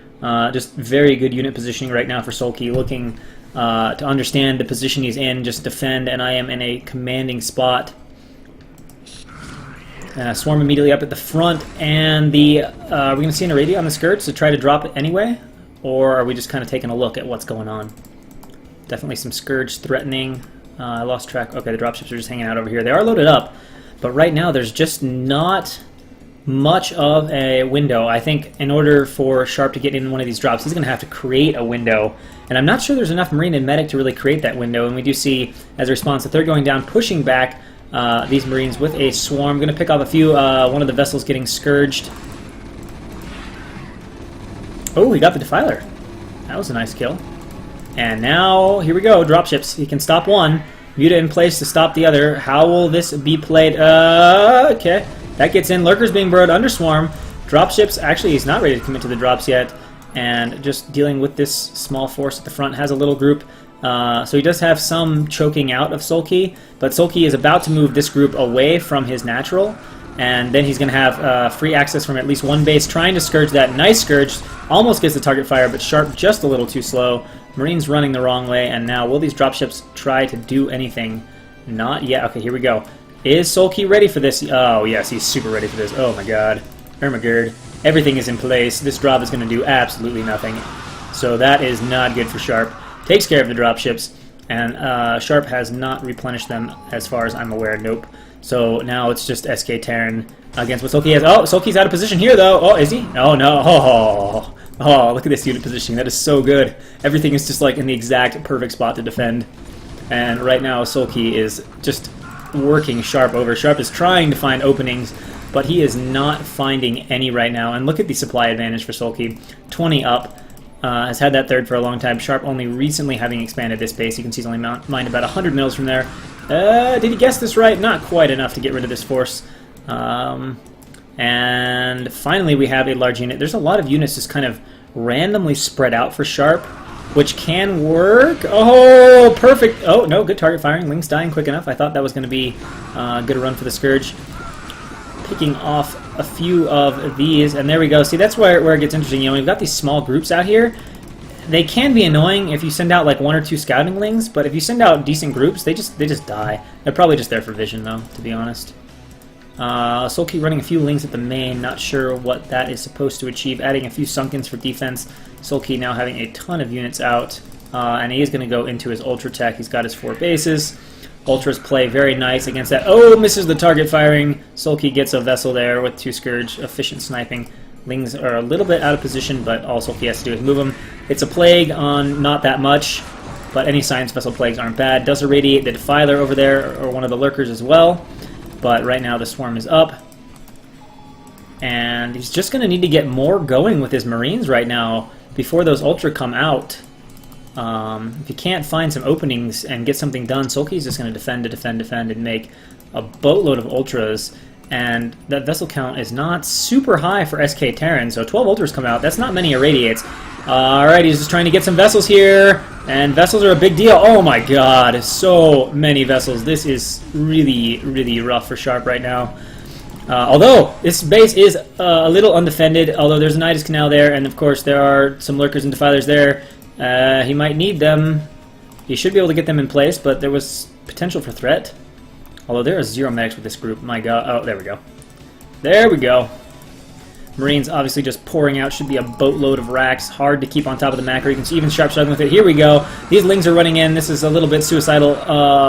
Just very good unit positioning right now for Soulkey, looking to understand the position he's in. Just defend, and I am in a commanding spot. Swarm immediately up at the front, and are we going to see an irradiate on the skirts to try to drop it anyway? Or are we just kind of taking a look at what's going on? Definitely some Scourge threatening. I lost track. Okay, the dropships are just hanging out over here. They are loaded up, but right now there's just not much of a window. I think in order for Sharp to get in one of these drops, he's going to have to create a window, and I'm not sure there's enough Marine and Medic to really create that window, and we do see, as a response, that they're going down, pushing back these Marines with a swarm. Going to pick off a few, one of the vessels getting scourged. Oh, he got the Defiler. That was a nice kill. And now, here we go, dropships. He can stop one. Muta in place to stop the other. How will this be played? Okay. That gets in. Lurkers being burrowed under swarm. Dropships, actually, he's not ready to commit to the drops yet. And just dealing with this small force at the front. Has a little group. So he does have some choking out of Soulkey. But Soulkey is about to move this group away from his natural. And then he's going to have free access from at least one base, trying to Scourge that. Nice Scourge. Almost gets the target fire, but Sharp just a little too slow. Marines running the wrong way, and now will these dropships try to do anything? Not yet. Okay, here we go. Is Soulkey ready for this? Oh, yes, he's super ready for this. Oh, my God. Ermagerd. Everything is in place. This drop is going to do absolutely nothing. So that is not good for Sharp. Takes care of the dropships, and Sharp has not replenished them as far as I'm aware. Nope. So now it's just SK Terran against what Soulkey has. Oh, Soulkey's out of position here, though. Oh, is he? Oh, no. Oh, look at this unit positioning. That is so good. Everything is just like in the exact perfect spot to defend. And right now, Soulkey is just working Sharp over. Sharp is trying to find openings, but he is not finding any right now. And look at the supply advantage for Soulkey. 20 up. Has had that third for a long time. Sharp only recently having expanded this base. You can see he's only mined about 100 mils from there. Did he guess this right? Not quite enough to get rid of this force. And finally we have a large unit. There's a lot of units just kind of randomly spread out for Sharp, which can work. Oh, perfect. Oh, no, good target firing. Ling's dying quick enough. I thought that was going to be a good run for the Scourge. Picking off a few of these, and there we go. See, that's where it gets interesting. You know, we've got these small groups out here. They can be annoying if you send out like 1 or 2 scouting lings, but if you send out decent groups, they just die. They're probably just there for vision, though, to be honest. Soulkey running a few lings at the main, not sure what that is supposed to achieve. Adding a few sunkens for defense. Soulkey now having a ton of units out, and he is going to go into his Ultra Tech. He's got his 4 bases. Ultras play very nice against that. Oh, misses the target firing. Soulkey gets a vessel there with 2 Scourge. Efficient sniping. Lings are a little bit out of position, but all Soulkey has to do is move them. It's a plague on not that much, but any science vessel plagues aren't bad. Does irradiate the Defiler over there, or one of the Lurkers as well. But right now the Swarm is up. And he's just going to need to get more going with his Marines right now before those Ultra come out. If you can't find some openings and get something done, Soulkey's just going to defend, and make a boatload of Ultras. And that vessel count is not super high for SK Terran, so 12 Ultras come out. That's not many irradiates. Alright, he's just trying to get some vessels here, and vessels are a big deal. Oh my god, so many vessels. This is really, really rough for Sharp right now. Although, this base is a little undefended, although there's an Nidus Canal there, and of course there are some Lurkers and Defilers there. He might need them. He should be able to get them in place, but there was potential for threat. Although there are 0 medics with this group. My god. Oh, there we go. There we go. Marines obviously just pouring out. Should be a boatload of racks. Hard to keep on top of the macro. You can see even Sharp struggling with it. Here we go. These Lings are running in. This is a little bit suicidal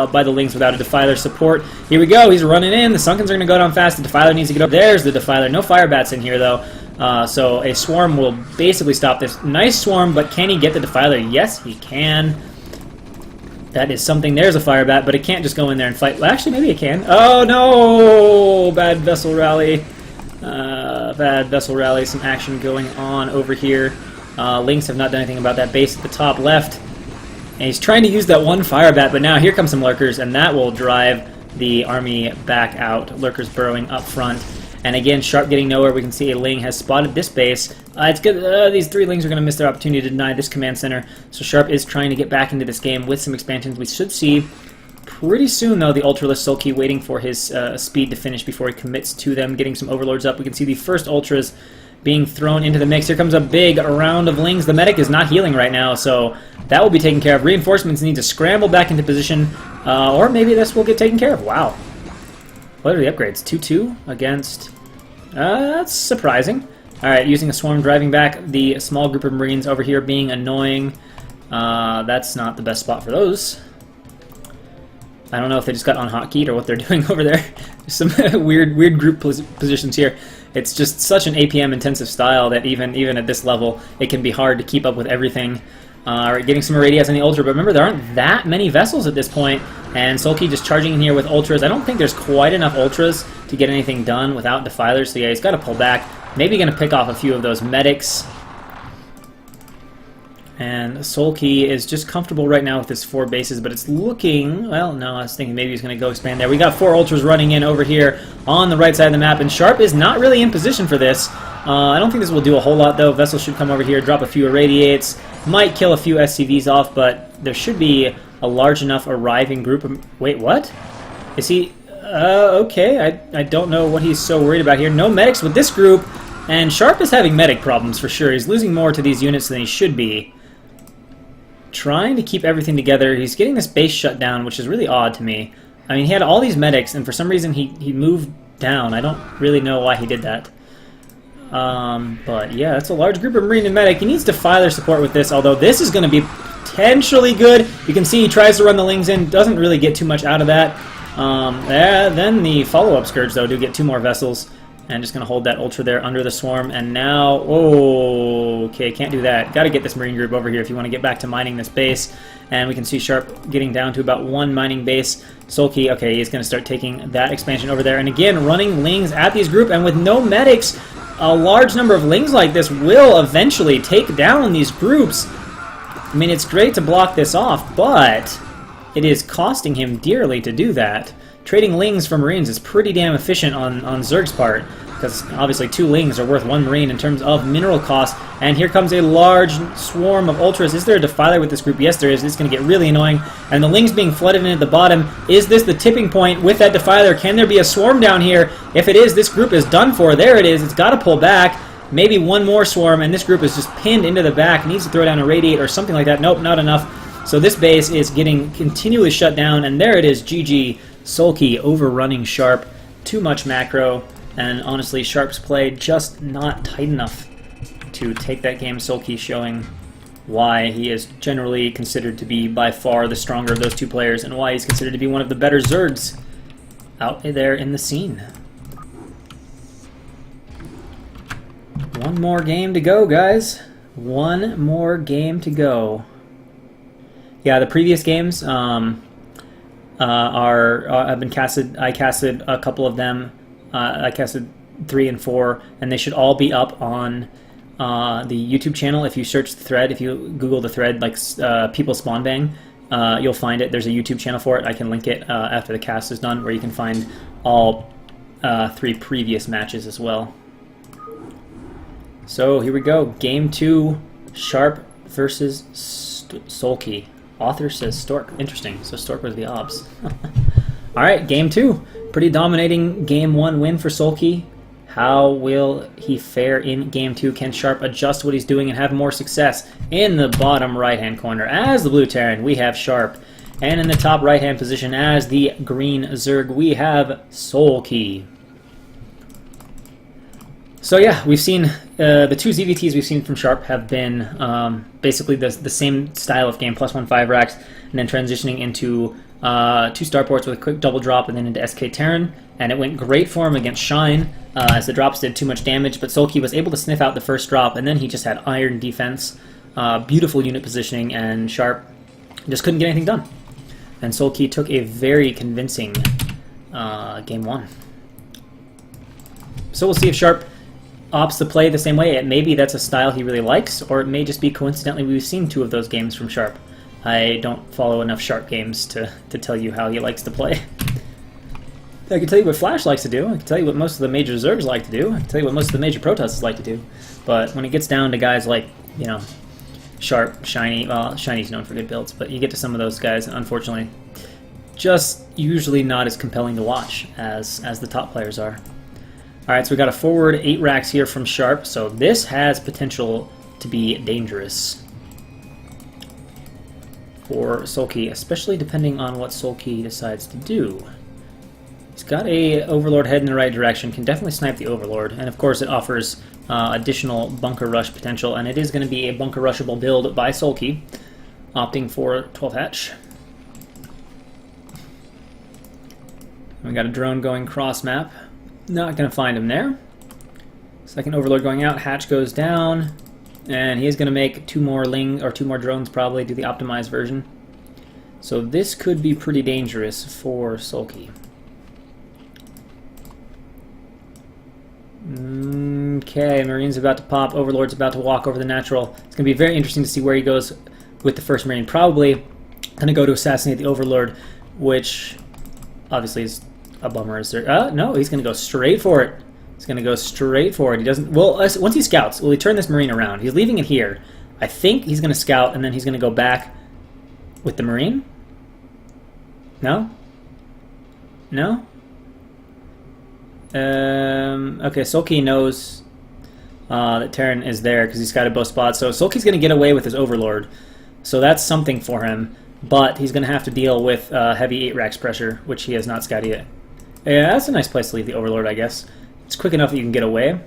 by the Lings without a Defiler support. Here we go. He's running in. The Sunkens are going to go down fast. The Defiler needs to get over. There's the Defiler. No Fire Bats in here, though. So a Swarm will basically stop this. Nice Swarm, but can he get the Defiler? Yes, he can. That is something. There's a Fire Bat, but it can't just go in there and fight. Well, actually, maybe it can. Oh, no! Bad Vessel Rally. Bad Vessel Rally. Some action going on over here. Lynx have not done anything about that base at the top left. And he's trying to use that one Fire Bat, but now here come some Lurkers, and that will drive the army back out. Lurkers burrowing up front. And again, Sharp getting nowhere. We can see a Ling has spotted this base. It's good. These 3 Lings are going to miss their opportunity to deny this command center. So Sharp is trying to get back into this game with some expansions. We should see pretty soon, though, the Ultraless Soulkey waiting for his speed to finish before he commits to them, getting some Overlords up. We can see the first Ultras being thrown into the mix. Here comes a big round of Lings. The medic is not healing right now, so that will be taken care of. Reinforcements need to scramble back into position, or maybe this will get taken care of. Wow. What are the upgrades? 2-2 against... that's surprising. Alright, using a swarm, driving back the small group of Marines over here, being annoying. That's not the best spot for those. I don't know if they just got on-hotkeyed or what they're doing over there. There's some weird group positions here. It's just such an APM-intensive style that even at this level, it can be hard to keep up with everything. Getting some irradiates on the Ultra, but remember, there aren't that many vessels at this point, and Soulkey just charging in here with Ultras. I don't think there's quite enough Ultras to get anything done without Defilers, so yeah, he's got to pull back. Maybe going to pick off a few of those medics. And Soulkey is just comfortable right now with his 4 bases, but it's looking... Well, no, I was thinking maybe he's going to go expand there. We got 4 Ultras running in over here on the right side of the map, and Sharp is not really in position for this. I don't think this will do a whole lot, though. Vessels should come over here, drop a few Irradiates, might kill a few SCVs off, but there should be a large enough arriving group of... Wait, what? Is he... okay, I don't know what he's so worried about here. No medics with this group, and Sharp is having medic problems for sure. He's losing more to these units than he should be. Trying to keep everything together. He's getting this base shut down, which is really odd to me. I mean, he had all these medics, and for some reason he moved down. I don't really know why he did that. But yeah, that's a large group of Marine and Medic. He needs Defiler support with this, although this is going to be potentially good. You can see he tries to run the Lings in, doesn't really get too much out of that. Then the follow-up Scourge, though, do get 2 more vessels. And just going to hold that Ultra there under the Swarm. And now, oh, okay, can't do that. Got to get this Marine group over here if you want to get back to mining this base. And we can see Sharp getting down to about 1 mining base. Soulkey, okay, he's going to start taking that expansion over there. And again, running Lings at these group. And with no medics, a large number of Lings like this will eventually take down these groups. I mean, it's great to block this off, but it is costing him dearly to do that. Trading Lings for Marines is pretty damn efficient on Zerg's part, because obviously 2 Lings are worth 1 Marine in terms of mineral cost. And here comes a large swarm of Ultras. Is there a Defiler with this group? Yes, there is. It's going to get really annoying. And the Lings being flooded in at the bottom. Is this the tipping point with that Defiler? Can there be a swarm down here? If it is, this group is done for. There it is. It's got to pull back. Maybe 1 more swarm, and this group is just pinned into the back. Needs to throw down a Radiate or something like that. Nope, not enough. So this base is getting continually shut down, and there it is. GG. Soulkey overrunning Sharp. Too much macro, and honestly, Sharp's play just not tight enough to take that game. Soulkey showing why he is generally considered to be by far the stronger of those 2 players, and why he's considered to be one of the better Zergs out there in the scene. 1 more game to go, guys. 1 more game to go. Yeah, the previous games have been casted. I casted a couple of them. I casted 3 and 4, and they should all be up on the YouTube channel. If you search the thread, if you Google the thread, like People Sponbang, you'll find it. There's a YouTube channel for it. I can link it after the cast is done, where you can find all 3 previous matches as well. So here we go. Game 2, Sharp versus Soulkey. Author says Stork. Interesting. So Stork was the obs. Alright, Game 2. Pretty dominating Game 1 win for Soulkey. How will he fare in Game 2? Can Sharp adjust what he's doing and have more success? In the bottom right-hand corner, as the Blue Terran, we have Sharp. And in the top right-hand position, as the Green Zerg, we have Soulkey. So yeah, we've seen the 2 ZVTs we've seen from Sharp have been basically the same style of game, +1 5 racks, and then transitioning into 2 starports with a quick double drop, and then into SK Terran, and it went great for him against Shine, as the drops did too much damage, but Soulkey was able to sniff out the first drop, and then he just had iron defense, beautiful unit positioning, and Sharp just couldn't get anything done. And Soulkey took a very convincing Game 1. So we'll see if Sharp opts to play the same way. Maybe that's a style he really likes, or it may just be coincidentally we've seen 2 of those games from Sharp. I don't follow enough Sharp games to tell you how he likes to play. I can tell you what Flash likes to do, I can tell you what most of the major Zergs like to do, I can tell you what most of the major Protosses like to do, but when it gets down to guys like, you know, Sharp, Shiny, well, Shiny's known for good builds, but you get to some of those guys, unfortunately, just usually not as compelling to watch as the top players are. Alright, so we got a forward 8 racks here from Sharp, so this has potential to be dangerous for Soulkey, especially depending on what Soulkey decides to do. He's got a Overlord head in the right direction, can definitely snipe the Overlord, and of course it offers additional bunker rush potential, and it is going to be a bunker rushable build by Soulkey, opting for 12 hatch. We got a drone going cross map. Not going to find him there. Second Overlord going out, hatch goes down, and he is going to make 2 more two more drones probably, do the optimized version. So this could be pretty dangerous for Soulkey. Okay, Marine's about to pop, Overlord's about to walk over the natural. It's going to be very interesting to see where he goes with the first Marine. Probably going to go to assassinate the Overlord, which obviously is a bummer. Is there? No, he's going to go straight for it. He's going to go straight for it. He doesn't... Well, once he scouts, will he turn this Marine around? He's leaving it here. I think he's going to scout, and then he's going to go back with the Marine. No? No? Okay, Soulkey knows that Terran is there because he's scouted both spots. So Soulkey's going to get away with his Overlord. So that's something for him. But he's going to have to deal with heavy 8 racks pressure, which he has not scouted yet. Yeah, that's a nice place to leave the Overlord, I guess. It's quick enough that you can get away.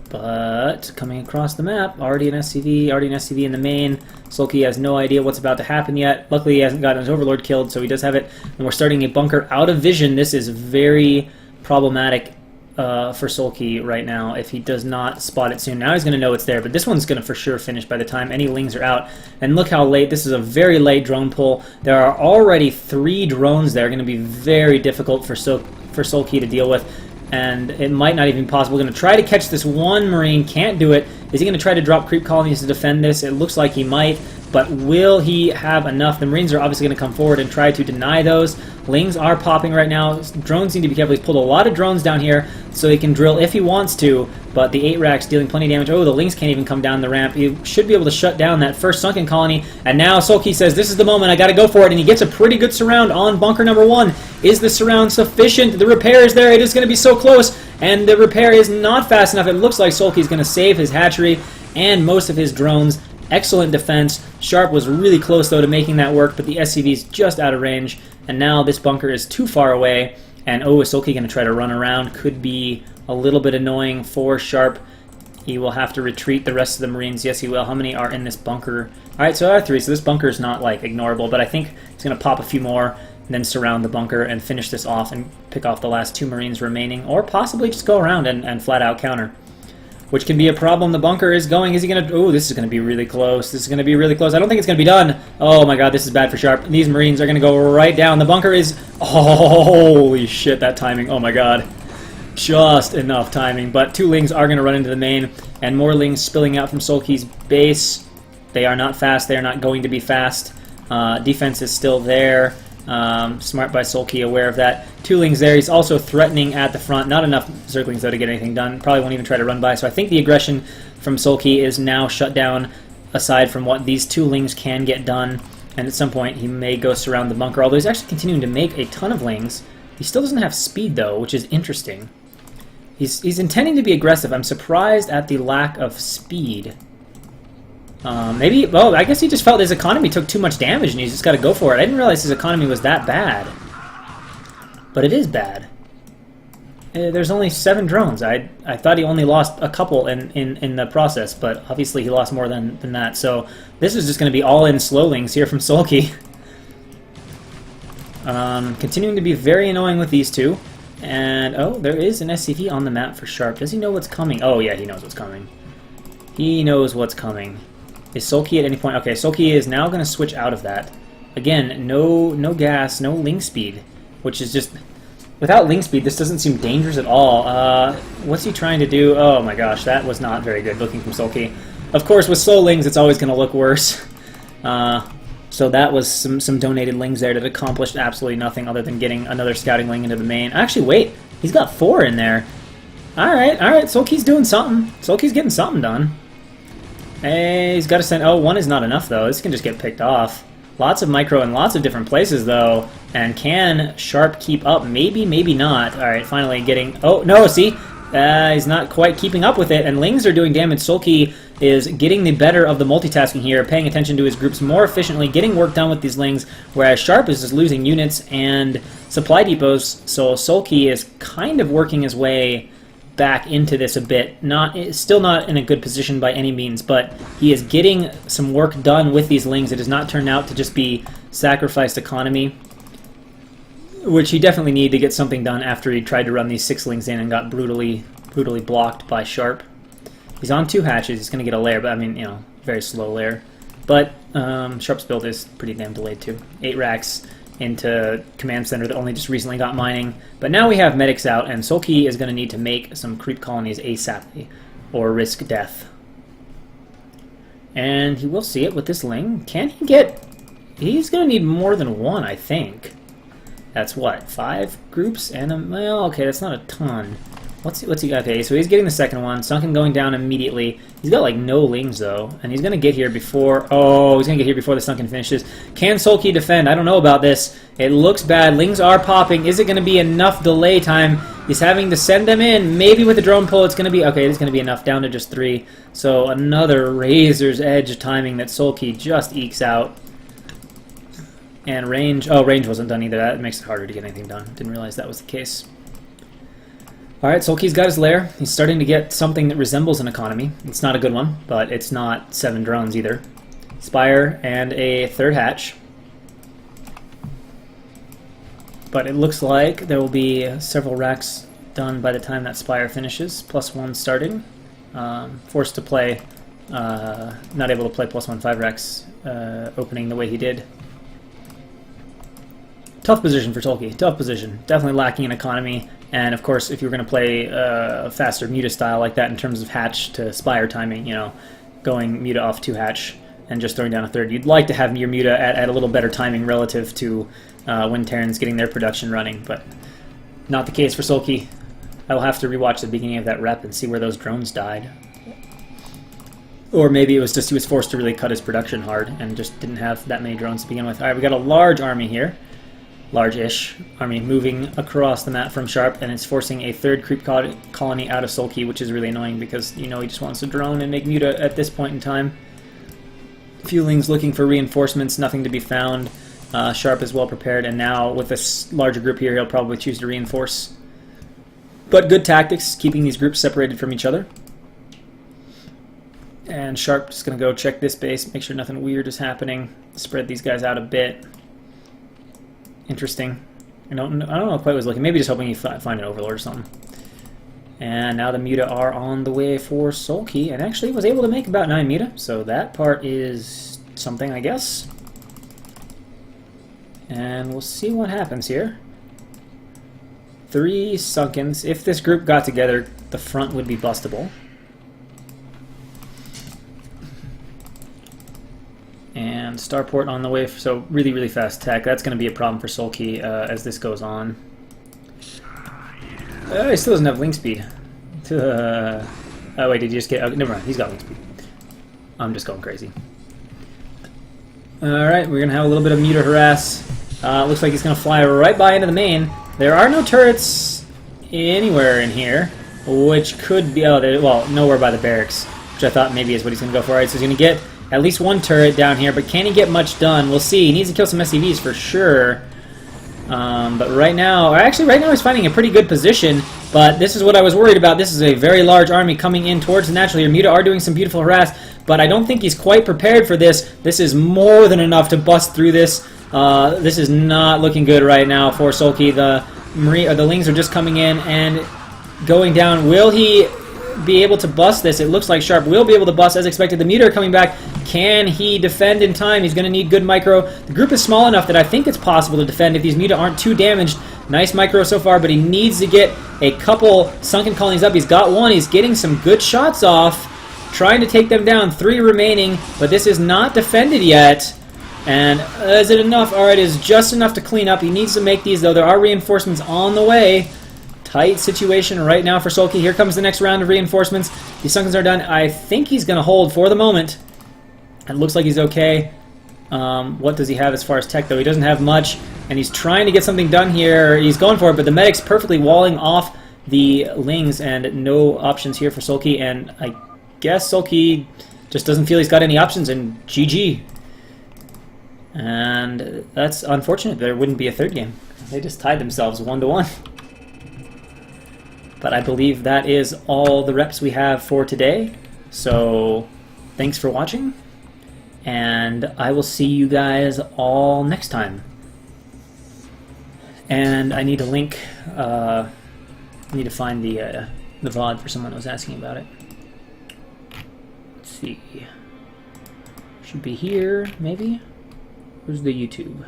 But coming across the map, already an SCV in the main. Soulkey has no idea what's about to happen yet. Luckily, he hasn't gotten his Overlord killed, so he does have it. And we're starting a bunker out of vision. This is very problematic for Soulkey right now if he does not spot it soon. Now he's going to know it's there, but this one's going to for sure finish by the time any lings are out. And look how late. This is a very late drone pull. There are already 3 drones there. Going to be very difficult for Soulkey to deal with. And it might not even be possible. We're going to try to catch this one Marine. Can't do it. Is he going to try to drop creep colonies to defend this? It looks like he might. But will he have enough? The Marines are obviously going to come forward and try to deny those. Lings are popping right now. Drones need to be careful. He's pulled a lot of drones down here so he can drill if he wants to. But the 8 racks dealing plenty of damage. Oh, the Lings can't even come down the ramp. He should be able to shut down that first sunken colony. And now Soulkey says, this is the moment. I got to go for it. And he gets a pretty good surround on bunker number 1. Is the surround sufficient? The repair is there. It is going to be so close. And the repair is not fast enough. It looks like Soulkey's going to save his hatchery and most of his drones. Excellent defense. Sharp was really close, though, to making that work, but the SCV's just out of range. And now this bunker is too far away. And, oh, is Soulkey going to try to run around? Could be a little bit annoying for Sharp. He will have to retreat the rest of the Marines. Yes, he will. How many are in this bunker? All right, so there are 3. So this bunker is not, like, ignorable. But I think he's going to pop a few more, and then surround the bunker and finish this off and pick off the last 2 Marines remaining. Or possibly just go around and flat-out counter, which can be a problem. The bunker is going. Is he going to... Oh, this is going to be really close. This is going to be really close. I don't think it's going to be done. Oh, my God, this is bad for Sharp. These Marines are going to go right down. The bunker is... Oh, holy shit, that timing. Oh, my God. Just enough timing. But 2 Lings are going to run into the main, and more Lings spilling out from Soulkey's base. They are not fast. They are not going to be fast. Defense is still there. Smart by Soulkey, aware of that. 2 Lings there. He's also threatening at the front. Not enough Zerglings, though, to get anything done. Probably won't even try to run by. So I think the aggression from Soulkey is now shut down, aside from what these 2 Lings can get done. And at some point, he may go surround the bunker. Although he's actually continuing to make a ton of Lings. He still doesn't have speed, though, which is interesting. He's intending to be aggressive. I'm surprised at the lack of speed. Maybe, well, I guess he just felt his economy took too much damage and he's just got to go for it. I didn't realize his economy was that bad. But it is bad. There's only 7 drones. I thought he only lost a couple in the process, but obviously he lost more than that. So this is just going to be all-in slowlings here from Soulkey. Continuing to be very annoying with these 2. And, oh, there is an SCV on the map for Sharp. Does he know what's coming? Oh, yeah, he knows what's coming. He knows what's coming. Is Soulkey at any point... Okay, Soulkey is now going to switch out of that. Again, no gas, no Ling speed, which is just... Without Ling speed, this doesn't seem dangerous at all. What's he trying to do? Oh my gosh, that was not very good looking from Soulkey. Of course, with slow Lings, it's always going to look worse. So that was some donated Lings there that accomplished absolutely nothing other than getting another scouting Ling into the main. Actually, wait, he's got 4 in there. Alright, Soulkey's doing something. Soulkey's getting something done. Hey, he's got to send... Oh, 1 is not enough, though. This can just get picked off. Lots of micro in lots of different places, though. And can Sharp keep up? Maybe, maybe not. All right, finally getting... Oh, no, see? He's not quite keeping up with it, and Lings are doing damage. Soulkey is getting the better of the multitasking here, paying attention to his groups more efficiently, getting work done with these Lings, whereas Sharp is just losing units and supply depots, so Soulkey is kind of working his way back into this a bit. Still not in a good position by any means, but he is getting some work done with these Lings. It has not turned out to just be sacrificed economy, which he definitely needed to get something done after he tried to run these 6 Lings in and got brutally blocked by Sharp. He's on 2 hatches. He's going to get a lair, but I mean, you know, very slow lair. But Sharp's build is pretty damn delayed too. 8 racks into Command Center that only just recently got mining. But now we have medics out, and Soulkey is going to need to make some creep colonies ASAP or risk death. And he will see it with this Ling. Can he get... He's going to need more than 1, I think. That's what, 5 groups and a... Well, okay, that's not a ton. What's he got? Okay, so he's getting the second one. Sunken going down immediately. He's got like no Lings though, and he's gonna get here before... Oh, he's gonna get here before the Sunken finishes. Can Soulkey defend? I don't know about this. It looks bad. Lings are popping. Is it gonna be enough delay time? He's having to send them in. Maybe with the drone pull, it's gonna be... Okay, it's gonna be enough. Down to just 3. So another razor's edge timing that Soulkey just ekes out. And range... Oh, range wasn't done either. That makes it harder to get anything done. Didn't realize that was the case. Alright, Soulkey's got his lair. He's starting to get something that resembles an economy. It's not a good one, but it's not 7 drones either. Spire and a 3rd hatch. But it looks like there will be several racks done by the time that Spire finishes. +1 starting. Forced to play... not able to play +1 5 racks opening the way he did. Tough position for Soulkey. Tough position. Definitely lacking in economy. And of course, if you were going to play a faster Muta style like that in terms of hatch to Spire timing, you know, going Muta off 2 hatch and just throwing down a 3rd, you'd like to have your Muta at a little better timing relative to when Terran's getting their production running, but not the case for Soulkey. I'll have to rewatch the beginning of that rep and see where those drones died. Or maybe it was just he was forced to really cut his production hard and just didn't have that many drones to begin with. Alright, we got a large army here. Large-ish army moving across the map from Sharp, and it's forcing a 3rd creep colony out of Soulkey, which is really annoying because, you know, he just wants to drone and make Muta at this point in time. Fueling's looking for reinforcements, nothing to be found. Sharp is well prepared, and now with this larger group here, he'll probably choose to reinforce. But good tactics, keeping these groups separated from each other. And Sharp just going to go check this base, make sure nothing weird is happening, spread these guys out a bit. Interesting. I don't know quite what was looking. Maybe just hoping you find an Overlord or something. And now the Muta are on the way for Soulkey, and actually was able to make about 9 Muta, so that part is something, I guess. And we'll see what happens here. 3 Sunkens. If this group got together, the front would be bustable. And Starport on the way, so really, really fast tech. That's going to be a problem for Soulkey as this goes on. He still doesn't have link speed. Oh wait, did you just get... Oh, never mind, he's got link speed. I'm just going crazy. Alright, we're going to have a little bit of Muta harass. Looks like he's going to fly right by into the main. There are no turrets anywhere in here, which could be... Oh, well, nowhere by the barracks, which I thought maybe is what he's going to go for. Alright, so he's going to get at least 1 turret down here, but can he get much done? We'll see. He needs to kill some SCVs for sure. But right now, actually right now he's finding a pretty good position, but this is what I was worried about. This is a very large army coming in towards the natural here. Muta are doing some beautiful harass, but I don't think he's quite prepared for this. This is more than enough to bust through this. This is not looking good right now for Soulkey. The Lings are just coming in and going down. Will he be able to bust this? It looks like Sharp will be able to bust as expected. The Muta are coming back. Can he defend in time? He's going to need good micro. The group is small enough that I think it's possible to defend if these Muta aren't too damaged. Nice micro so far, but he needs to get a couple sunken colonies up. He's got 1. He's getting some good shots off, trying to take them down. 3 remaining, but this is not defended yet. And is it enough? Alright, it is just enough to clean up. He needs to make these, though. There are reinforcements on the way. Tight situation right now for Soulkey. Here comes the next round of reinforcements. These Sunkens are done. I think he's going to hold for the moment. It looks like he's okay. What does he have as far as tech, though? He doesn't have much, and he's trying to get something done here. He's going for it, but the medic's perfectly walling off the Lings, and no options here for Soulkey, and I guess Soulkey just doesn't feel he's got any options, and GG. And that's unfortunate. There wouldn't be a third game. They just tied themselves 1-1. But I believe that is all the reps we have for today. So thanks for watching, and I will see you guys all next time. And I need a link. I need to find the VOD for someone who was asking about it. Let's see. Should be here, maybe? Where's the YouTube?